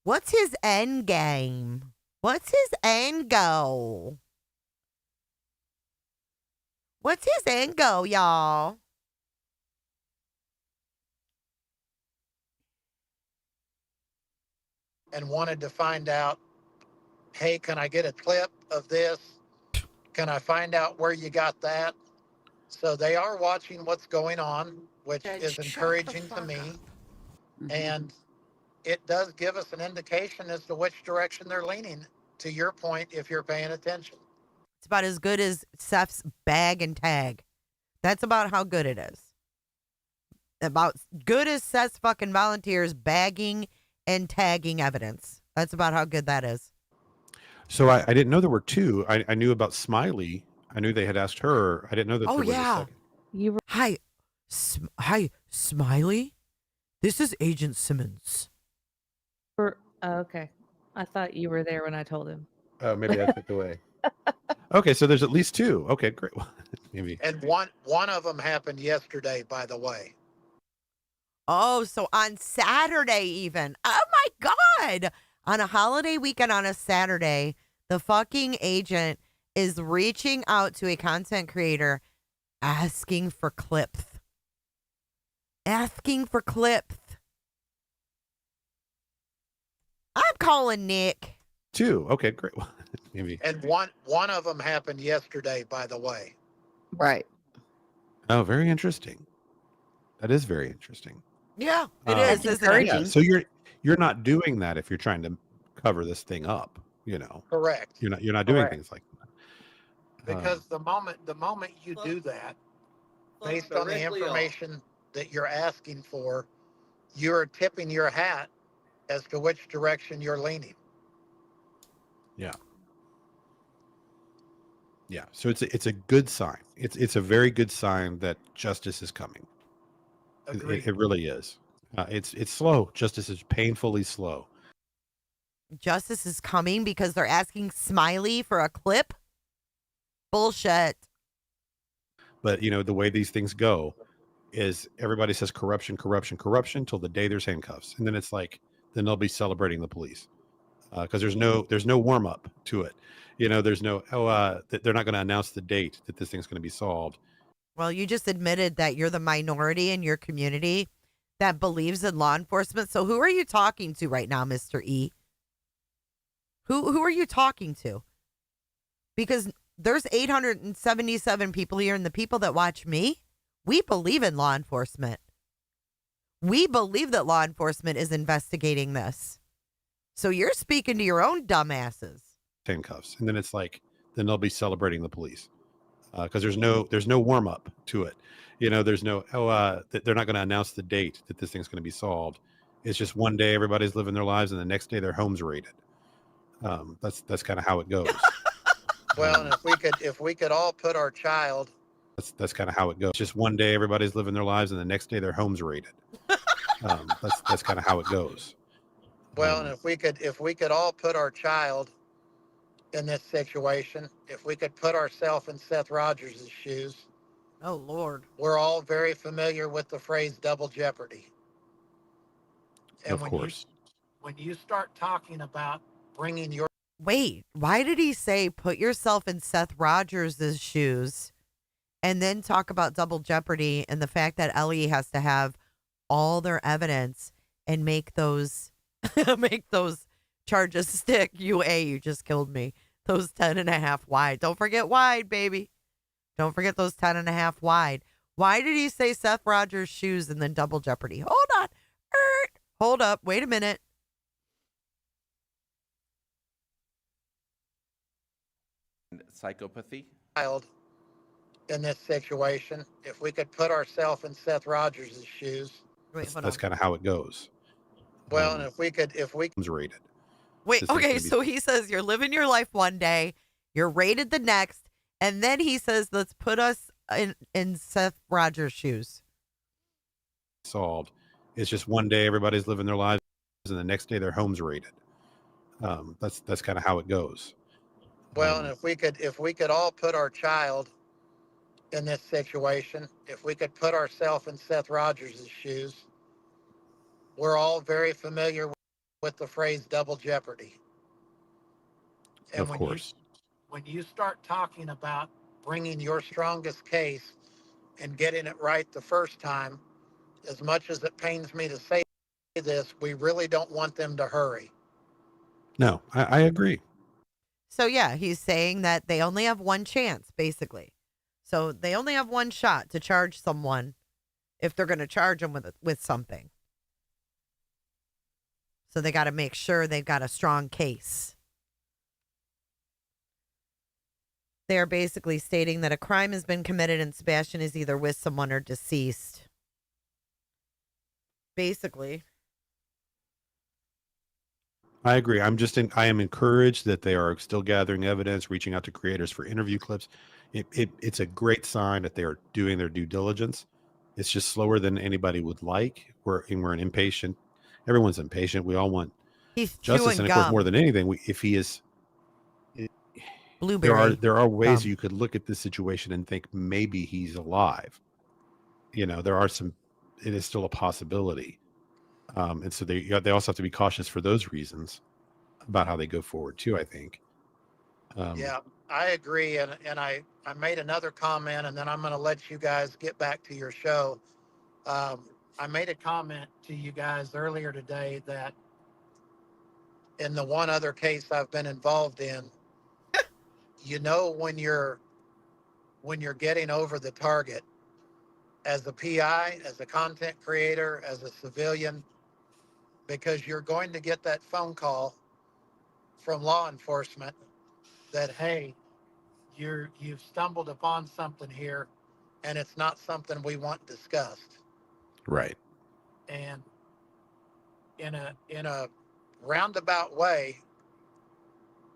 What's his end game? What's his end goal? What's his end goal, y'all? And wanted to find out, hey, can I get a clip of this? Can I find out where you got that? So they are watching what's going on, which is encouraging to me. And it does give us an indication as to which direction they're leaning, to your point, if you're paying attention. It's about as good as Seth's bag and tag. That's about how good it is. About good as Seth's fucking volunteers bagging and tagging evidence. That's about how good that is. So I didn't know there were 2. I knew about Smiley. I knew they had asked her. I didn't know that there was a second. Hi, hi, Smiley. This is Agent Simmons. Oh, okay. I thought you were there when I told him. Oh, maybe I took away. Okay, so there's at least two. Okay, great. Maybe. And one of them happened yesterday, by the way. Oh, so on Saturday even. Oh my God. On a holiday weekend on a Saturday, the fucking agent is reaching out to a content creator asking for clips. Asking for clips. I'm calling Nick. Two. Okay, great. Maybe. And one of them happened yesterday, by the way. Right. Oh, very interesting. That is very interesting. Yeah, it That's is, isn't it? encouraging. Yeah, so you're not doing that if you're trying to cover this thing up, you know. Correct. You're not doing Correct. things like that. Because the moment you do that, based on the information that you're asking for, you're tipping your hat as to which direction you're leaning. Yeah. Yeah. So it's a good sign. It's a very good sign that justice is coming. Agreed. It really is. It's slow. Justice is painfully slow. Justice is coming because they're asking Smiley for a clip? Bullshit. But you know the way these things go is everybody says corruption, corruption, corruption till the day there's handcuffs, and then it's like then they'll be celebrating the police because there's no warm up to it. You know, there's no they're not going to announce the date that this thing's going to be solved. Well, you just admitted that you're the minority in your community that believes in law enforcement. So who are you talking to right now, Mr. E? Who are you talking to? Because there's 877 people here, and the people that watch me, we believe in law enforcement. We believe that law enforcement is investigating this. So you're speaking to your own dumbasses. Handcuffs, and then it's like then they'll be celebrating the police because there's no warm up to it. You know, there's no they're not going to announce the date that this thing's going to be solved. It's just one day everybody's living their lives, and the next day their home's raided. That's kind of how it goes. Well, and if we could all put our child. That's kind of how it goes. Just one day everybody's living their lives, and the next day their home's raided. That's kind of how it goes. Well, and if we could all put our child in this situation, if we could put ourselves in Seth Rogers' shoes. Oh, Lord. We're all very familiar with the phrase double jeopardy. And of course. When you start talking about bringing your... Wait, why did he say put yourself in Seth Rogers' shoes and then talk about double jeopardy and the fact that Ellie has to have all their evidence and make those charges stick? You just killed me. Those 10.5 wide. Don't forget wide, baby. Don't forget those 10.5 wide. Why did he say Seth Rogers' shoes and then double jeopardy? Hold on. Hold up. Wait a minute. Psychopathy. Child in this situation, if we could put ourselves in Seth Rogers' shoes. Wait, that's kind of how it goes. Well, and if we rated. Wait, okay, so he says you're living your life one day, you're rated the next, and then he says, let's put us in Seth Rogers' shoes. Solved. It's just one day everybody's living their lives, and the next day their home's raided. That's kind of how it goes. Well, and if we could all put our child in this situation, if we could put ourselves in Seth Rogers' shoes, we're all very familiar with the phrase double jeopardy. And of course. When you start talking about bringing your strongest case and getting it right the first time, as much as it pains me to say this, we really don't want them to hurry. No, I agree. So, yeah, he's saying that they only have one chance, basically. So they only have one shot to charge someone if they're going to charge them with something. So they got to make sure they've got a strong case. They are basically stating that a crime has been committed and Sebastian is either with someone or deceased. Basically. I agree. I am encouraged that they are still gathering evidence, reaching out to creators for interview clips. it's a great sign that they are doing their due diligence. It's just slower than anybody would like. We're an impatient. Everyone's impatient. We all want He's justice, chewing and of course, gum. more than anything, if he is, Blueberry. there are ways gum. you could look at this situation and think maybe he's alive. There are some. It is still a possibility, and so they also have to be cautious for those reasons about how they go forward too. I think. Yeah, I agree. And I made another comment, and then I'm going to let you guys get back to your show. I made a comment to you guys earlier today that in the one other case I've been involved in, when you're getting over the target as a PI, as a content creator, as a civilian, because you're going to get that phone call from law enforcement that, hey, you've stumbled upon something here and it's not something we want discussed. Right. And in a roundabout way,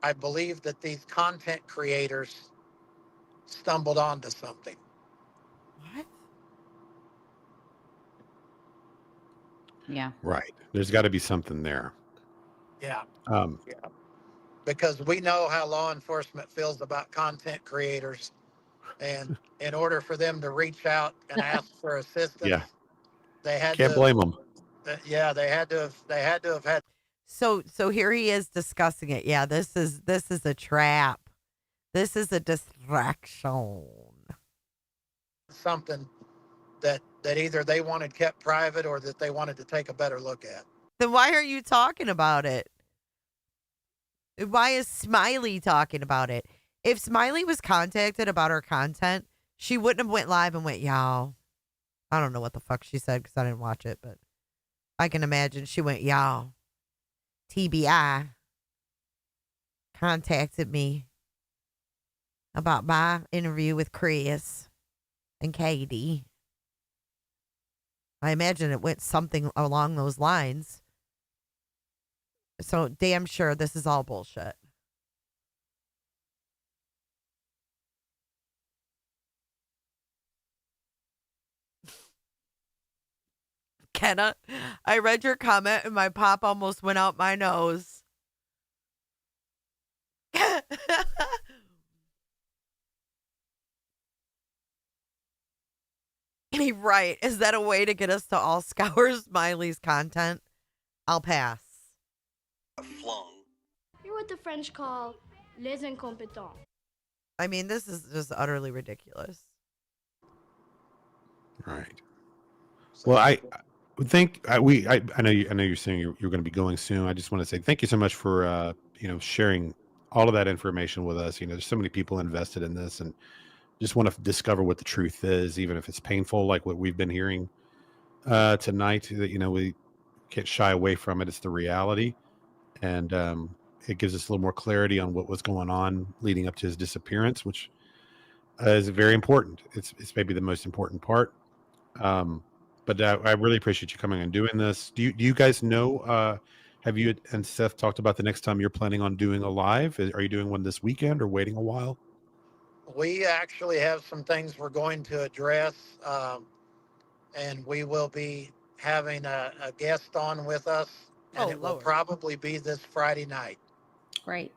I believe that these content creators stumbled onto something. What? Yeah. Right. There's got to be something there. Yeah. Um, Because we know how law enforcement feels about content creators. And in order for them to reach out and ask for assistance, yeah. they had Can't blame them. Yeah, they had to have had So here he is discussing it. Yeah, this is a trap. This is a distraction. something that either they wanted kept private or that they wanted to take a better look at. Then why are you talking about it? Why is Smiley talking about it? If Smiley was contacted about her content, she wouldn't have went live and went, y'all. I don't know what the fuck she said because I didn't watch it, but I can imagine she went, y'all. TBI contacted me about my interview with Chris and Katie. I imagine it went something along those lines. So damn sure this is all bullshit. Kenna, I read your comment and my pop almost went out my nose. Right. Is that a way to get us to all scour Smiley's content? I'll pass. Flung. You're what the French call les incompetents. I mean, this is just utterly ridiculous. Right. Well, I would think I know you're saying you're going to be going soon. I just want to say thank you so much for sharing all of that information with us. There's so many people invested in this, and just want to discover what the truth is, even if it's painful, like what we've been hearing tonight. That we can't shy away from it. It's the reality, and it gives us a little more clarity on what was going on leading up to his disappearance, which is very important. It's maybe the most important part. But I really appreciate you coming and doing this. Do you guys know? Have you and Seth talked about the next time you're planning on doing a live? Are you doing one this weekend or waiting a while? We actually have some things we're going to address, and we will be having a guest on with us, and it will probably be this Friday night. Great.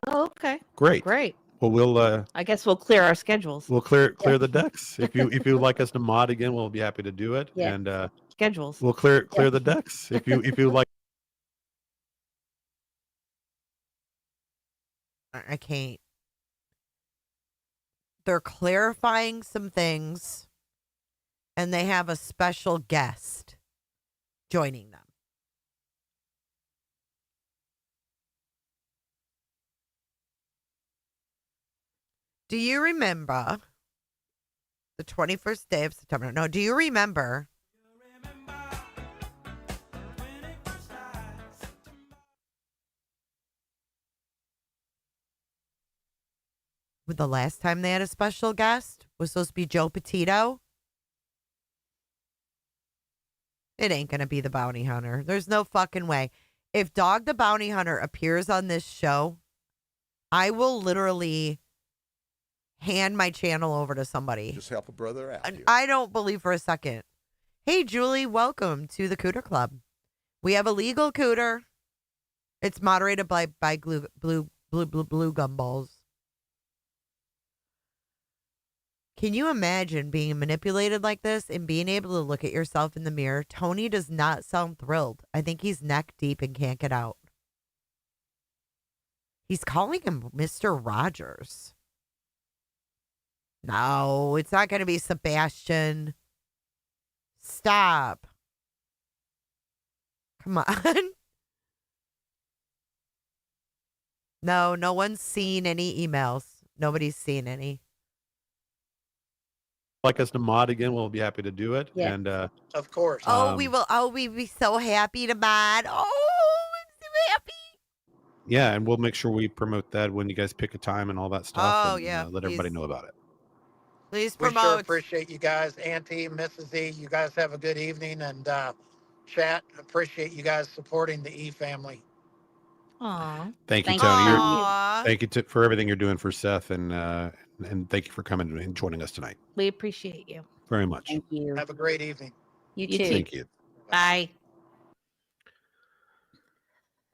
Oh, okay. Great. Great. Well, I guess we'll clear our schedules. we'll clear the decks. If you would like us to mod again, we'll be happy to do it. Yeah. And Schedules. we'll clear the decks. If you like. I can't. They're clarifying some things, and they have a special guest joining them. Do you remember the 21st day of September? No, do you remember the last time they had a special guest was supposed to be Joe Petito? It ain't going to be the bounty hunter. There's no fucking way. If Dog the Bounty Hunter appears on this show, I will literally hand my channel over to somebody. Just help a brother out. Here. I don't believe for a second. Hey, Julie, welcome to the Cooter Club. We have a legal cooter. It's moderated by blue gumballs. Can you imagine being manipulated like this and being able to look at yourself in the mirror? Tony does not sound thrilled. I think he's neck deep and can't get out. He's calling him Mr. Rogers. No, it's not going to be Sebastian. Stop. Come on. No one's seen any emails. Nobody's seen any. Like us to mod again, we'll be happy to do it. Yeah. And Of course. Oh, we will. Oh, we'd be so happy to mod. Oh, I'm so happy. yeah, and we'll make sure we promote that when you guys pick a time and all that stuff. Oh, and, yeah, let everybody please. know about it. Please We sure promote. appreciate you guys. Auntie, Mrs. E, you guys have a good evening. And chat, appreciate you guys supporting the E family. Aw. Thank you, Thank Tony. you. Aw. Thank you for everything you're doing for Seth, and thank you for coming and joining us tonight. We appreciate you. Very much. Thank you. Have a great evening. You You too. too. Thank you. Bye.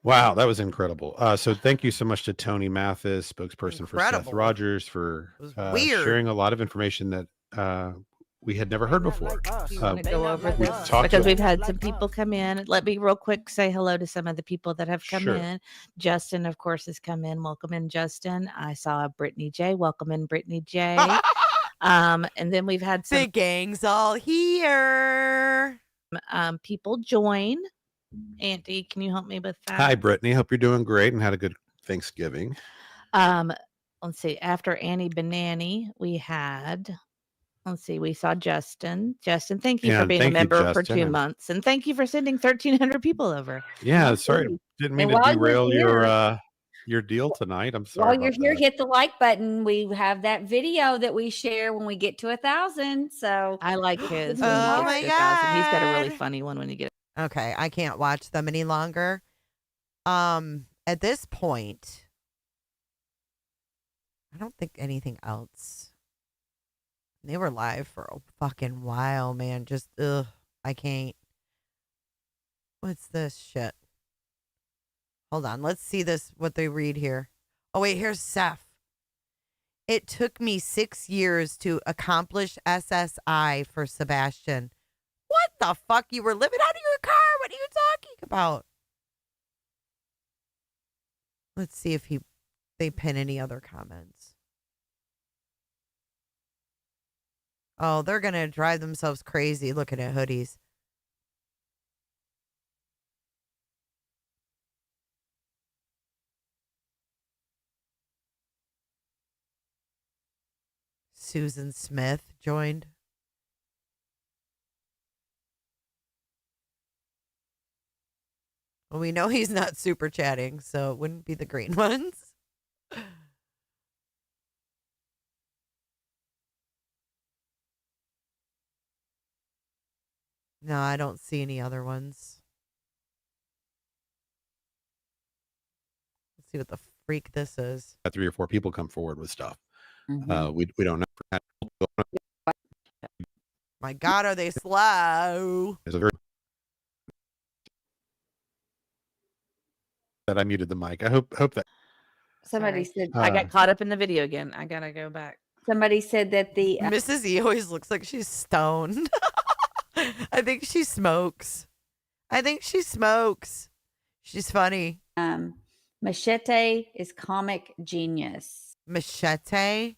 Wow, that was incredible. So thank you so much to Tony Mathis, spokesperson for Seth Incredible. Rogers, for It was weird. sharing a lot of information that we had never heard before. Do you want to go over we've this? talked Because to- we've had some people come in. Let me real quick say hello to some of the people that have come Sure. in. Justin, of course, has come in. Welcome in, Justin. I saw Brittany J. Welcome in, Brittany J. And then we've had The some gang's all here. people join. Auntie, can you help me with that? Hi, Brittany. Hope you're doing great and had a good Thanksgiving. Let's see. After Annie Banani, we had. Let's see. We saw Justin. Justin, thank you Yeah, for being a thank you, member for Justin, 2 and- months, and thank you for sending 1,300 people over. Yeah, Absolutely. sorry, didn't mean And to while you're derail here- your deal tonight. I'm sorry. While you're about here, that. hit the like button. We have that video that we share when we get to 1,000. So I like his. Oh when he gets my to 1,000. He's got a really God. funny one when you get. Okay, I can't watch them any longer. At this point, I don't think anything else. They were live for a fucking while, man. Just I can't. What's this shit? Hold on, let's see this. What they read here. Oh wait, here's Seth. It took me 6 years to accomplish SSI for Sebastian. What the fuck? You were living out of your car? What are you talking about? Let's see if they pin any other comments. Oh, they're going to drive themselves crazy looking at hoodies. Susan Smith joined. Well, we know he's not super chatting, so it wouldn't be the green ones. No, I don't see any other ones. Let's see what the freak this is. 3 or 4 people come forward with stuff. Mhm. We don't know. My God, are they slow? There's a very that I muted the mic. I hope that somebody Sorry. said I got caught up in the video again. I gotta go back. somebody said that the Mrs. E always looks like she's stoned. I think she smokes. She's funny. Machete is comic genius. Machete?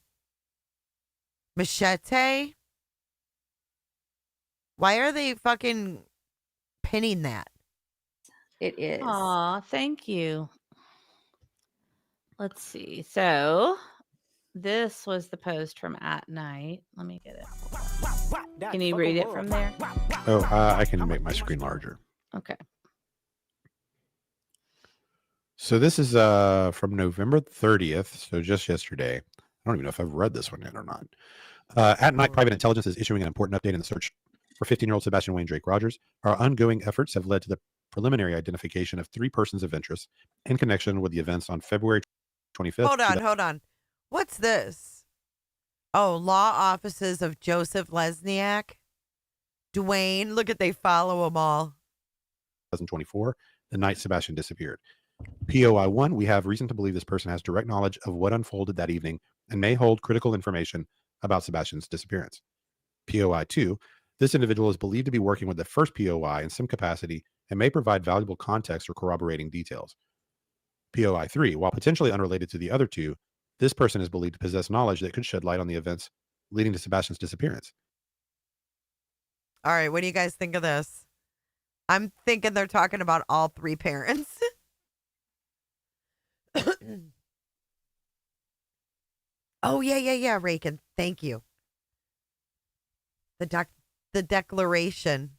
Why are they fucking pinning that? It is. Aw, thank you. Let's see. So this was the post from at night. Let me get it. Can you read it from there? I can make my screen larger. Okay. So this is from November 30th, so just yesterday. I don't even know if I've read this one yet or not. At night, private intelligence is issuing an important update in the search for 15-year-old Sebastian Wayne Drake Rogers. Our ongoing efforts have led to the preliminary identification of 3 persons of interest in connection with the events on February 25th. Hold on. What's this? Oh, law offices of Joseph Lesniak. Dwayne, look at they follow them all. 2024, the night Sebastian disappeared. POI 1, we have reason to believe this person has direct knowledge of what unfolded that evening and may hold critical information about Sebastian's disappearance. POI 2, this individual is believed to be working with the first POI in some capacity and may provide valuable context or corroborating details. POI 3, while potentially unrelated to the other two, this person is believed to possess knowledge that could shed light on the events leading to Sebastian's disappearance. All right, what do you guys think of this? I'm thinking they're talking about all three parents. Oh, yeah, Rakin. Thank you. The declaration.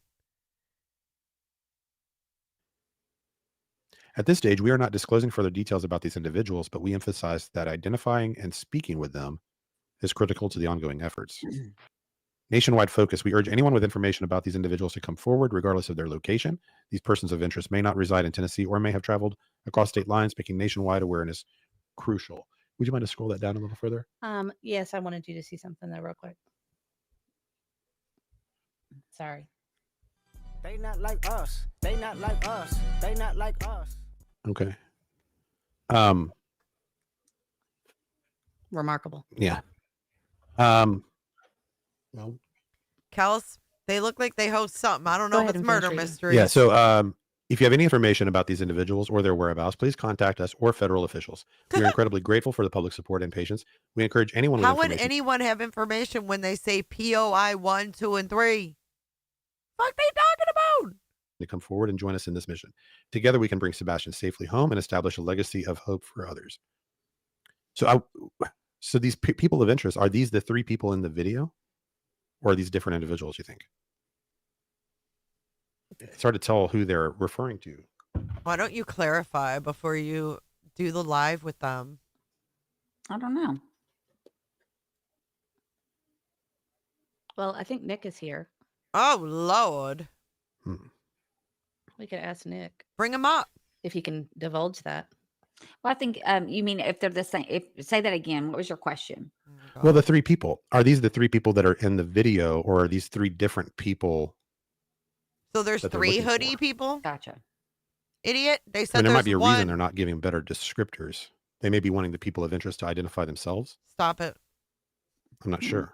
At this stage, we are not disclosing further details about these individuals, but we emphasize that identifying and speaking with them is critical to the ongoing efforts. Nationwide focus. We urge anyone with information about these individuals to come forward, regardless of their location. These persons of interest may not reside in Tennessee or may have traveled across state lines, making nationwide awareness crucial. Would you mind to scroll that down a little further? Yes, I wanted you to see something there real quick. Sorry. They not like us. They not like us. They not like us. Okay. Remarkable. Yeah. Well, Kels, they look like they host something. I don't know Go if ahead it's and murder finish reading. mysteries. yeah. So, if you have any information about these individuals or their whereabouts, please contact us or federal officials. We are incredibly grateful for the public support and patience. We encourage anyone with How would information anyone have information when they say POI 1, 2, and 3? Fuck they talking about? to come forward and join us in this mission. Together, we can bring Sebastian safely home and establish a legacy of hope for others. So, so these people of interest, are these the three people in the video, or are these different individuals? You think? It's hard to tell who they're referring to. Why don't you clarify before you do the live with them? I don't know. Well, I think Nick is here. Oh, Lord. We could ask Nick Bring him up. if he can divulge that. Well, I think you mean if they're the same. Say that again. What was your question? Well, the three people, are these the three people that are in the video, or are these three different people? So there's that they're three looking hoodie for? people? Gotcha. Idiot. They I said mean, there might there's be a one. reason they're not giving better descriptors. They may be wanting the people of interest to identify themselves. Stop it. I'm not sure.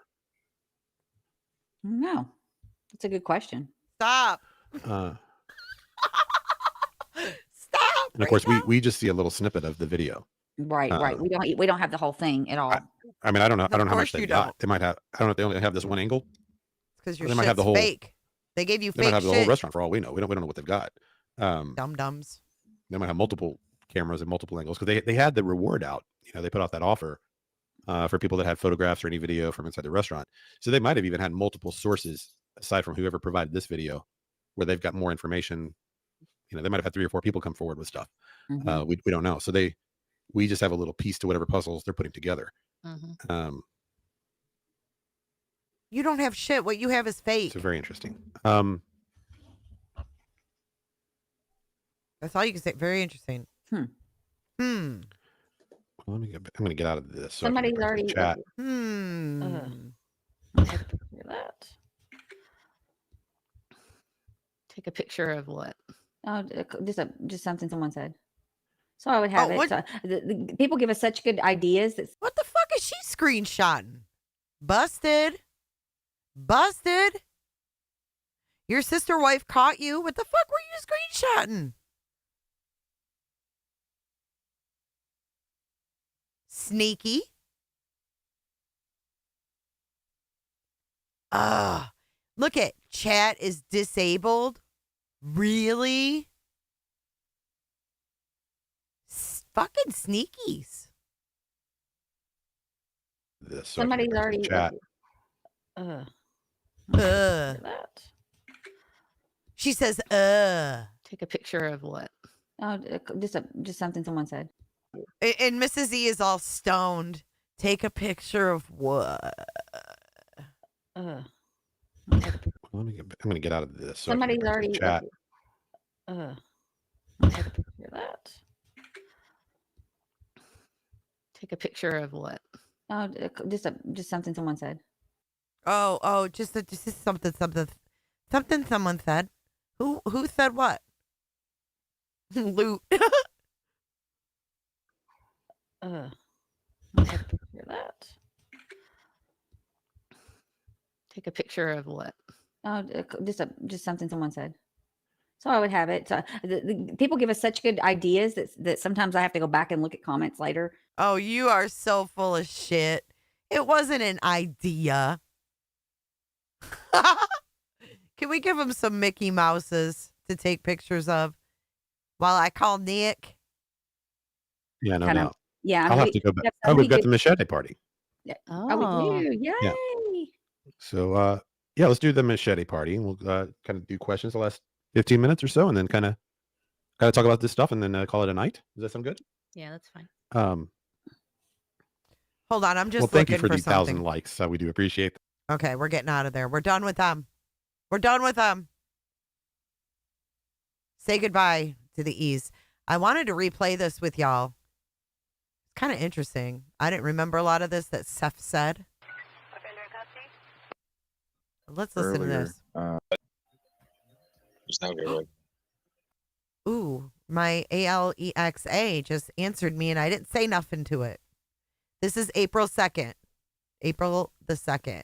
No, that's a good question. Stop. Stop. Stop. And of course, we just see a little snippet of the video. Right, right. We don't have the whole thing at all. I mean, I don't know. I don't know how much course they you got. don't. They might have. I don't know if they only have this one angle. Because your They might have shit's the whole- fake. They gave you They might fake have the shit. whole restaurant for all we know. We don't know what they've got. Dum-dums. They might have multiple cameras and multiple angles because they had the reward out. You know, they put out that offer for people that had photographs or any video from inside the restaurant. So they might have even had multiple sources aside from whoever provided this video, where they've got more information. You know, they might have had 3 or 4 people come forward with stuff. Mhm. We don't know. So we just have a little piece to whatever puzzles they're putting together. You don't have shit. What you have is fake. So very interesting. That's all you can say. Very interesting. Well, I'm going to get out of this. So I can Somebody's get back to the already chat. Take a picture of that. Take a picture of what? Oh, just something someone said. So I would have it. what- So the people give us such good ideas. That What the fuck is she screenshotting? Busted. Busted. Your sister wife caught you. What the fuck were you screenshotting? Sneaky. Look at chat is disabled. Really? Fucking sneakies. This, so I can get somebody's back to the already. chat. That. She says, Take a picture of what? Oh, just something someone said. And Mrs. E is all stoned. Take a picture of what? Well, I'm going to get out of this. So I can Somebody's get back to the already. chat. Take a picture of that. Take a picture of what? Oh, just something someone said. Oh, just something someone said. Who said what? Loot. Let's take a picture of that. Take a picture of what? Oh, just something someone said. So I would have it. So the people give us such good ideas that sometimes I have to go back and look at comments later. Oh, you are so full of shit. It wasn't an idea. Can we give him some Mickey Mouses to take pictures of while I call Nick? Yeah, no Kinda- doubt. Yeah, I'll have to go back. Oh, we've got the machete party. Oh, we do. Yay! Yeah. So, yeah, let's do the machete party, and we'll kind of do questions the last 15 minutes or so, and then kind of talk about this stuff, and then call it a night. Does that sound good? Yeah, that's fine. Hold on, I'm just well, thank you looking for the something. 1,000 likes. We do appreciate that. Okay, we're getting out of there. We're done with them. We're done with them. Say goodbye to the E's. I wanted to replay this with y'all. It's kind of interesting. I didn't remember a lot of this that Seth said. Let's listen to this. Ooh, my ALEXA just answered me and I didn't say nothing to it. This is April 2nd. April the 2nd.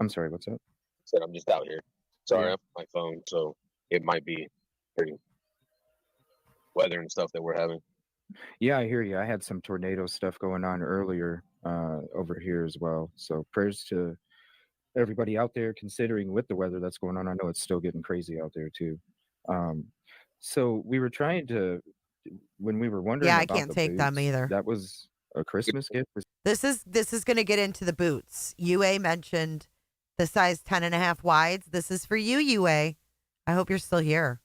I'm sorry, what's up? Said I'm just out here. Sorry, Yeah. I'm on my phone, so it might be pretty weather and stuff that we're having. Yeah, I hear you. I had some tornado stuff going on earlier over here as well. So prayers to everybody out there considering with the weather that's going on. I know it's still getting crazy out there too. So we were trying to, when we were wondering Yeah, I about can't the take them boots, either. That was a Christmas gift. This is going to get into the boots. UA mentioned the size 10.5 wides. This is for you, UA. I hope you're still here.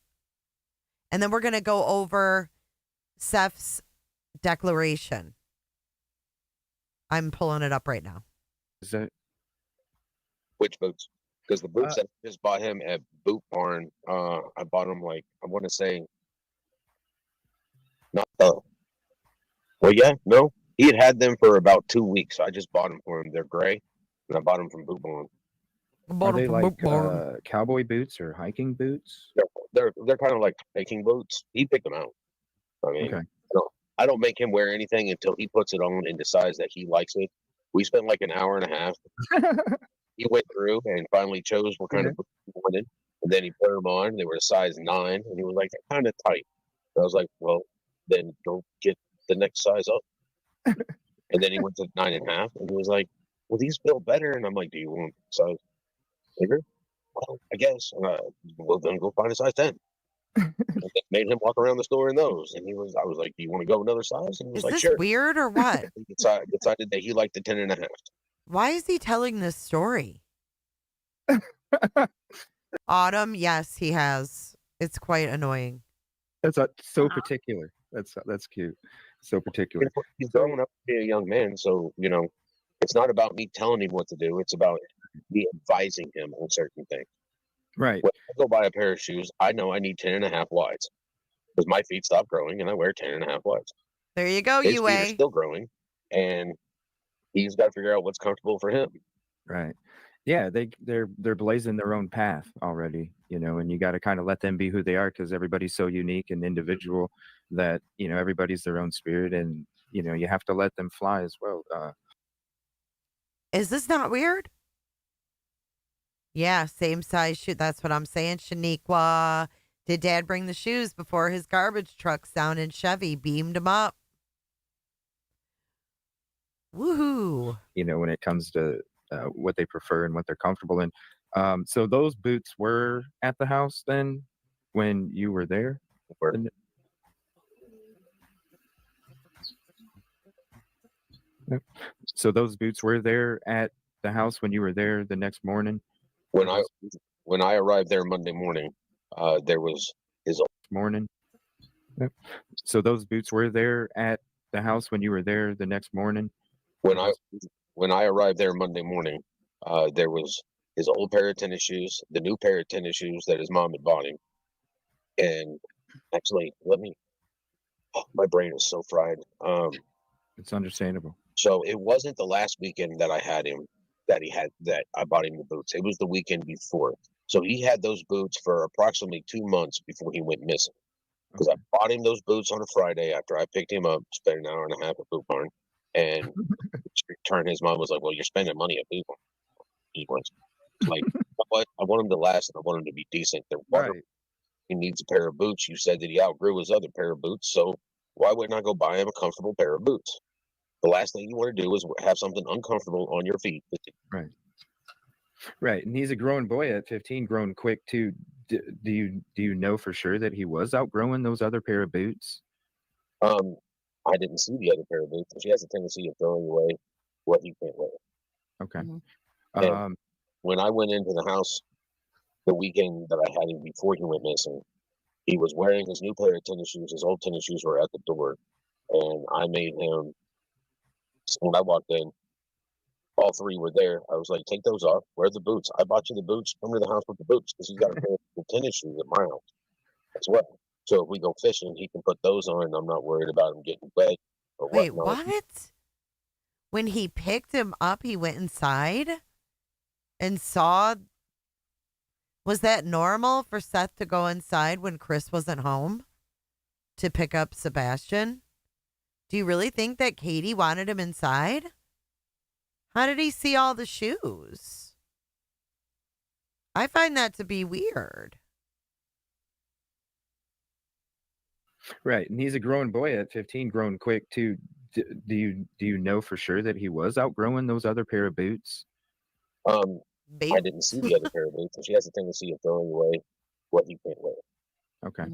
And then we're going to go over Seth's declaration. I'm pulling it up right now. Is that Which boots? Because the boots that I just bought him at Boot Barn, I bought them like, I want to say, not the. Well, yeah, no. He had them for about 2 weeks. So I just bought them for him. They're gray, and I bought them from Boot Barn. Are they like cowboy boots or hiking boots? They're kind of like hiking boots. He picked them out. I mean, Okay. I don't make him wear anything until he puts it on and decides that he likes it. We spent like an hour and a half. He went through and finally chose what kind of boots he wanted, and then he put them on. They were a size 9, and he was like, "They're kind of tight." So I was like, "Well, then go get the next size up." And then he went to 9.5, and he was like, "Well, these feel better." And I'm like, "Do you want a size bigger?" Well, I guess. Well, then go find a size 10. And it made him walk around the store in those. And I was like, "Do you want to go another size?" And he was Is like, this "Sure." weird or what? He decided that he liked the 10.5. Why is he telling this story? Autumn, yes, he has. It's quite annoying. That's so particular. That's cute. So particular. He's growing up to be a young man, so it's not about me telling him what to do. It's about me advising him on certain things. Right. When I go buy a pair of shoes, I know I need 10.5 wides because my feet stop growing and I wear 10.5 wides. There you go, His feet are UA. still growing, and he's got to figure out what's comfortable for him. Right. Yeah, they're blazing their own path already, and you got to kind of let them be who they are because everybody's so unique and individual that everybody's their own spirit, and you have to let them fly as well. Is this not weird? Yeah, same size shoe. That's what I'm saying. Shaniqua. Did Dad bring the shoes before his garbage trucks down in Chevy beamed him up? Woohoo. When it comes to what they prefer and what they're comfortable in. So those boots were at the house then when you were there? So those boots were there at the house when you were there the next morning? When I arrived there Monday morning, there was his morning. Yep. So those boots were there at the house when you were there the next morning? When I arrived there Monday morning, there was his old pair of tennis shoes, the new pair of tennis shoes that his mom had bought him. And actually, my brain is so fried. It's understandable. So it wasn't the last weekend that I had him that I bought him the boots. It was the weekend before. So he had those boots for approximately 2 months before he went missing. Because I bought him those boots on a Friday after I picked him up, spent an hour and a half at Boot Barn, and returned. His mom was like, "Well, you're spending money at Boot Barn." He was like, "You know what? I want him to last, and I want him to be decent. They're water. Right. He needs a pair of boots. You said that he outgrew his other pair of boots, so why wouldn't I go buy him a comfortable pair of boots? The last thing you want to do is have something uncomfortable on your feet." Right. Right. And he's a grown boy at 15, grown quick too. Do you know for sure that he was outgrowing those other pair of boots? I didn't see the other pair of boots, but she has a tendency of throwing away what he can't wear. Okay. And when I went into the house the weekend that I had him before he went missing, he was wearing his new pair of tennis shoes. His old tennis shoes were at the door, and I made him. When I walked in, all three were there. I was like, "Take those off. Wear the boots. I bought you the boots. Come to the house with the boots because he's got a pair of tennis shoes at my house as well. So if we go fishing, he can put those on, and I'm not worried about him getting wet or Wait, whatnot." what? When he picked him up, he went inside and saw. Was that normal for Seth to go inside when Chris wasn't home to pick up Sebastian? Do you really think that Katie wanted him inside? How did he see all the shoes? I find that to be weird. Right. And he's a grown boy at 15, grown quick too. Do you know for sure that he was outgrowing those other pair of boots? I didn't see the other pair of boots, and she has a tendency of throwing away what he can't wear. Okay.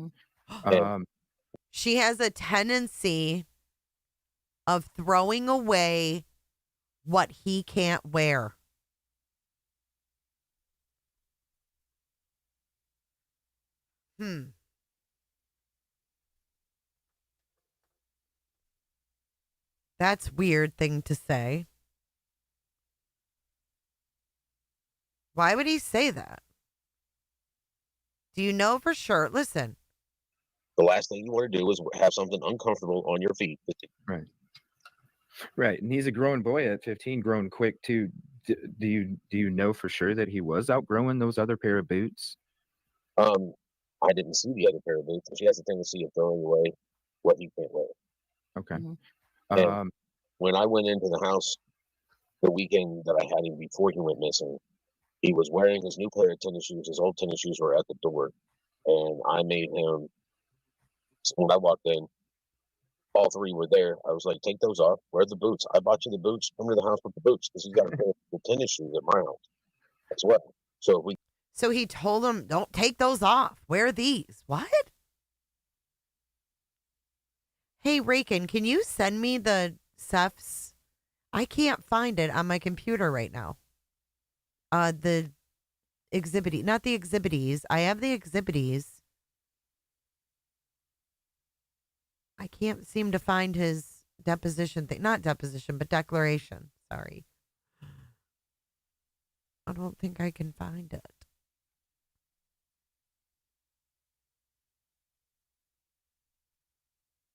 She has a tendency of throwing away what he can't wear. That's weird thing to say. Why would he say that? Do you know for sure? Listen. The last thing you want to do is have something uncomfortable on your feet. Right. Right. And he's a grown boy at 15, grown quick too. Do you know for sure that he was outgrowing those other pair of boots? I didn't see the other pair of boots, and she has a tendency of throwing away what he can't wear. Okay. And when I went into the house the weekend that I had him before he went missing, he was wearing his new pair of tennis shoes. His old tennis shoes were at the door, and I made him. When I walked in, all three were there. I was like, "Take those off. Wear the boots. I bought you the boots. Come to the house with the boots because he's got a pair of tennis shoes at my house as well." So if we. So he told him, "Don't take those off. Wear these." What? Hey, Raken, can you send me the Seth's? I can't find it on my computer right now. The exhibit, not the exhibitees. I have the exhibitees. I can't seem to find his deposition thing. Not deposition, but declaration. Sorry. I don't think I can find it.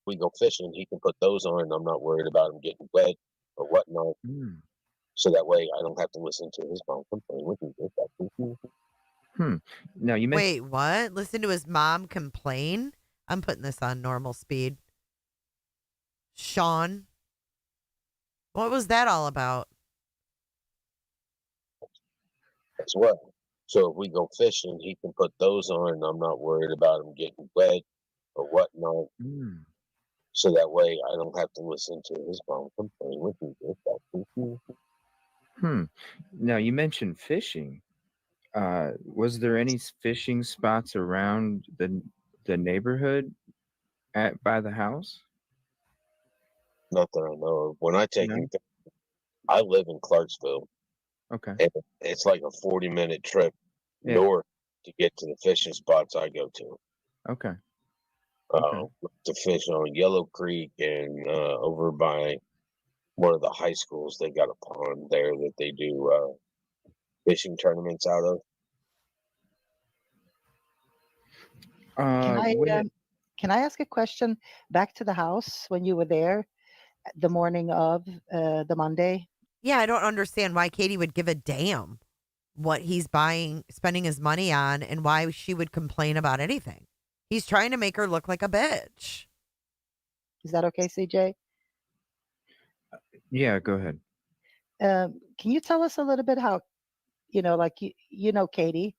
We go fishing, he can put those on, and I'm not worried about him getting wet or whatnot. So that way I don't have to listen to his mom complain with me. Now you mentioned. Wait, what? Listen to his mom complain? I'm putting this on normal speed. Sean, what was that all about? As well. So if we go fishing, he can put those on, and I'm not worried about him getting wet or whatnot. So that way I don't have to listen to his mom complain with me. Now you mentioned fishing. Was there any fishing spots around the neighborhood by the house? Not that I know of. When I take him, I live in Clarksville. Okay. And it's like a 40-minute trip north to get to the fishing spots I go to. Okay. To fish on Yellow Creek and over by one of the high schools, they got a pond there that they do fishing tournaments out of. Can I ask a question? Back to the house when you were there, the morning of the Monday. Yeah, I don't understand why Katie would give a damn what he's buying, spending his money on, and why she would complain about anything. He's trying to make her look like a bitch. Is that okay, CJ? Yeah, go ahead. Can you tell us a little bit how, like you know Katie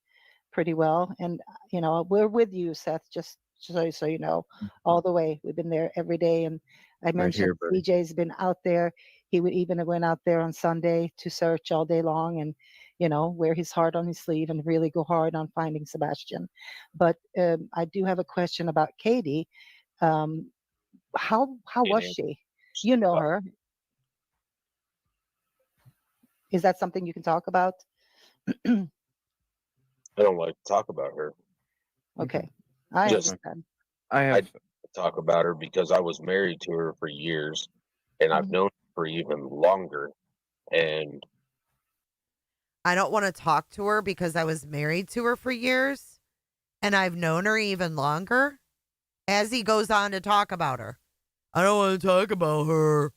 pretty well, and we're with you, Seth. Just so you know, all the way. We've been there every day, and I mentioned CJ's been out there. He would even went out there on Sunday to search all day long, and wear his heart on his sleeve and really go hard on finding Sebastian. But I do have a question about Katie. How was she? You know her. Is that something you can talk about? I don't like to talk about her. Okay, I understand. I talk about her because I was married to her for years, and I've known her for even longer. And I don't want to talk to her because I was married to her for years, and I've known her even longer. As he goes on to talk about her, I don't want to talk about her.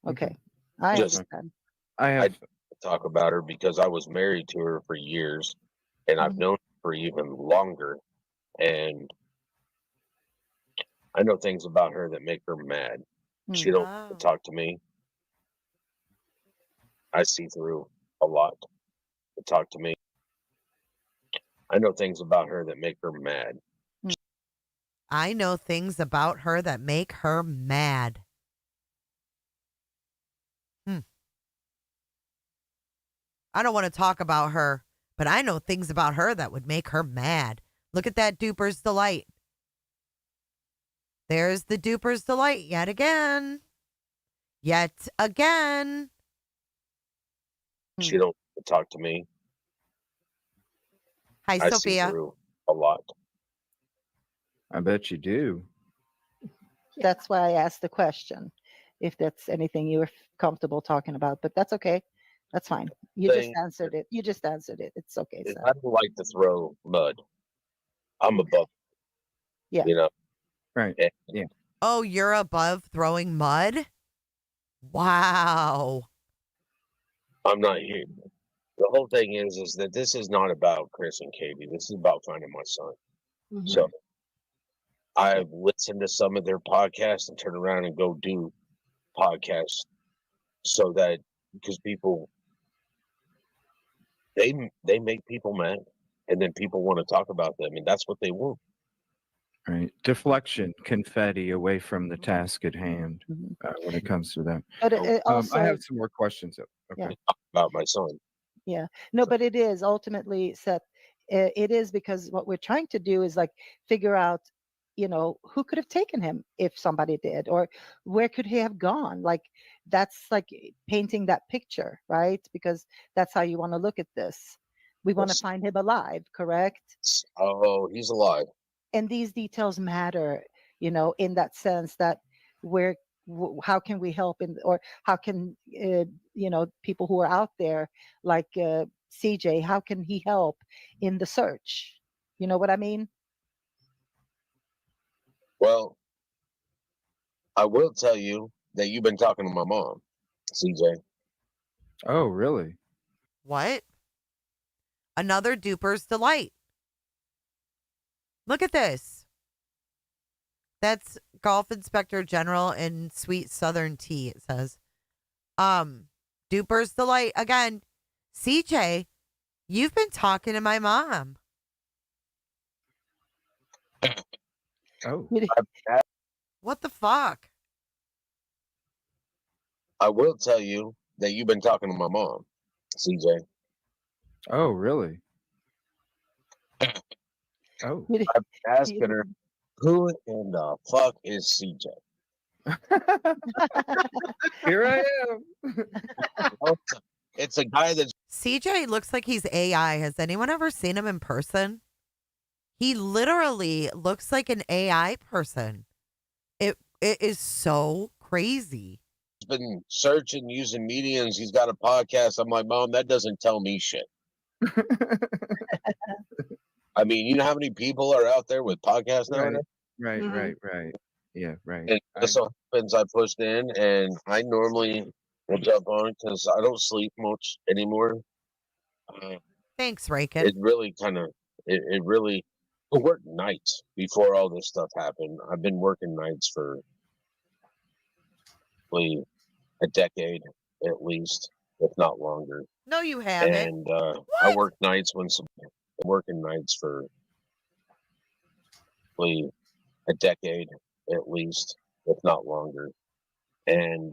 Okay, I understand. I talk about her because I was married to her for years, and I've known her for even longer. And I know things about her that make her mad. She don't talk to me. I see through a lot. To talk to me. I know things about her that make her mad. I know things about her that make her mad. I don't want to talk about her, but I know things about her that would make her mad. Look at that Duper's Delight. There's the Duper's Delight yet again. Yet again. She don't talk to me. Hi, I Sophia. see through a lot. I bet you do. That's why I asked the question, if that's anything you were comfortable talking about. But that's okay. That's fine. You just answered it. It's okay. Seth. I don't like to throw mud. I'm above. Yeah. Right. Yeah. Oh, you're above throwing mud? Wow. I'm not here. The whole thing is that this is not about Chris and Katie. This is about finding my son. So I've listened to some of their podcasts and turn around and go do podcasts so that because people they make people mad and then people want to talk about them and that's what they want. Right. Deflection, confetti away from the task at hand when it comes to that. But it also, I have some more questions. Okay. About my son. Yeah. No, but it is ultimately, Seth, it is because what we're trying to do is like figure out, who could have taken him if somebody did, or where could he have gone? Like, that's like painting that picture, right? Because that's how you want to look at this. We want to find him alive, correct? Oh, he's alive. And these details matter, in that sense that how can we help or how can, people who are out there like CJ, how can he help in the search? You know what I mean? Well, I will tell you that you've been talking to my mom, CJ. Oh, really? What? Another Duper's Delight. Look at this. That's Golf Inspector General and Sweet Southern Tea, it says. Duper's Delight. Again, CJ, you've been talking to my mom. Oh. What the fuck? I will tell you that you've been talking to my mom, CJ. Oh, really? Oh. I'm asking her, who in the fuck is CJ? Here I am. It's a guy that's CJ looks like he's AI. Has anyone ever seen him in person? He literally looks like an AI person. It is so crazy. been searching, using mediums. He's got a podcast. I'm like, Mom, that doesn't tell me shit. I mean, you know how many people are out there with podcasts nowadays? Right. Yeah, right. And this all happens. I pushed in, and I normally will jump on because I don't sleep much anymore. Uh, Thanks, Rakin. it really kind of, it really, I worked nights before all this stuff happened. I've been working nights for probably a decade at least, if not longer. No, you haven't. And I worked nights working nights for probably a decade at least, if not longer. And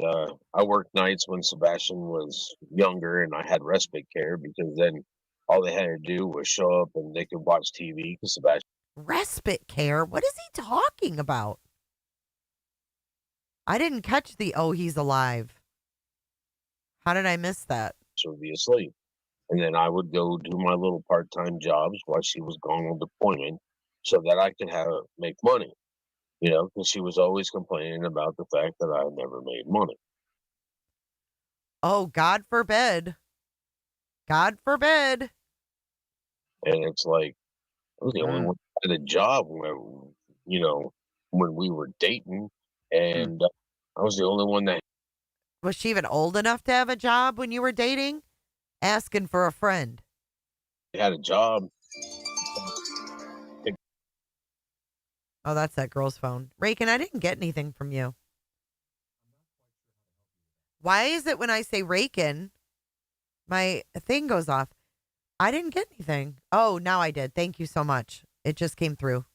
I worked nights when Sebastian was younger, and I had respite care because then all they had to do was show up and they could watch TV because Sebastian Respite care? What is he talking about? I didn't catch the he's alive. How did I miss that? would be asleep. And then I would go do my little part-time jobs while she was gone on deployment so that I could make money, because she was always complaining about the fact that I never made money. Oh, God forbid. God forbid. And it's like, I was the only one that had a job when we were dating. And I was the only one that Was she even old enough to have a job when you were dating? Asking for a friend. had a job. Oh, that's that girl's phone. Rakin, I didn't get anything from you. Why is it when I say Rakin, my thing goes off? I didn't get anything. Oh, now I did. Thank you so much. It just came through.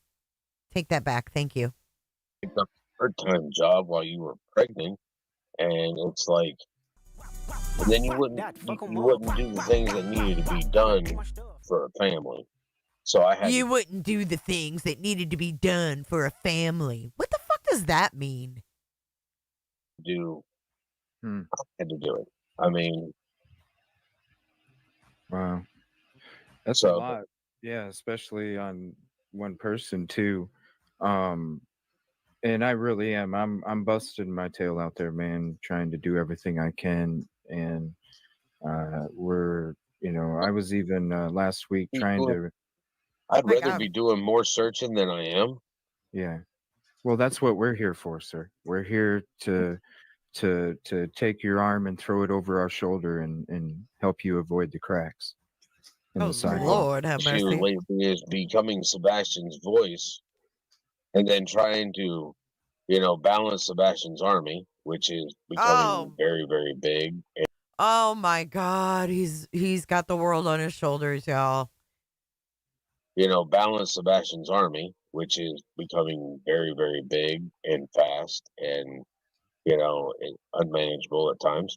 Take that back. Thank you. Picked up a part-time job while you were pregnant, and it's like, and then you wouldn't do the things that needed to be done for a family. So I had You wouldn't do the things that needed to be done for a family. What the fuck does that mean? I had to do it. I mean, Wow. That's a lot. Yeah, especially on one person too. And I really am. I'm busting my tail out there, man, trying to do everything I can. And I was even last week trying to. I'd rather be doing more searching than I am. Yeah. Well, that's what we're here for, sir. We're here to take your arm and throw it over our shoulder and help you avoid the cracks in the sidewalk. Lord have mercy. Issue lately is becoming Sebastian's voice, and then trying to, balance Sebastian's army, which is becoming very, very big. Oh my God, he's got the world on his shoulders, y'all. Balance Sebastian's army, which is becoming very, very big and fast, and unmanageable at times.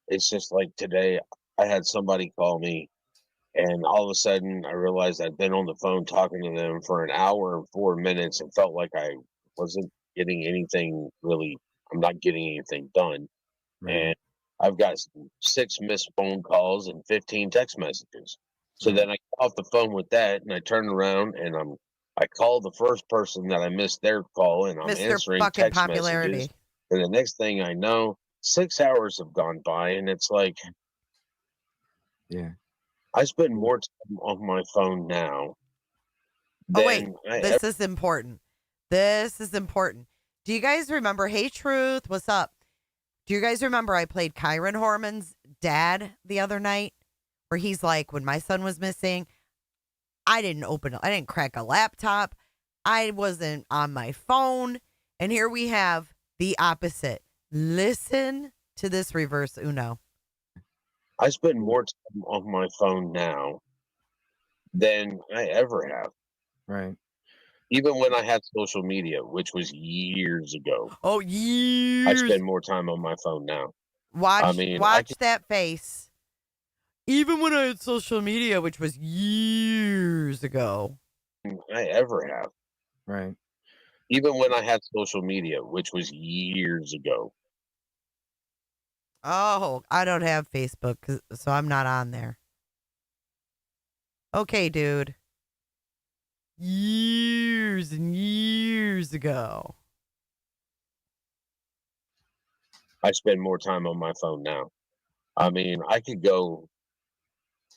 It's just like today, I had somebody call me, and all of a sudden, I realized I'd been on the phone talking to them for an hour and 4 minutes, and felt like I wasn't getting anything really. I'm not getting anything done, and I've got 6 missed phone calls and 15 text messages. So then I get off the phone with that, and I turn around and I call the first person that I missed their call, and I'm Mr. answering fucking text popularity. messages. And the next thing I know, 6 hours have gone by, and it's like, yeah, I spend more time on my phone now. Oh wait, this is important. This is important. Do you guys remember? Hey, Truth, what's up? Do you guys remember I played Kyron Horman's dad the other night, where he's like, when my son was missing, I didn't crack a laptop. I wasn't on my phone. And here we have the opposite. Listen to this reverse Uno. I spend more time on my phone now than I ever have. Right. Even when I had social media, which was years ago. Oh, years. I spend more time on my phone now. Watch that face. Even when I had social media, which was years ago. I ever have. Right. Even when I had social media, which was years ago. Oh, I don't have Facebook, so I'm not on there. Okay, dude. Years and years ago. I spend more time on my phone now. I mean, I could go.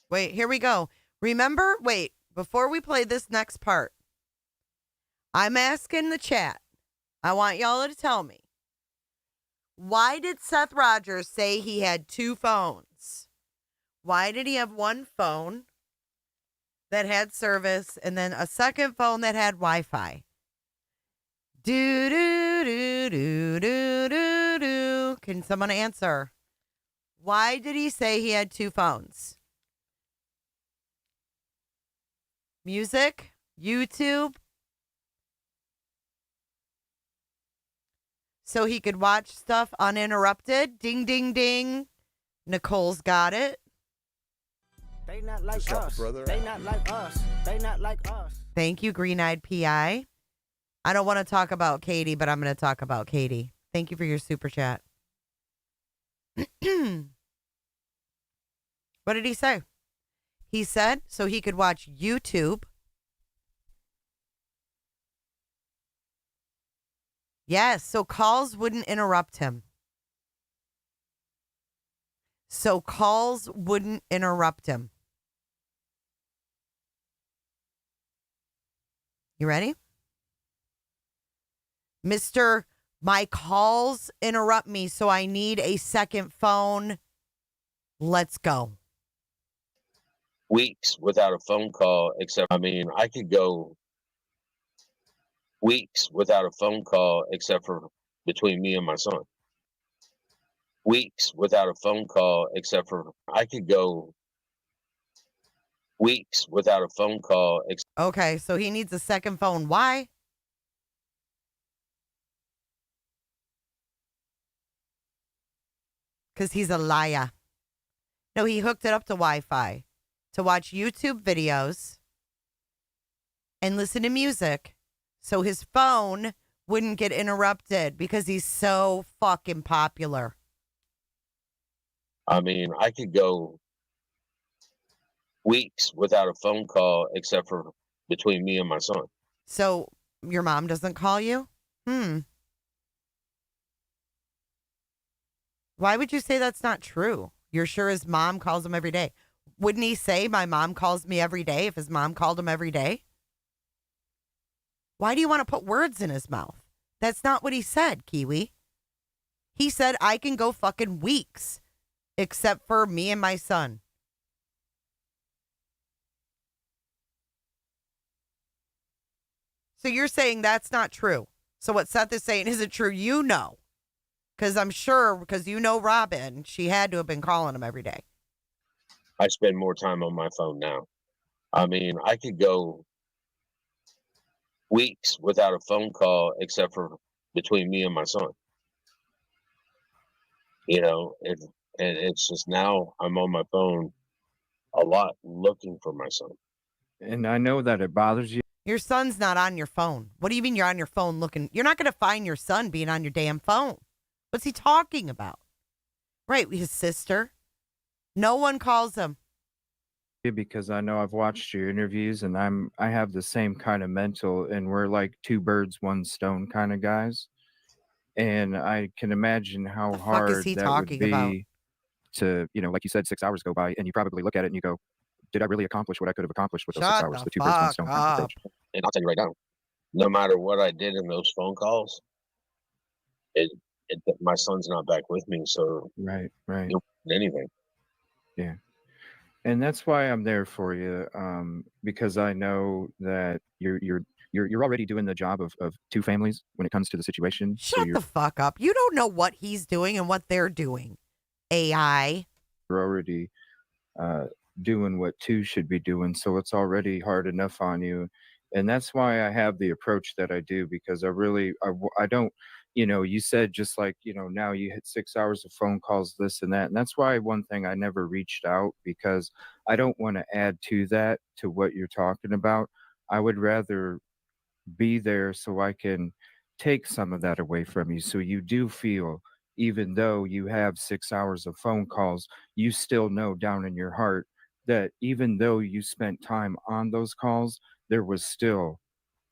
Wait, here we go. Remember, before we play this next part, I'm asking the chat, I want y'all to tell me, why did Seth Rogers say he had two phones? Why did he have one phone that had service and then a second phone that had Wi-Fi? Do, do, do, do, do, do, do. Can someone answer? Why did he say he had two phones? Music? YouTube? So he could watch stuff uninterrupted? Ding, ding, ding. Nicole's got it. They not like What's up, us. brother? They not like us. They not like us. Thank you, Green-Eyed PI. I don't want to talk about Katie, but I'm going to talk about Katie. Thank you for your super chat. What did he say? He said so he could watch YouTube. Yes, so calls wouldn't interrupt him. So calls wouldn't interrupt him. You ready? Mr. My calls interrupt me, so I need a second phone. Let's go. Weeks without a phone call, except, I mean, I could go weeks without a phone call, except for between me and my son. Weeks without a phone call, except for, I could go weeks without a phone call. Okay, so he needs a second phone. Why? Because he's a liar. No, he hooked it up to Wi-Fi to watch YouTube videos and listen to music so his phone wouldn't get interrupted because he's so fucking popular. I mean, I could go weeks without a phone call, except for between me and my son. So your mom doesn't call you? Why would you say that's not true? You're sure his mom calls him every day? Wouldn't he say, my mom calls me every day if his mom called him every day? Why do you want to put words in his mouth? That's not what he said, Kiwi. He said, I can go fucking weeks, except for me and my son. So you're saying that's not true. So what Seth is saying isn't true, you know. Because I'm sure, because you know Robin, she had to have been calling him every day. I spend more time on my phone now. I mean, I could go weeks without a phone call, except for between me and my son. You know, and it's just now I'm on my phone a lot looking for my son. And I know that it bothers you. Your son's not on your phone. What do you mean you're on your phone looking? You're not going to find your son being on your damn phone. What's he talking about? Right, his sister. No one calls him. Because I know I've watched your interviews and I have the same kind of mental, and we're like two birds, one stone kind of guys. And I can imagine how hard that would be to, you know, like you said, 6 hours go by and you probably look at it and you go, did I really accomplish what I could have accomplished with those 6 hours? The two birds, one stone kind of approach. And I'll tell you right now, no matter what I did in those phone calls, my son's not back with me. So right. Anything. Yeah. And that's why I'm there for you, because I know that you're already doing the job of two families when it comes to the situation. Shut the fuck up. You don't know what he's doing and what they're doing. AI. You're already doing what two should be doing, so it's already hard enough on you. And that's why I have the approach that I do, because I don't, you know, you said just like, you know, now you hit 6 hours of phone calls, this and that. And that's why one thing I never reached out, because I don't want to add to that, to what you're talking about. I would rather be there so I can take some of that away from you. So you do feel, even though you have 6 hours of phone calls, you still know down in your heart that even though you spent time on those calls, there was still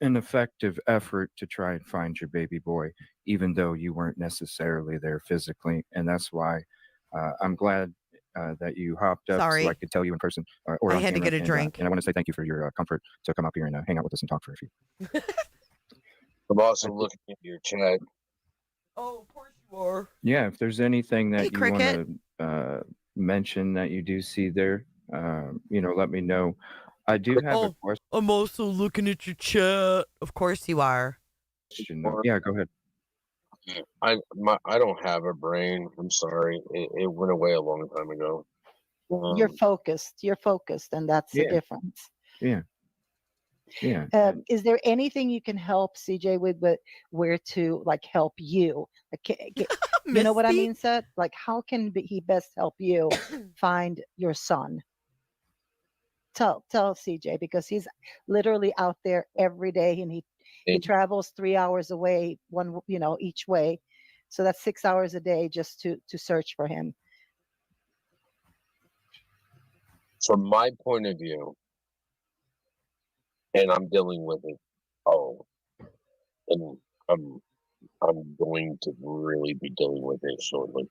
an effective effort to try and find your baby boy, even though you weren't necessarily there physically. And that's why I'm glad that you hopped up so I could tell you in person. Or I had to get a drink. And I want to say thank you for your comfort to come up here and hang out with us and talk for a few. I'm also looking at your chat. Oh, of course you are. Yeah, if there's anything that Hey, you want Cricket. to mention that you do see there, let me know. I do have a question. I'm also looking at your chat. Of course you are. Though. Yeah, go ahead. I don't have a brain. I'm sorry. It went away a long time ago. You're focused. You're focused, and that's the Yeah. difference. Yeah. Yeah. Is there anything you can help CJ with, but where to like help you? Like, you know what I mean, Seth? Like, how can he best help you find your son? Tell CJ, because he's literally out there every day, and he travels 3 hours away, each way. So that's 6 hours a day just to search for him. From my point of view, and I'm dealing with it. Oh, and I'm going to really be dealing with it shortly.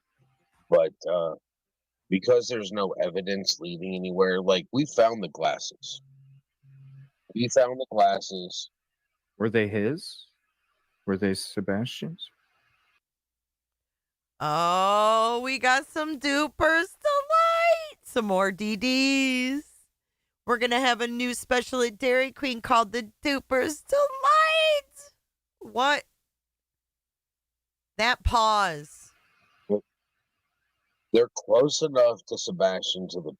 But because there's no evidence leading anywhere, like we found the glasses. We found the glasses. Were they his? Were they Sebastian's? Oh, we got some dupers delight. Some more DDs. We're going to have a new special at Dairy Queen called the Dupers Delight. What? That pause. They're close enough to Sebastian to the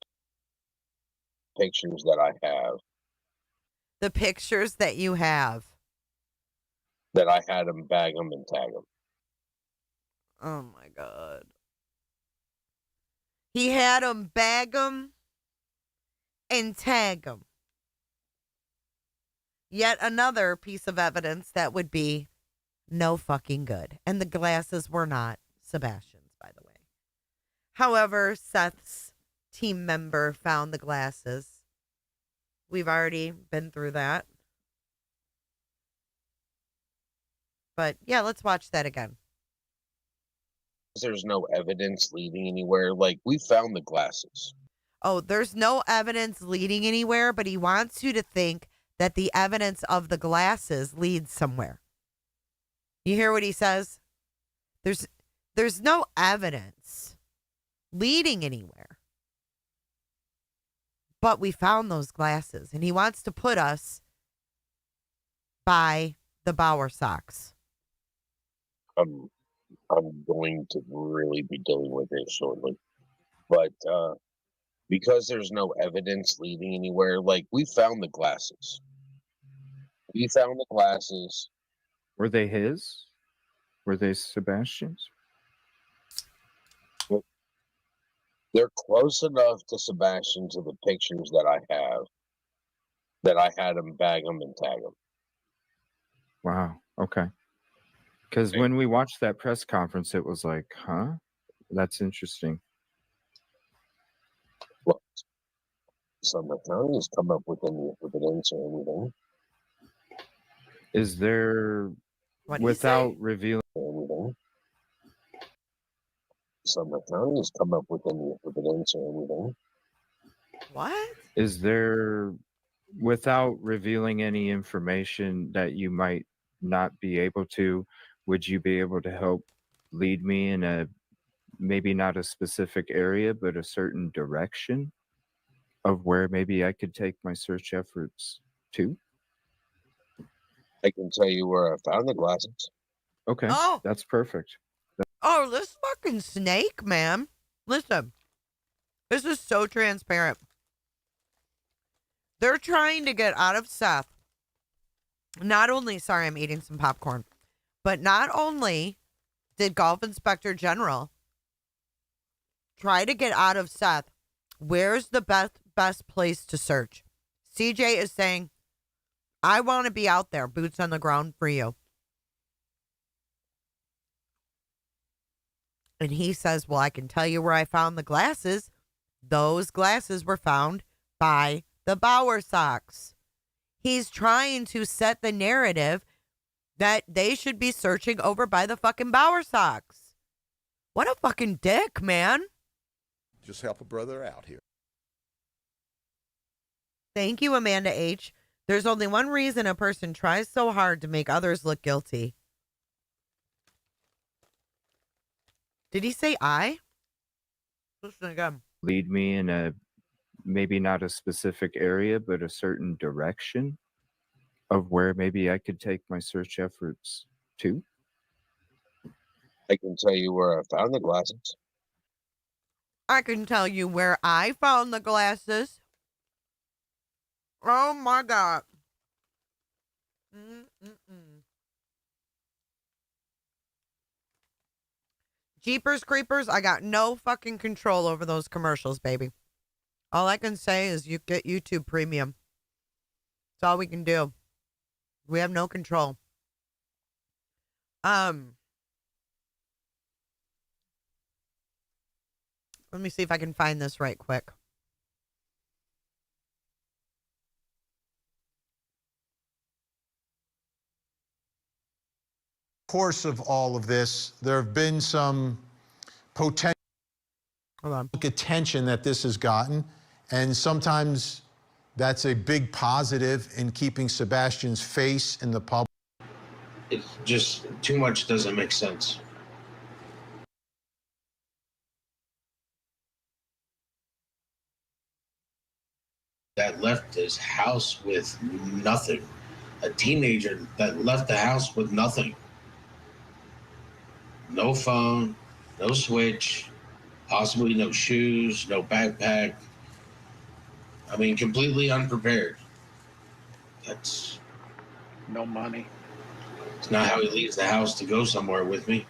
pictures that I have. The pictures that you have. That I had him bag them and tag them. Oh, my God. He had them bag them and tag them. Yet another piece of evidence that would be no fucking good. And the glasses were not Sebastian's, by the way. However, Seth's team member found the glasses. We've already been through that. But yeah, let's watch that again. There's no evidence leading anywhere. Like we found the glasses. Oh, there's no evidence leading anywhere, but he wants you to think that the evidence of the glasses leads somewhere. You hear what he says? There's no evidence leading anywhere. But we found those glasses, and he wants to put us by the Bauer socks. I'm going to really be dealing with it shortly. But because there's no evidence leading anywhere, like we found the glasses. We found the glasses. Were they his? Were they Sebastian's? They're close enough to Sebastian to the pictures that I have. That I had him bag them and tag them. Wow. Okay. Because when we watched that press conference, it was like, huh? That's interesting. Well, Summit County has come up with any evidence or anything. Is there, without revealing anything? Summit County has come up with any evidence or anything. What? Is there, without revealing any information that you might not be able to, would you be able to help lead me in a, maybe not a specific area, but a certain direction of where maybe I could take my search efforts to? I can tell you where I found the glasses. Okay, that's perfect. Oh, this fucking snake, man. Listen, this is so transparent. They're trying to get out of Seth. Not only, sorry, I'm eating some popcorn, but not only did Golf Inspector General try to get out of Seth, where's the best place to search? CJ is saying, I want to be out there, boots on the ground for you. And he says, well, I can tell you where I found the glasses. Those glasses were found by the Bauer socks. He's trying to set the narrative that they should be searching over by the fucking Bauer socks. What a fucking dick, man. Just help a brother out here. Thank you, Amanda H. There's only one reason a person tries so hard to make others look guilty. Did he say I? Listen again. Lead me in a maybe not a specific area, but a certain direction of where maybe I could take my search efforts to. I can tell you where I found the glasses. I can tell you where I found the glasses. Oh my God. Jeepers Creepers, I got no fucking control over those commercials, baby. All I can say is you get YouTube Premium. That's all we can do. We have no control. Let me see if I can find this right quick. Course of all of this, there have been some potential attention that this has gotten, and sometimes that's a big positive in keeping Sebastian's face in the public. It's just too much doesn't make sense. That left his house with nothing. A teenager that left the house with nothing. No phone, no switch, possibly no shoes, no backpack. I mean, completely unprepared. That's no money. It's not how he leaves the house to go somewhere with me.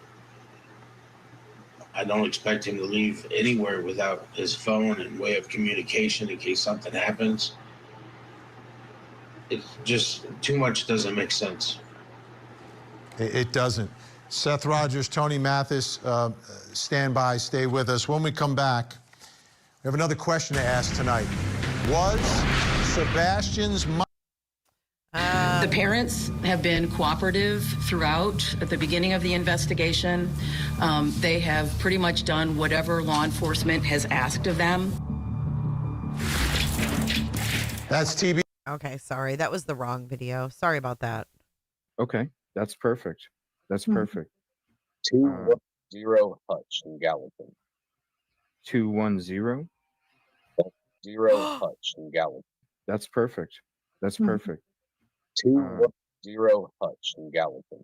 I don't expect him to leave anywhere without his phone and way of communication in case something happens. It's just too much doesn't make sense. It doesn't. Seth Rogers, Tony Mathis, stand by, stay with us. When we come back, we have another question to ask tonight. Was Sebastian's The parents have been cooperative throughout at the beginning of the investigation. They have pretty much done whatever law enforcement has asked of them. That's TV. Okay, sorry. That was the wrong video. Sorry about that. Okay, that's perfect. That's perfect. 210 Hutch in Gallatin. 210? 0 Hutch in Gallatin. That's perfect. That's perfect. 210 Hutch in Gallatin.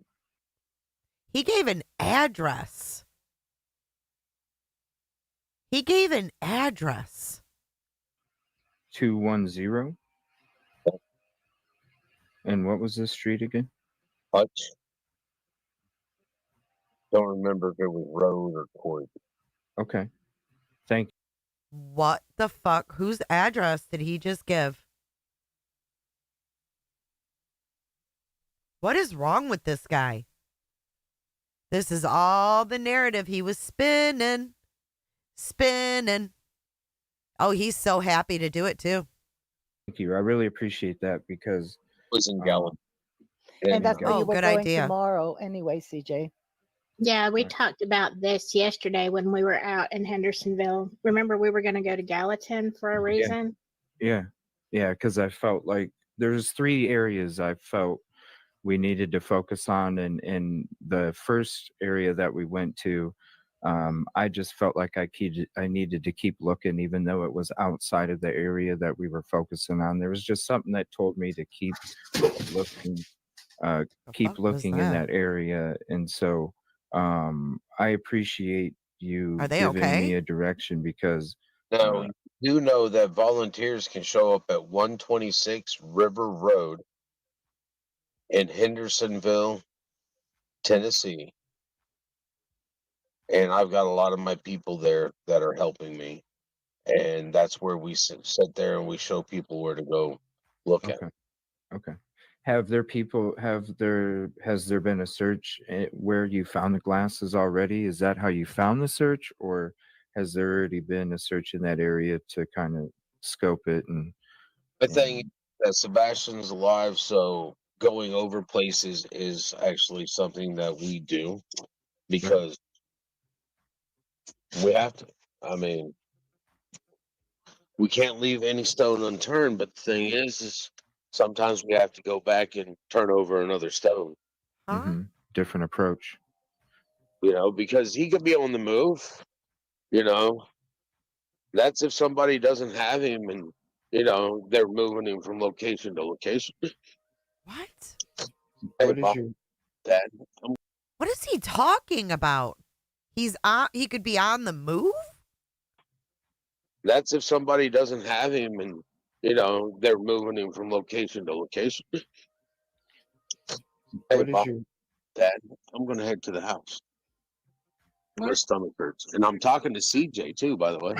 He gave an address. He gave an address. 210? And what was this street again? Hutch. Don't remember if it was road or court. Okay. Thank you. What the fuck? Whose address did he just give? What is wrong with this guy? This is all the narrative he was spinning. Spinning. Oh, he's so happy to do it too. Thank you. I really appreciate that because it was in Gallatin. And that's where you were good going idea. tomorrow anyway, CJ. Yeah, we talked about this yesterday when we were out in Hendersonville. Remember, we were going to go to Gallatin for a reason? Yeah, because I felt like there's 3 areas I felt we needed to focus on. And the first area that we went to, I just felt like I needed to keep looking, even though it was outside of the area that we were focusing on. There was just something that told me to keep looking, in that area. And so I appreciate you giving me a direction because now you know that volunteers can show up at 126 River Road in Hendersonville, Tennessee. And I've got a lot of my people there that are helping me. And that's where we sit there and we show people where to go look at. Okay. Has there been a search where you found the glasses already? Is that how you found the search, or has there already been a search in that area to kind of scope it? And the thing that Sebastian's alive, so going over places is actually something that we do because we have to. I mean, we can't leave any stone unturned. But the thing is sometimes we have to go back and turn over another stone. Different approach. Because he could be on the move. That's if somebody doesn't have him and they're moving him from location to location. What? Hey, What is Bob, your Dad, What is he talking about? He could be on the move? that's if somebody doesn't have him and they're moving him from location to location. Hey, what is Bob, your Dad, I'm gonna head to the house. My stomach hurts, and I'm talking to CJ too, by the way.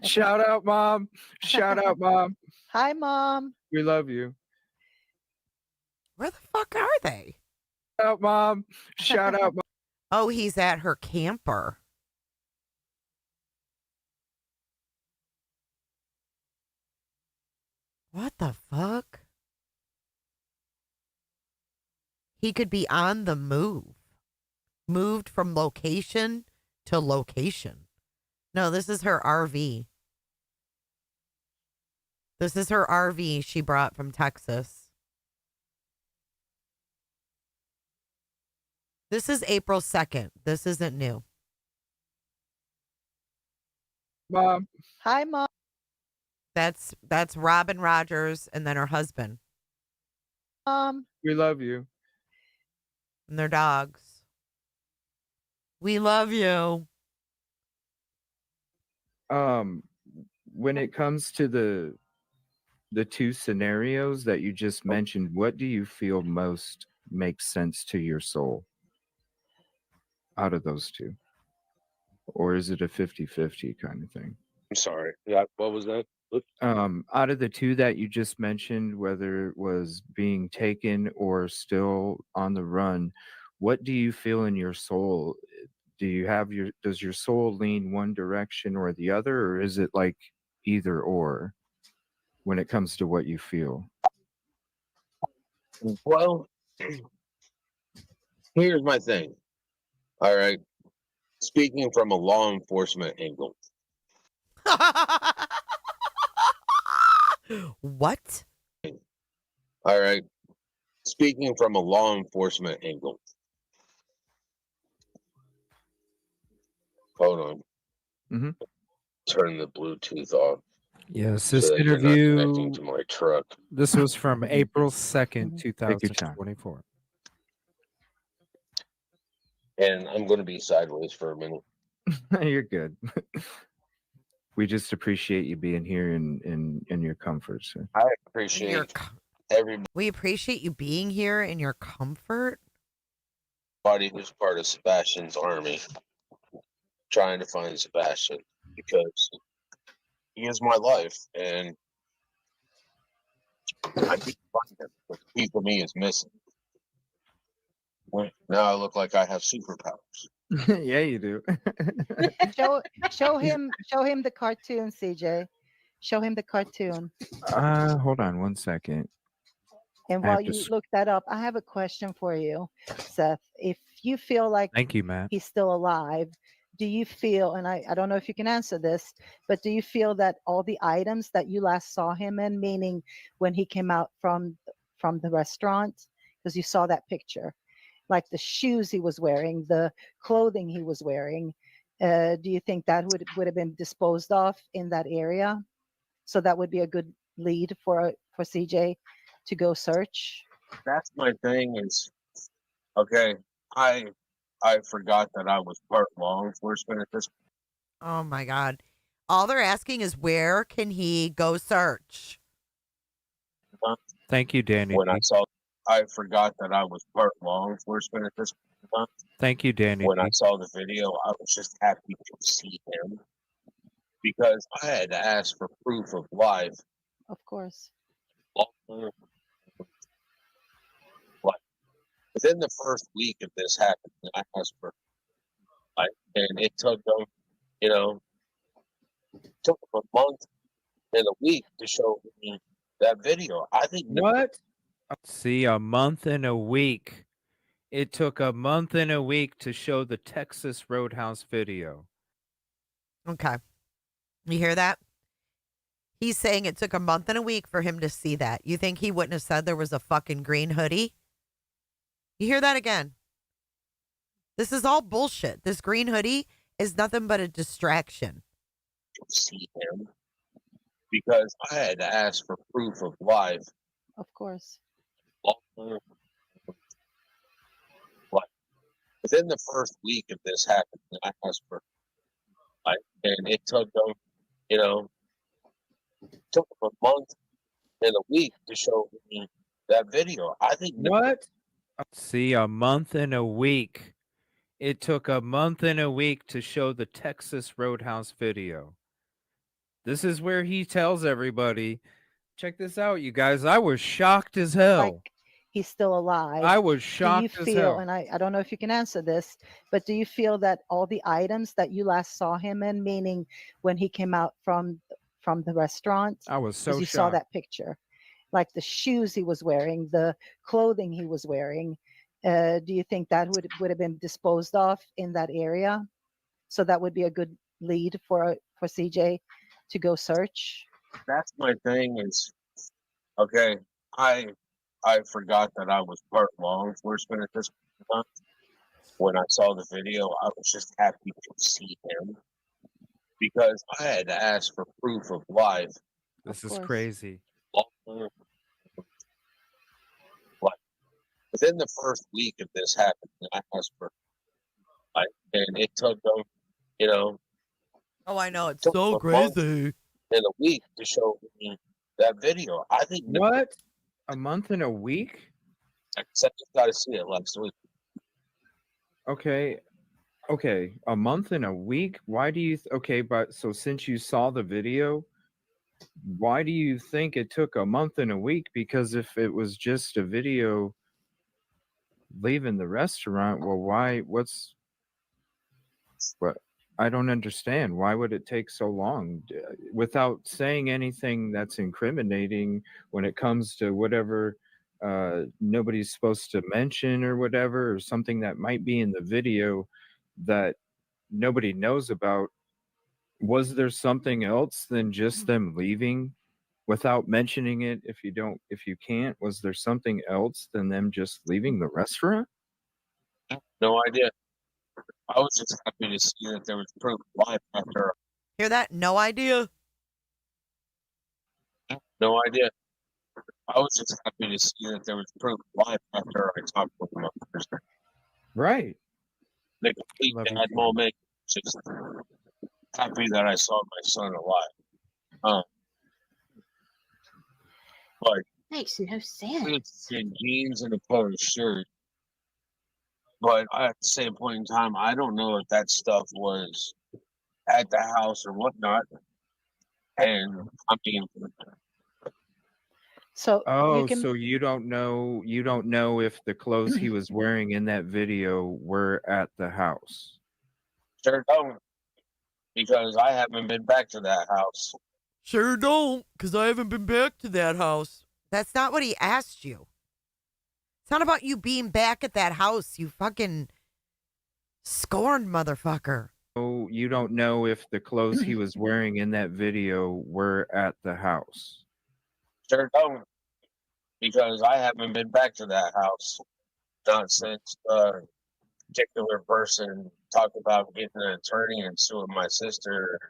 shout out, Mom? Shout out, Mom. Hi, Mom. We love you. Where the fuck are they? Shout out, Mom. Shout out, Mom. Oh, he's at her camper. What the fuck? He could be on the move. Moved from location to location. No, this is her RV. This is her RV she brought from Texas. This is April 2nd. This isn't new. Mom. Hi, Mom. That's Robin Rogers and then her husband We love you. and their dogs. We love you. When it comes to the two scenarios that you just mentioned, what do you feel most makes sense to your soul out of those two? Or is it a 50-50 kind of thing? I'm sorry. Yeah, what was that? Out of the two that you just mentioned, whether it was being taken or still on the run, what do you feel in your soul? Does your soul lean one direction or the other, or is it like either or when it comes to what you feel? Well, here's my thing. All right. Speaking from a law enforcement angle. What? All right. Speaking from a law enforcement angle. Hold on. Mm-hmm. Turn the Bluetooth off. Yes, this so that you're not interview. connecting to my truck. This was from April 2nd, 2024. And I'm going to be sideways for a minute. You're good. We just appreciate you being here in your comfort, sir. I appreciate everybody We appreciate you being here in your comfort. who's part of Sebastian's army trying to find Sebastian because he is my life and I keep finding him, but the piece of me is missing. Well, now I look like I have superpowers. Yeah, you do. show him the cartoon, CJ. Show him the cartoon. Hold on one second. And while you look that up, I have a question for you, Seth. If you feel like Thank you, Matt. he's still alive, do you feel, and I don't know if you can answer this, but do you feel that all the items that you last saw him in, meaning when he came out from the restaurant, because you saw that picture, like the shoes he was wearing, the clothing he was wearing, do you think that would have been disposed of in that area? So that would be a good lead for CJ to go search. That's my thing is, okay, I forgot that I was part law enforcement at this point. Oh my God. All they're asking is where can he go search? Thank you, Danny. I forgot that I was part law enforcement at this point. Thank you, Danny. When I saw the video, I was just happy to see him because I had to ask for proof of life. Of course. Like within the first week of this happening, I asked for life, and it took them, took them a month and a week to show me that video. I think what? See, a month and a week. It took a month and a week to show the Texas Roadhouse video. Okay. You hear that? He's saying it took a month and a week for him to see that. You think he wouldn't have said there was a fucking green hoodie? You hear that again? This is all bullshit. This green hoodie is nothing but a distraction. See him because I had to ask for proof of life. Of course. Like within the first week of this happening, I asked for and it took them, took them a month and a week to show me that video. I think What? See, a month and a week. It took a month and a week to show the Texas Roadhouse video. This is where he tells everybody, check this out, you guys. I was shocked as hell. Like he's still alive. I was Do you shocked as feel, hell. and I don't know if you can answer this, but do you feel that all the items that you last saw him in, meaning when he came out from the restaurant, I was 'cause so you saw shocked. that picture, like the shoes he was wearing, the clothing he was wearing, do you think that would have been disposed of in that area? So that would be a good lead for CJ to go search. that's my thing is okay. I forgot that I was part law enforcement at this time. When I saw the video, I was just happy to see him because I had to ask for proof of life. This is crazy. Like within the first week of this happening, I asked for and it took them, Oh, I know. It's took so them a month crazy. and a week to show me that video. I think What? A month and a week? I just got to see it last week. Okay. Okay. A month and a week? Why do you okay, but so since you saw the video, why do you think it took a month and a week? Because if it was just a video leaving the restaurant, well, what I don't understand. Why would it take so long without saying anything that's incriminating when it comes to whatever nobody's supposed to mention or whatever, or something that might be in the video that nobody knows about? Was there something else than just them leaving without mentioning it? If you can't, was there something else than them just leaving the restaurant? No idea. I was just happy to see that there was proof of life after. Hear that? No idea. No idea. I was just happy to see that there was proof of life after I talked with him on Thursday. Right. The complete dad moment. Just happy that I saw my son alive. But Makes no sense. it's in jeans and a polo shirt. But at the same point in time, I don't know if that stuff was at the house or whatnot. And I mean, So Oh, so you don't know if the clothes he was wearing in that video were at the house. sure don't, because I haven't been back to that house. Sure don't, because I haven't been back to that house. That's not what he asked you. It's not about you being back at that house, you fucking scorned motherfucker. Oh, you don't know if the clothes he was wearing in that video were at the house. Sure don't, because I haven't been back to that house. Not since a particular person talked about getting an attorney and suing my sister.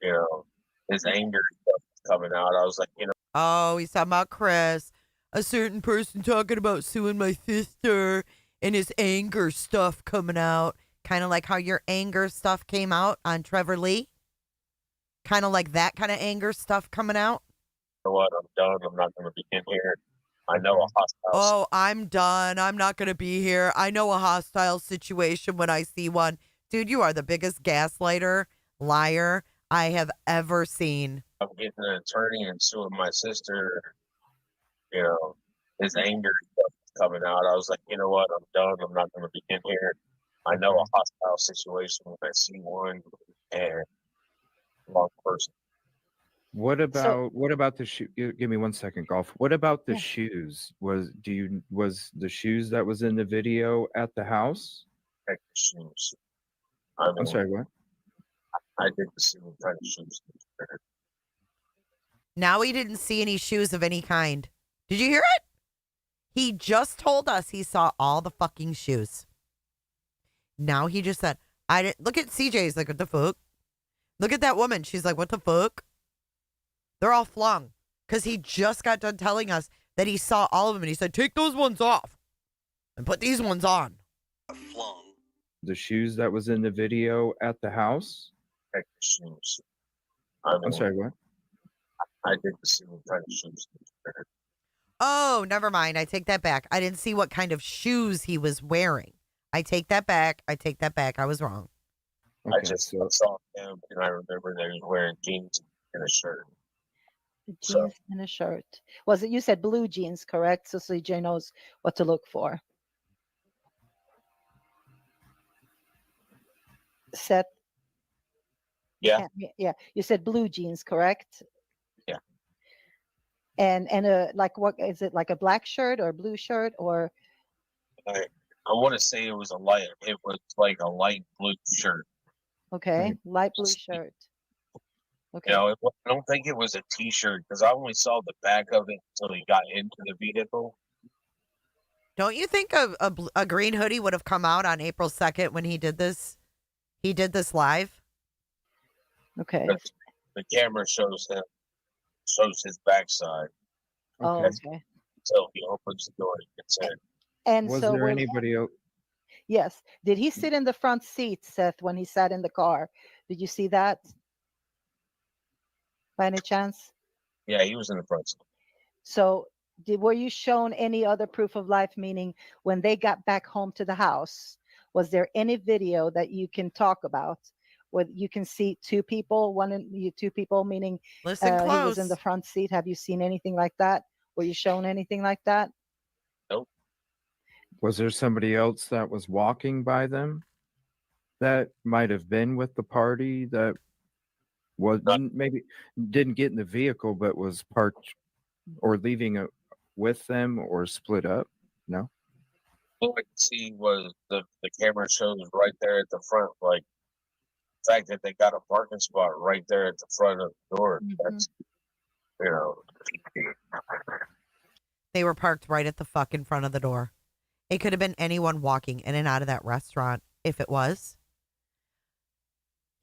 His anger stuff was coming out. I was like, Oh, he's talking about Chris. A certain person talking about suing my sister and his anger stuff coming out. Kind of like how your anger stuff came out on Trevor Lee. Kind of like that kind of anger stuff coming out. You know what? I'm done. I'm not going to be in here. I know a hostile. Oh, I'm done. I'm not going to be here. I know a hostile situation when I see one. Dude, you are the biggest gaslighter, liar I have ever seen. I'm getting an attorney and suing my sister. His anger stuff was coming out. I was like, you know what? I'm done. I'm not going to be in here. I know a hostile situation when I see one, and wrong person. What about the shoe? Give me 1 second, Golf. What about the shoes? Was the shoes that was in the video at the house? Heck, shoes. I'm sorry, what? I did the same kind of shoes. Now he didn't see any shoes of any kind. Did you hear it? He just told us he saw all the fucking shoes. Now he just said, I didn't look at CJ's like, what the fuck? Look at that woman. She's like, what the fuck? They're all flung. Because he just got done telling us that he saw all of them and he said, take those ones off and put these ones on. Flung. The shoes that was in the video at the house? Heck, shoes. I'm sorry, what? I didn't see what kind of shoes. Oh, never mind. I take that back. I didn't see what kind of shoes he was wearing. I take that back. I take that back. I was wrong. Okay, I just saw him, and I remember that he was wearing jeans and a shirt. Jeans and a shirt. Was it, you said blue jeans, correct? So CJ knows what to look for. Seth? Yeah. Yeah. You said blue jeans, correct? Yeah. And like, what is it, like a black shirt or a blue shirt or? I want to say it was like a light blue shirt. Okay, light blue shirt. Okay. You know, I don't think it was a T-shirt because I only saw the back of it until he got into the vehicle. Don't you think a green hoodie would have come out on April 2nd when he did this? He did this live? Okay. The camera shows his backside. Oh, okay. So he opens the door and gets in. And Was so there anybody else? Yes. Did he sit in the front seat, Seth, when he sat in the car? Did you see that? By any chance? Yeah, he was in the front seat. So were you shown any other proof of life, meaning when they got back home to the house, was there any video that you can talk about where you can see two people, two people, meaning Listen he close. was in the front seat? Have you seen anything like that? Were you shown anything like that? Nope. Was there somebody else that was walking by them that might have been with the party that was maybe didn't get in the vehicle but was parked or leaving with them or split up? No. All I could see was the camera shows right there at the front, like the fact that they got a parking spot right there at the front of the door. That's, you know. They were parked right at the fucking front of the door. It could have been anyone walking in and out of that restaurant if it was.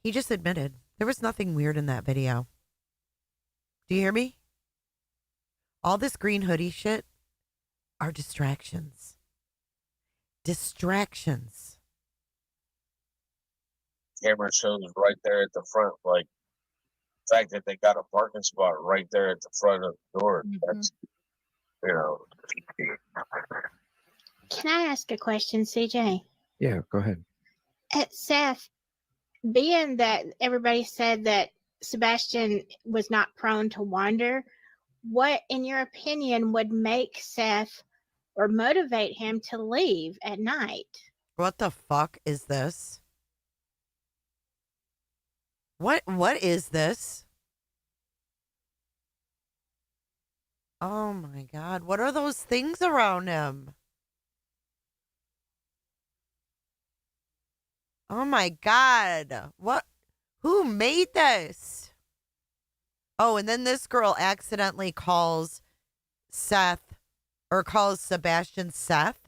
He just admitted there was nothing weird in that video. Do you hear me? All this green hoodie shit are distractions. Distractions. Camera shows right there at the front, like the fact that they got a parking spot right there at the front of the door. That's, you know. Can I ask a question, CJ? Yeah, go ahead. Seth, being that everybody said that Sebastian was not prone to wander, what, in your opinion, would make Seth or motivate him to leave at night? What the fuck is this? What is this? Oh my God. What are those things around him? Oh my God. What? Who made this? Oh, and then this girl accidentally calls Seth or calls Sebastian Seth.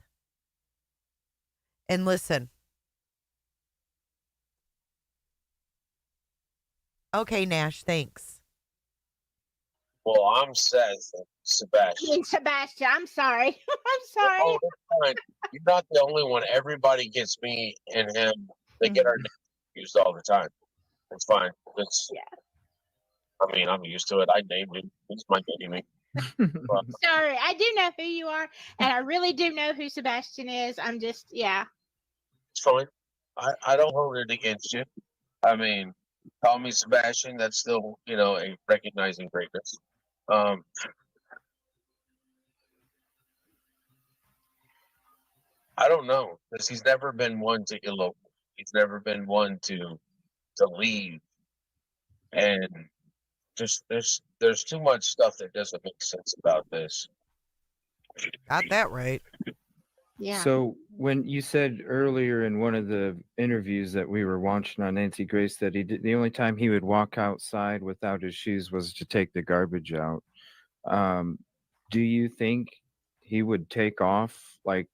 And listen. Okay, Nash, thanks. Well, I'm Seth and Sebastian. Sebastian, I'm sorry. I'm sorry. Oh, that's fine. You're not the only one. Everybody gets me and him. They get our names used all the time. It's fine. It's, I mean, I'm used to it. I named him. He's my baby. Sorry, I do know who you are, and I really do know who Sebastian is. I'm just, It's fine. I don't hold it against you. I mean, call me Sebastian. That's still, you know, a recognizing greatness. I don't know, because he's never been one to elope. He's never been one to leave, and just there's too much stuff that doesn't make sense about this. Got that right. Yeah. So when you said earlier in one of the interviews that we were watching on Nancy Grace that the only time he would walk outside without his shoes was to take the garbage out. Um, do you think he would take off like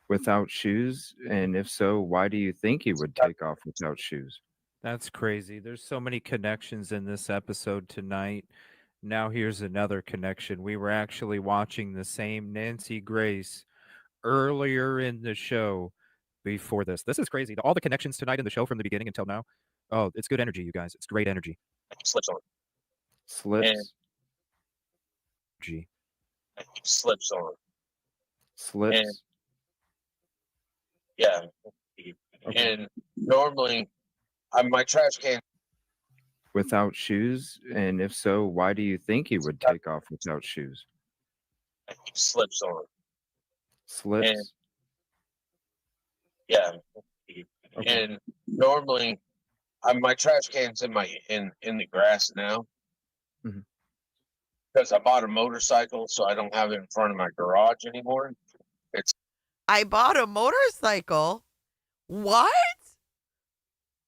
without shoes? And if so, why do you think he would take off without shoes? That's crazy. There's so many connections in this episode tonight. Now here's another connection. We were actually watching the same Nancy Grace earlier in the show before this. This is crazy. All the connections tonight in the show from the beginning until now. Oh, it's good energy, you guys. It's great energy. Slips on. Slips. G. Slips on. Slips. And yeah. And normally, my trash can. Without shoes? And if so, why do you think he would take off without shoes? Slips on. Slips. And yeah. And normally, my trash can's in the grass now. Mhm. Because I bought a motorcycle, so I don't have it in front of my garage anymore. I bought a motorcycle. What?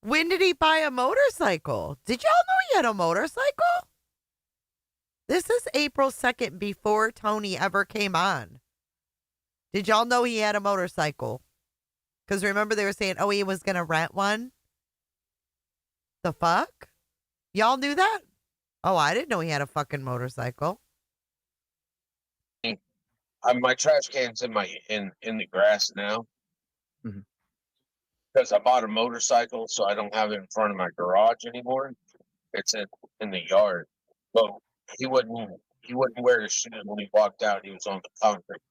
When did he buy a motorcycle? Did y'all know he had a motorcycle? This is April 2nd before Tony ever came on. Did y'all know he had a motorcycle? Because remember they were saying, oh, he was going to rent one? The fuck? Y'all knew that? Oh, I didn't know he had a fucking motorcycle. My trash can's in the grass now. Mhm. Because I bought a motorcycle, so I don't have it in front of my garage anymore. It's in the yard. But he wouldn't wear his shoes when he walked out. He was on the concrete.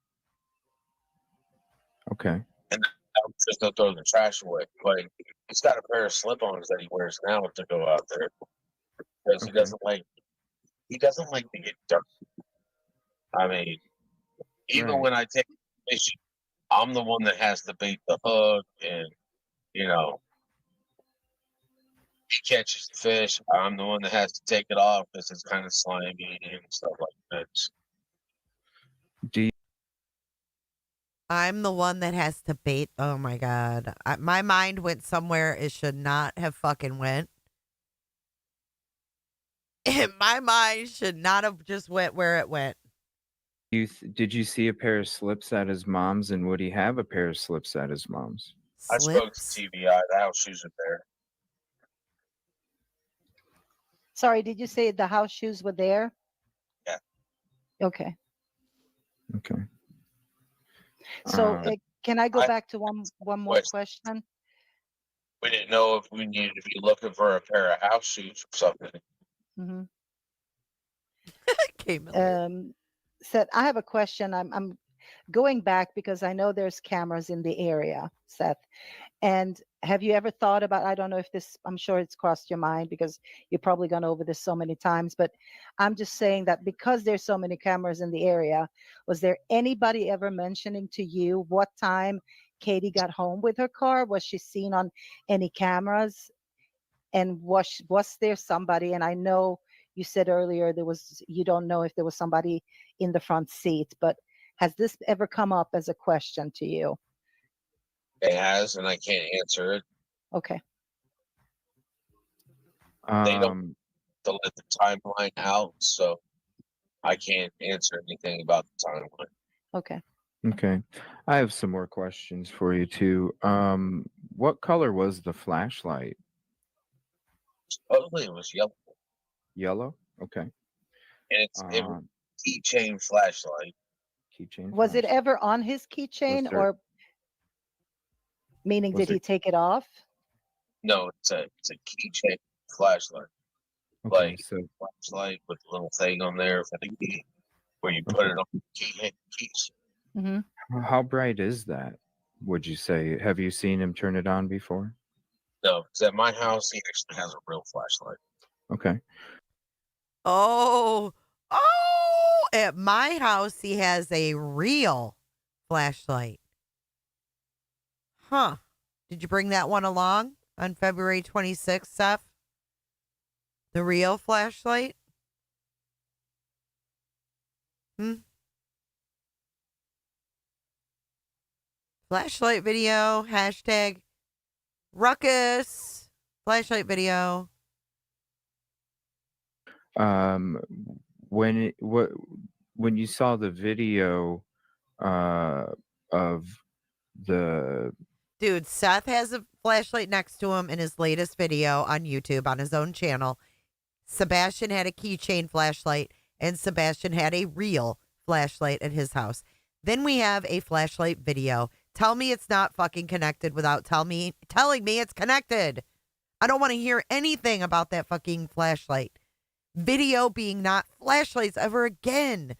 Okay. And I was just gonna throw the trash away. But he's got a pair of slip-ons that he wears now to go out there because he doesn't like to get dirty. I mean, even when I take fishing, I'm the one that has to bait the hook, and he catches the fish. I'm the one that has to take it off because it's kind of slimy and stuff like that. Do you I'm the one that has to bait. Oh my God. My mind went somewhere it should not have fucking went. And my mind should not have just went where it went. did you see a pair of slips at his mom's, and would he have a pair of slips at his mom's? I spoke to TBI. The house shoes are there. Sorry, did you say the house shoes were there? Yeah. Okay. Okay. So can I go I- back to one more question? We didn't know if we needed to be looking for a pair of house shoes or something. Mm-hmm. Okay, Seth, I have a question. I'm going back because I know there's cameras in the area, Seth. And have you ever thought about, I don't know if this, I'm sure it's crossed your mind because you've probably gone over this so many times, but I'm just saying that because there's so many cameras in the area, was there anybody ever mentioning to you what time Katie got home with her car? Was she seen on any cameras? And was there somebody, and I know you said earlier you don't know if there was somebody in the front seat, but has this ever come up as a question to you? It has, and I can't answer it. Okay. They don't to let the timeline out, so I can't answer anything about the timeline. Okay. Okay. I have some more questions for you too. What color was the flashlight? Supposedly it was yellow, Yellow? Okay. and it was a keychain flashlight. Keychain. Was it ever on his keychain, there- or meaning was did he it- take it off? No, it's a keychain flashlight. Okay, Like so flashlight with a little thing on there for the key, where you put it on the keys. Mm-hmm. how bright is that? Would you say? Have you seen him turn it on before? No, because at my house he actually has a real flashlight. Okay. Oh, at my house, he has a real flashlight. Huh. Did you bring that one along on February 26th, Seth? The real flashlight? Flashlight video, hashtag ruckus. Flashlight video. When you saw the video of the Dude, Seth has a flashlight next to him in his latest video on YouTube on his own channel. Sebastian had a keychain flashlight, and Sebastian had a real flashlight at his house. Then we have a flashlight video. Tell me it's not fucking connected without telling me it's connected. I don't want to hear anything about that fucking flashlight video being not flashlights ever again.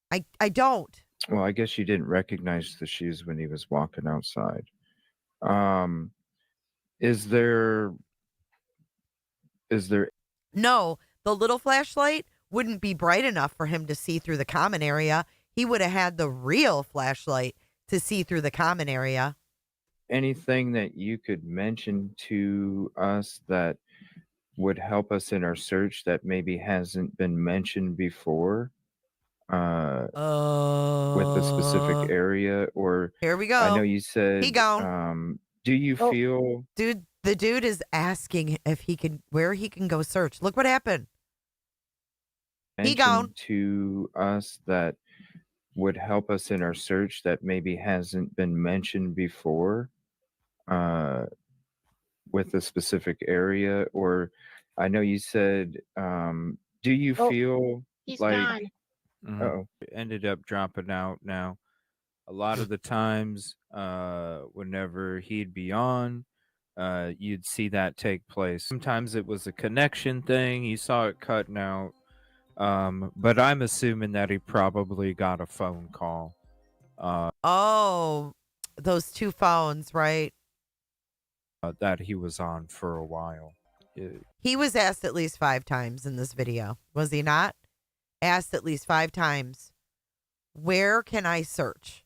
I don't. Well, I guess you didn't recognize the shoes when he was walking outside. Is there No, the little flashlight wouldn't be bright enough for him to see through the common area. He would have had the real flashlight to see through the common area. anything that you could mention to us that would help us in our search that maybe hasn't been mentioned before? With a specific area, or Here we go. I know you said, He gone. do you feel Dude, the dude is asking if he can, where he can go search. Look what happened. He gone. mentioned to us that would help us in our search that maybe hasn't been mentioned before, with a specific area? Or I know you said, do you feel He's like gone. uh-oh. Ended up dropping out now. A lot of the times, whenever he'd be on, you'd see that take place. Sometimes it was a connection thing. You saw it cutting out. But I'm assuming that he probably got a phone call. Oh, those two phones, right? That he was on for a while. He was asked at least 5 times in this video. Was he not? Asked at least 5 times. Where can I search?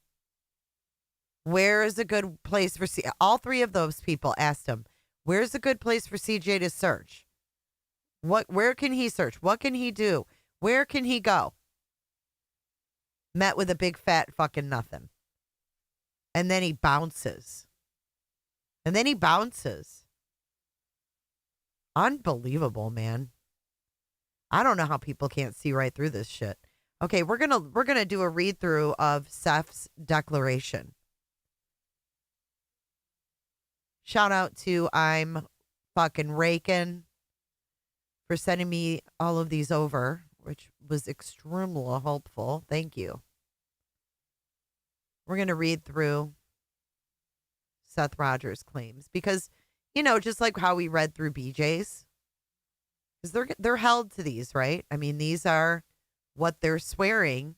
Where is a good place for all 3 of those people asked him, where's a good place for CJ to search? Where can he search? What can he do? Where can he go? Met with a big fat fucking nothing. And then he bounces. Unbelievable, man. I don't know how people can't see right through this shit. Okay, we're gonna do a read through of Seth's declaration. Shout out to I'm fucking raking for sending me all of these over, which was extremely helpful. Thank you. We're gonna read through Seth Rogers' claims because, just like how we read through BJ's, because they're held to these, right? I mean, these are what they're swearing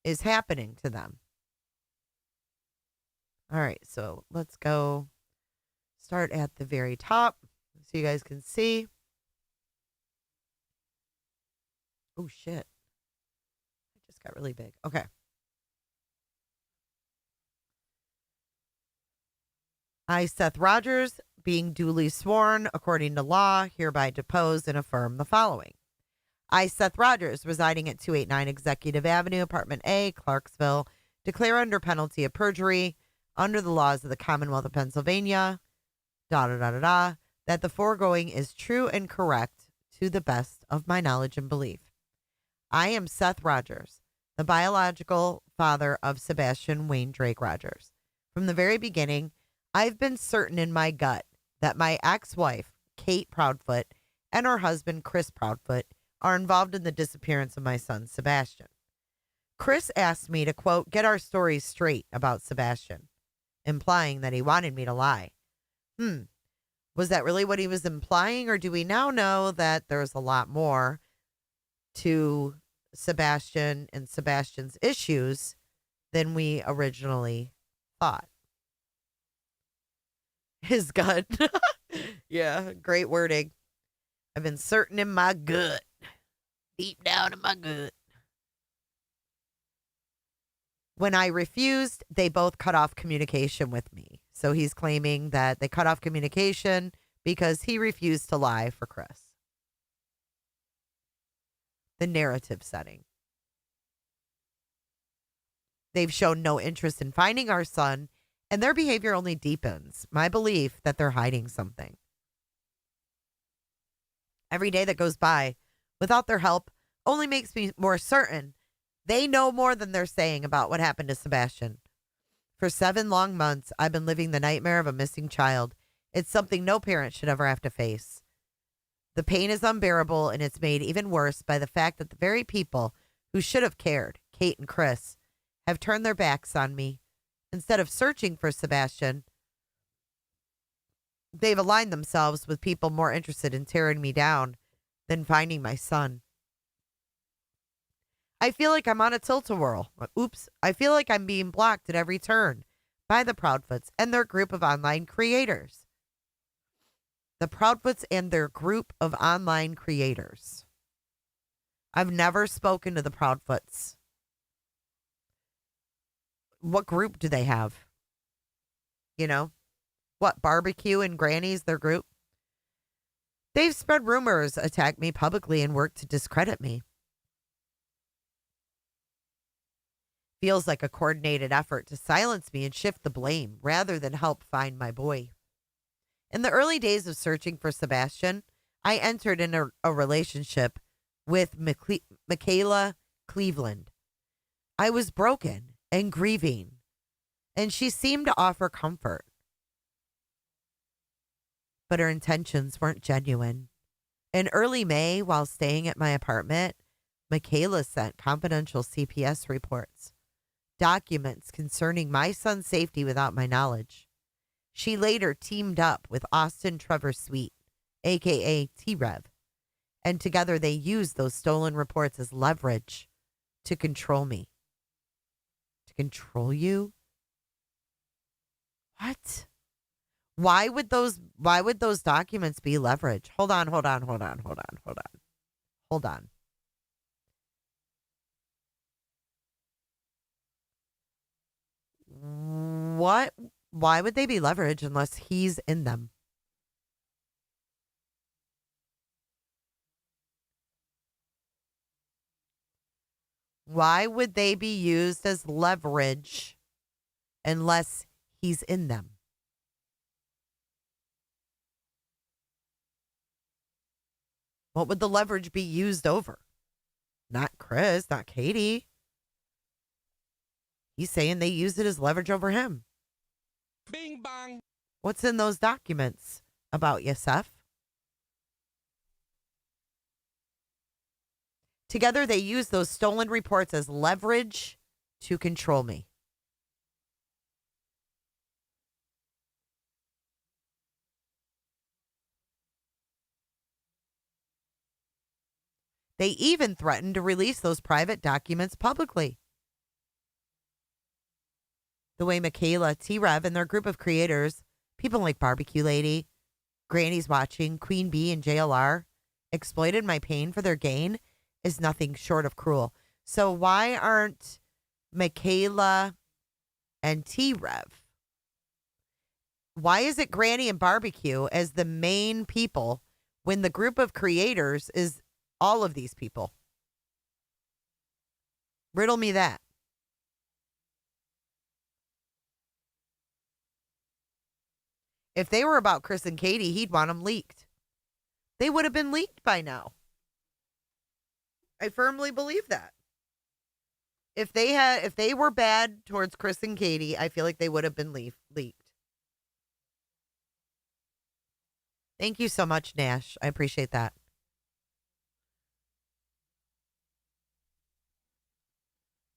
is happening to them. All right, so let's go start at the very top so you guys can see. Oh, shit. It just got really big. Okay. I, Seth Rogers, being duly sworn according to law, hereby depose and affirm the following. I, Seth Rogers, residing at 289 Executive Avenue, Apartment A, Clarksville, declare under penalty of perjury, under the laws of the Commonwealth of Pennsylvania, that the foregoing is true and correct to the best of my knowledge and belief. I am Seth Rogers, the biological father of Sebastian Wayne Drake Rogers. From the very beginning, I've been certain in my gut that my ex-wife, Kate Proudfoot, and her husband, Chris Proudfoot, are involved in the disappearance of my son, Sebastian. Chris asked me to, quote, get our stories straight about Sebastian, implying that he wanted me to lie. Was that really what he was implying, or do we now know that there's a lot more to Sebastian and Sebastian's issues than we originally thought? His gut. Yeah, great wording. I've been certain in my gut. Deep down in my gut. When I refused, they both cut off communication with me. So he's claiming that they cut off communication because he refused to lie for Chris. The narrative setting. They've shown no interest in finding our son, and their behavior only deepens my belief that they're hiding something. Every day that goes by without their help only makes me more certain they know more than they're saying about what happened to Sebastian. For 7 long months, I've been living the nightmare of a missing child. It's something no parent should ever have to face. The pain is unbearable, and it's made even worse by the fact that the very people who should have cared, Kate and Chris, have turned their backs on me. Instead of searching for Sebastian, they've aligned themselves with people more interested in tearing me down than finding my son. I feel like I'm on a tilt-a-whirl. Oops. I feel like I'm being blocked at every turn by the Proudfoots and their group of online creators. The Proudfoots and their group of online creators. I've never spoken to the Proudfoots. What group do they have? You know? What, Barbecue and Granny's, their group? They've spread rumors, attacked me publicly, and worked to discredit me. Feels like a coordinated effort to silence me and shift the blame rather than help find my boy. In the early days of searching for Sebastian, I entered in a relationship with Michaela Cleveland. I was broken and grieving, and she seemed to offer comfort. But her intentions weren't genuine. In early May, while staying at my apartment, Michaela sent confidential CPS reports, documents concerning my son's safety without my knowledge. She later teamed up with Austin Trevor Sweet, a.k.a. T-Rev, and together they used those stolen reports as leverage to control me. To control you? What? Why would those documents be leverage? Hold on. What? Why would they be leverage unless he's in them? Why would they be used as leverage unless he's in them? What would the leverage be used over? Not Chris, not Katie. He's saying they used it as leverage over him. Bing bang. What's in those documents about you, Seth? Together, they used those stolen reports as leverage to control me. They even threatened to release those private documents publicly. The way Michaela, T-Rev, and their group of creators, people like Barbecue Lady, Granny's Watching, Queen Bee, and JLR, exploited my pain for their gain is nothing short of cruel. So why aren't Michaela and T-Rev? Why is it Granny and Barbecue as the main people when the group of creators is all of these people? Riddle me that. If they were about Chris and Katie, he'd want them leaked. They would have been leaked by now. I firmly believe that. If they were bad towards Chris and Katie, I feel like they would have been leaked. Thank you so much, Nash. I appreciate that.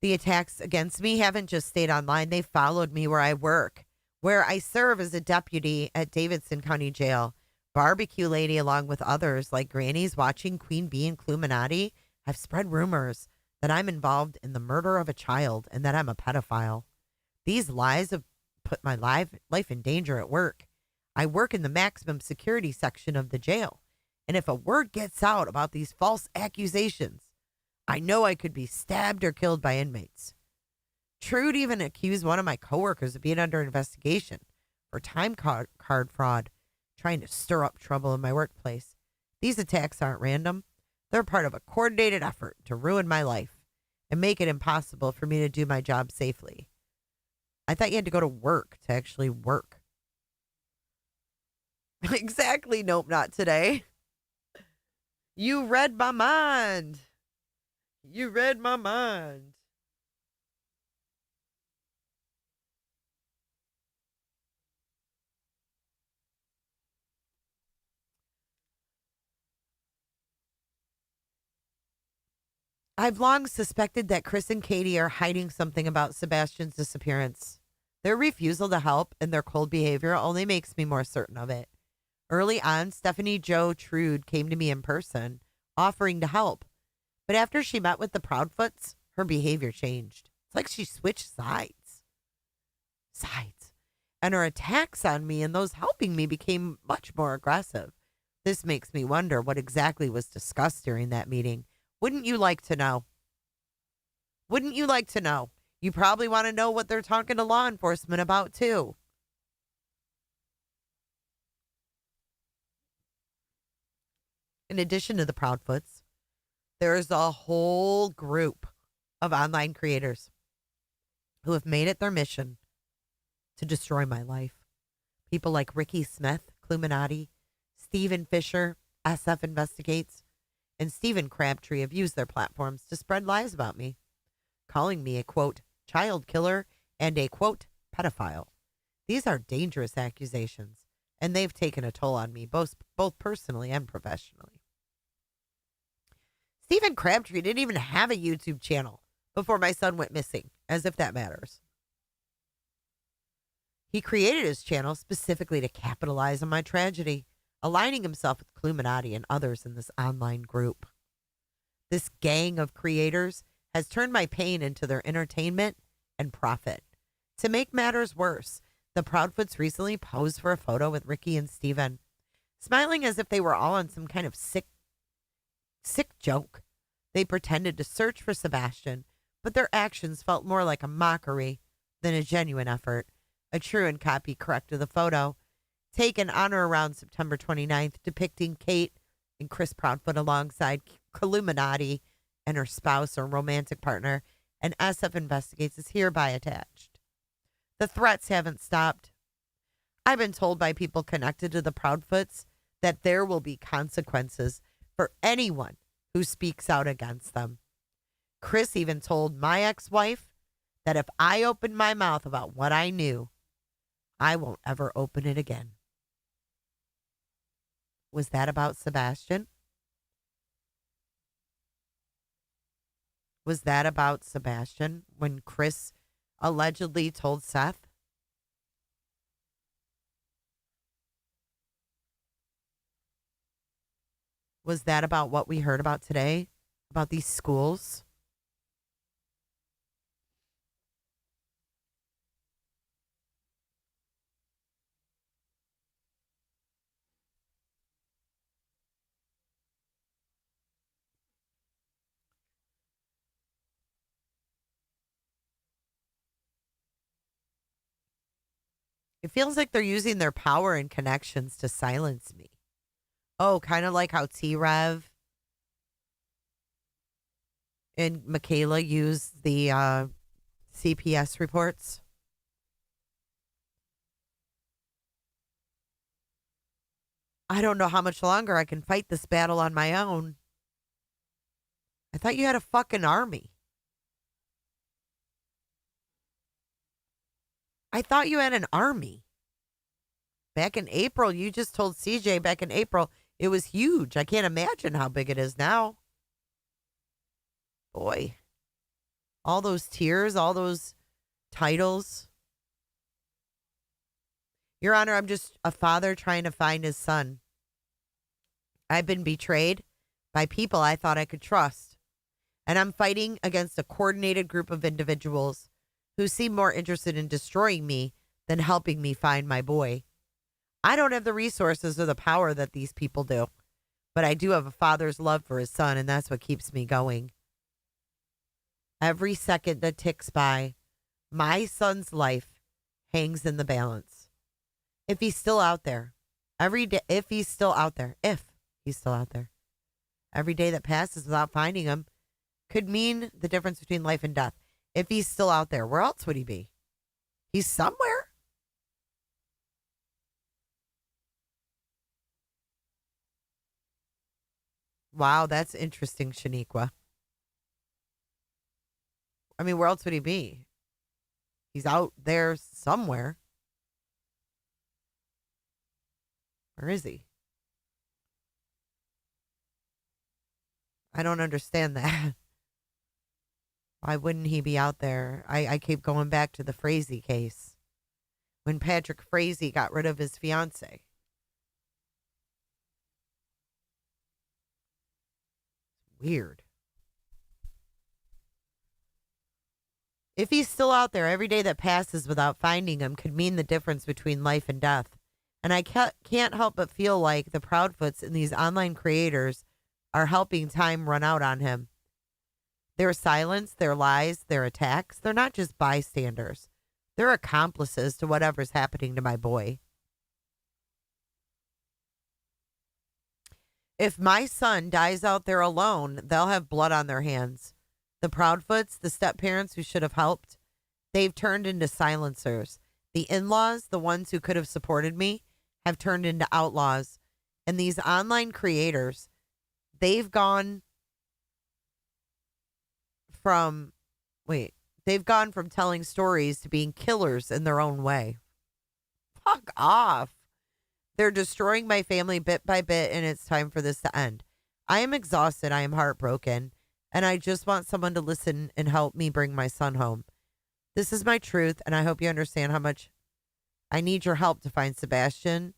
The attacks against me haven't just stayed online. They followed me where I work, where I serve as a deputy at Davidson County Jail. Barbecue Lady, along with others like Granny's Watching, Queen Bee, and Cluminati, have spread rumors that I'm involved in the murder of a child and that I'm a pedophile. These lies have put my life in danger at work. I work in the maximum security section of the jail, and if a word gets out about these false accusations, I know I could be stabbed or killed by inmates. Trude even accused one of my coworkers of being under investigation for time card fraud, trying to stir up trouble in my workplace. These attacks aren't random. They're part of a coordinated effort to ruin my life. and make it impossible for me to do my job safely. I thought you had to go to work to actually work. Exactly. Nope, not today. You read my mind. You read my mind. I've long suspected that Chris and Katie are hiding something about Sebastian's disappearance. Their refusal to help and their cold behavior only makes me more certain of it. Early on, Stephanie Jo Trude came to me in person, offering to help. But after she met with the Proudfoots, her behavior changed. It's like she switched sides. And her attacks on me and those helping me became much more aggressive. This makes me wonder what exactly was discussed during that meeting. Wouldn't you like to know? Wouldn't you like to know? You probably want to know what they're talking to law enforcement about, too. In addition to the Proudfoots, there's a whole group of online creators who have made it their mission to destroy my life. People like Ricky Smith, Cluminati, Stephen Fisher, SF Investigates, and Stephen Crabtree have used their platforms to spread lies about me, calling me a, quote, child killer and a, quote, pedophile. These are dangerous accusations, and they've taken a toll on me, both personally and professionally. Stephen Crabtree didn't even have a YouTube channel before my son went missing, as if that matters. He created his channel specifically to capitalize on my tragedy, aligning himself with Cluminati and others in this online group. This gang of creators has turned my pain into their entertainment and profit. To make matters worse, the Proudfoots recently posed for a photo with Ricky and Steven, smiling as if they were all on some kind of sick joke. They pretended to search for Sebastian, but their actions felt more like a mockery than a genuine effort. A true and copy correct of the photo, taken on or around September 29th, depicting Kate and Chris Proudfoot alongside Cluminati and her spouse or romantic partner, and SF Investigates is hereby attached. The threats haven't stopped. I've been told by people connected to the Proudfoots that there will be consequences for anyone who speaks out against them. Chris even told my ex-wife that if I opened my mouth about what I knew, I won't ever open it again. Was that about Sebastian? Was that about Sebastian when Chris allegedly told Seth? Was that about what we heard about today? About these schools? It feels like they're using their power and connections to silence me. Oh, kind of like how T-Rev and Michaela used the CPS reports. I don't know how much longer I can fight this battle on my own. I thought you had a fucking army. I thought you had an army. Back in April, you just told CJ back in April it was huge. I can't imagine how big it is now. Boy. All those tears, all those titles. Your Honor, I'm just a father trying to find his son. I've been betrayed by people I thought I could trust. And I'm fighting against a coordinated group of individuals who seem more interested in destroying me than helping me find my boy. I don't have the resources or the power that these people do, but I do have a father's love for his son, and that's what keeps me going. Every second that ticks by, my son's life hangs in the balance. If he's still out there, every day, if he's still out there, every day that passes without finding him could mean the difference between life and death. If he's still out there, where else would he be? He's somewhere. Wow, that's interesting, Shaniqua. I mean, where else would he be? He's out there somewhere. Where is he? I don't understand that. Why wouldn't he be out there? I keep going back to the Frazee case. When Patrick Frazee got rid of his fiance. Weird. If he's still out there, every day that passes without finding him could mean the difference between life and death. And I can't help but feel like the Proudfoots and these online creators are helping time run out on him. Their silence, their lies, their attacks, they're not just bystanders. They're accomplices to whatever's happening to my boy. If my son dies out there alone, they'll have blood on their hands. The Proudfoots, the step-parents who should have helped, they've turned into silencers. The in-laws, the ones who could have supported me, have turned into outlaws. And these online creators, they've gone from telling stories to being killers in their own way. Fuck off. They're destroying my family bit by bit, and it's time for this to end. I am exhausted. I am heartbroken, and I just want someone to listen and help me bring my son home. This is my truth, and I hope you understand how much I need your help to find Sebastian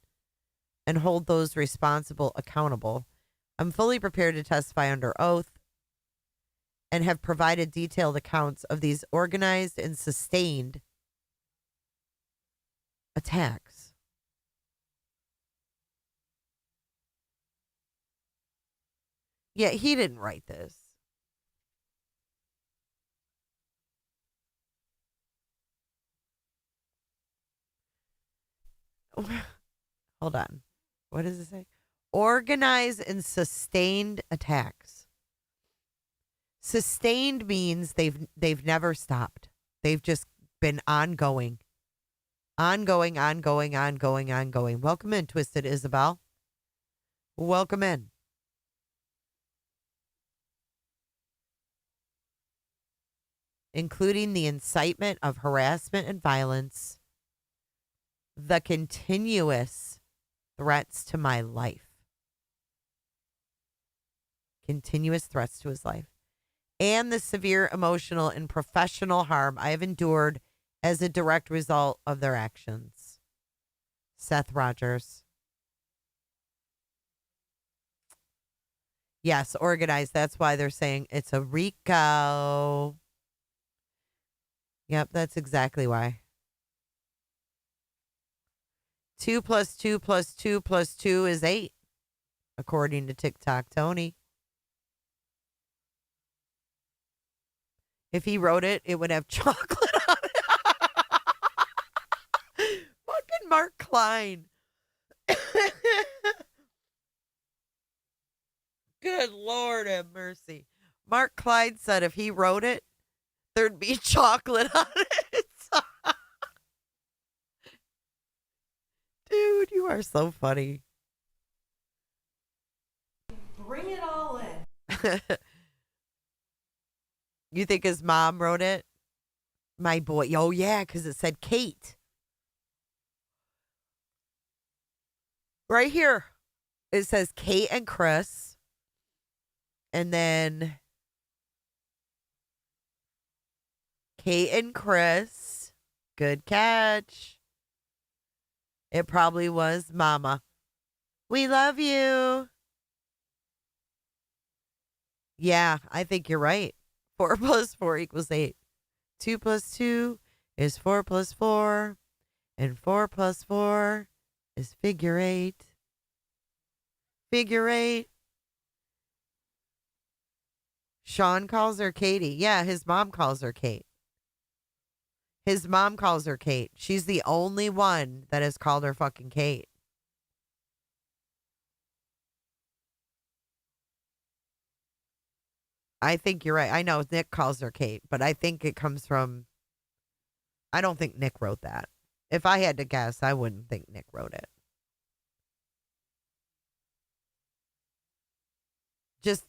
and hold those responsible accountable. I'm fully prepared to testify under oath and have provided detailed accounts of these organized and sustained attacks. Yeah, he didn't write this. Hold on. What does it say? Organized and sustained attacks. Sustained means they've never stopped. They've just been ongoing. Ongoing. Welcome in, Twisted Isabel. Welcome in. Including the incitement of harassment and violence, the continuous threats to my life. Continuous threats to his life. And the severe emotional and professional harm I have endured as a direct result of their actions. Seth Rogers. Yes, organized. That's why they're saying it's a RICO. Yep, that's exactly why. 2 + 2 + 2 + 2 is 8, according to TikTok Tony. If he wrote it, it would have chocolate on it. Fucking Mark Klein. Good Lord have mercy. Mark Klein said if he wrote it, there'd be chocolate on it. Dude, you are so funny. Bring it all in. You think his mom wrote it? My boy. Oh, yeah, because it said Kate. Right here. It says Kate and Chris. And then Kate and Chris. Good catch. It probably was Mama. We love you. Yeah, I think you're right. 4 + 4 = 8. 2 + 2 is 4 + 4. And 4 + 4 is figure 8. Figure 8. Sean calls her Katie. Yeah, his mom calls her Kate. His mom calls her Kate. She's the only one that has called her fucking Kate. I think you're right. I know Nick calls her Kate, but I think it comes from. I don't think Nick wrote that. If I had to guess, I wouldn't think Nick wrote it.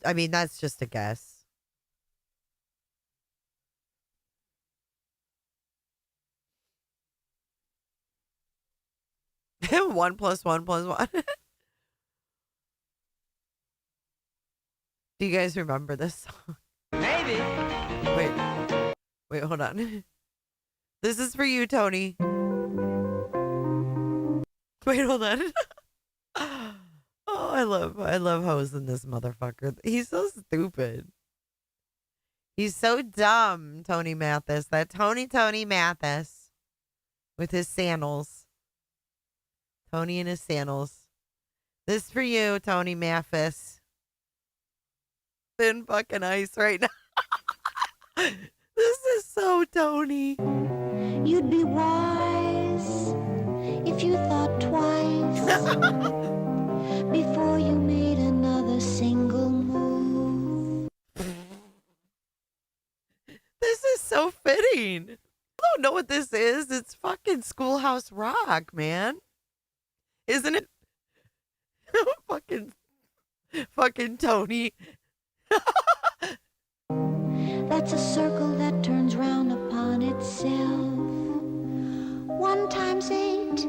I mean, that's just a guess. One plus one plus one. Do you guys remember this song? Maybe. Wait, hold on. This is for you, Tony. Wait, hold on. Oh, I love hosing this motherfucker. He's so stupid. He's so dumb, Tony Mathis. That Tony Mathis with his sandals. Tony and his sandals. This for you, Tony Mathis. Thin fucking ice right now. This is so Tony. You'd be wise if you thought twice before you made another single move. This is so fitting. I don't know what this is. It's fucking Schoolhouse Rock, man. Isn't it? fucking Tony. That's a circle that turns round upon itself. 1 times 8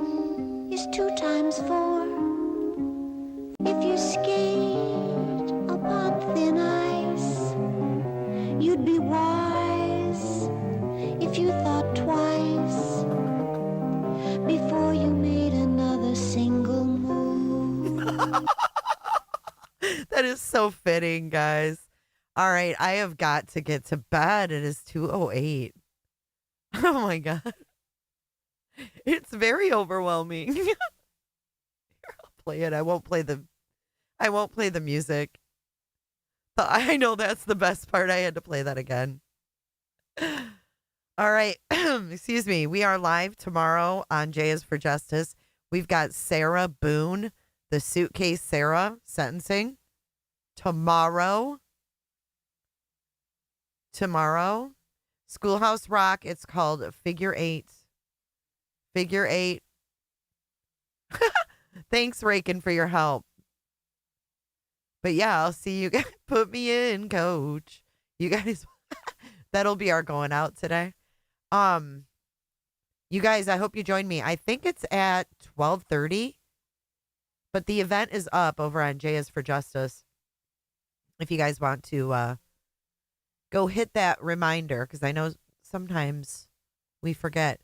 is 2 times 4. If you skate upon thin ice, you'd be wise if you thought twice before you made another single move. That is so fitting, guys. All right, I have got to get to bed. It is 2:08. Oh my god. It's very overwhelming. Here, I'll play it. I won't play the music. But I know that's the best part. I had to play that again. All right. Excuse me. We are live tomorrow on J is for Justice. We've got Sarah Boone, the suitcase Sarah sentencing. Tomorrow. Schoolhouse Rock. It's called Figure 8. Figure 8. Thanks, Rakin, for your help. But yeah, I'll see you guys. Put me in, coach. You guys, that'll be our going out today. You guys, I hope you join me. I think it's at 12:30, but the event is up over on J is for Justice. If you guys want to go hit that reminder, because I know sometimes we forget.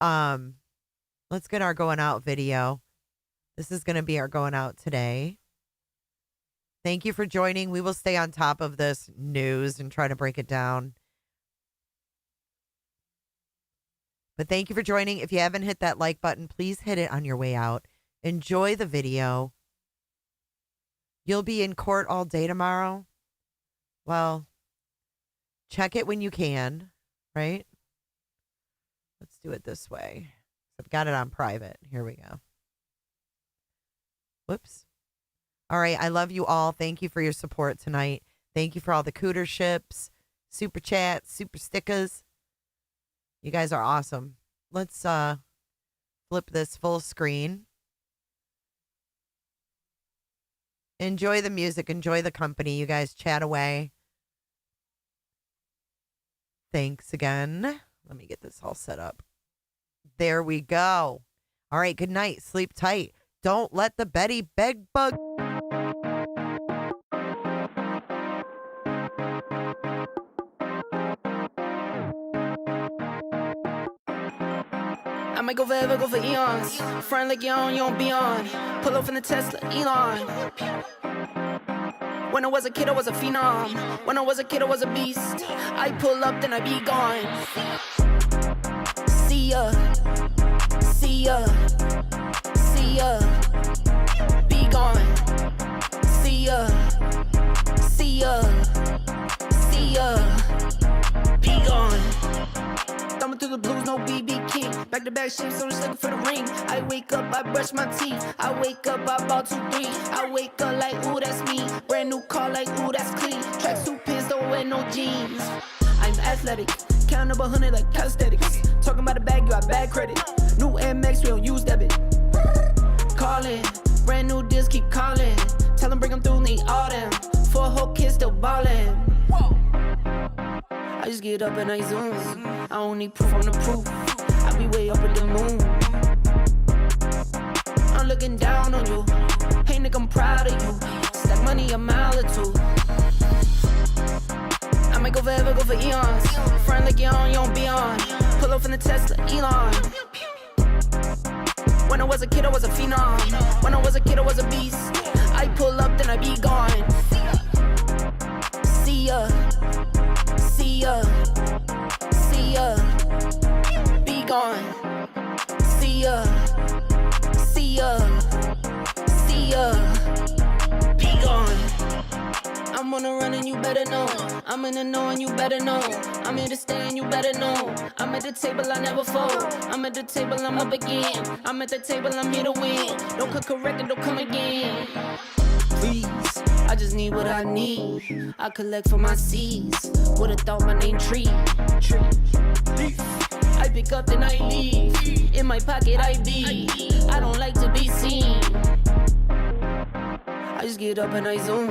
Let's get our going out video. This is going to be our going out today. Thank you for joining. We will stay on top of this news and try to break it down. But thank you for joining. If you haven't hit that like button, please hit it on your way out. Enjoy the video. You'll be in court all day tomorrow. Well, check it when you can, right? Let's do it this way. I've got it on private. Here we go. Whoops. All right. I love you all. Thank you for your support tonight. Thank you for all the cooterships, super chats, super stickers. You guys are awesome. Let's flip this full screen. Enjoy the music. Enjoy the company. You guys chat away. Thanks again. Let me get this all set up. There we go. All right. Good night. Sleep tight. Don't let the Betty beg bug. I might go forever, go for eons. Front like you don't be on. Pull up in the Tesla, Elon. When I was a kid, I was a phenom. When I was a kid, I was a beast. I pull up, then I be gone. See ya. See ya. See ya. Be gone. See ya. See ya. See ya. Be gone. Thumbing through the blues, no BB King. Back to back shit, so just looking for the ring. I wake up, I brush my teeth. I wake up, I ball 2-3. I wake up like, ooh, that's me. Brand new car, like, ooh, that's clean. Tracksuit pins, don't wear wear no jeans. I'm athletic, count up 100 like calisthenics. Talking about a bag, you got bad credit. New MX, we don't use debit. Calling, brand new deals keep calling. Tell them bring them through, need all them. For a whole kid still ballin'. I just get up and I zoom. I don't need proof on the proof. I be way up in the moon. I'm looking down on you. Hey nigga, I'm proud of you. Stack money a mile or two. I might go forever, go for eons. Front like you're on, you don't be on. Pull up in the Tesla, Elon. When I was a kid, I was a phenom. When I was a kid, I was a beast. I pull up, then I be gone. See ya. See ya. See ya. Be gone. See ya. See ya. See ya. Be gone. I'm on a run and you better know. I'm in the know and you better know. I'm here to stay and you better know. I'm at the table, I never fold. I'm at the table, I'm up again. I'm at the table, I'm here to win. Don't cut correct and don't come again. Please, I just need what I need. I collect for my seeds. Would've thought my name tree. I pick up then I leave. In my pocket I be. I don't like to be seen. I just get up and I zoom.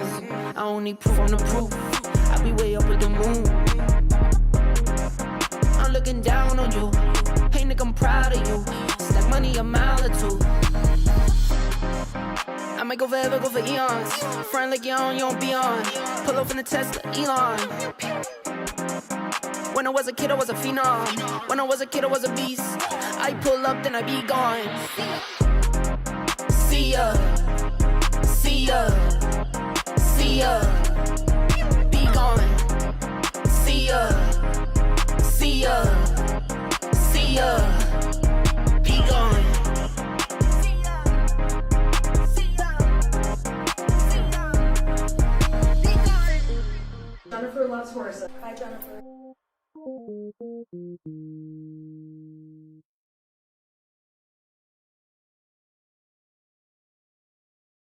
I don't need proof on the proof. I be way up with the moon. I'm looking down on you. Hey nigga, I'm proud of you. Stack money a mile or two. I might go forever, go for eons. Front like you're on, you don't be on. Pull up in the Tesla, Elon. When I was a kid, I was a phenom. When I was a kid, I was a beast. I pull up, then I be gone. See ya. See ya. See ya. Be gone. See ya. See ya. See ya. Be gone. Jennifer loves horses. Hi, Jennifer.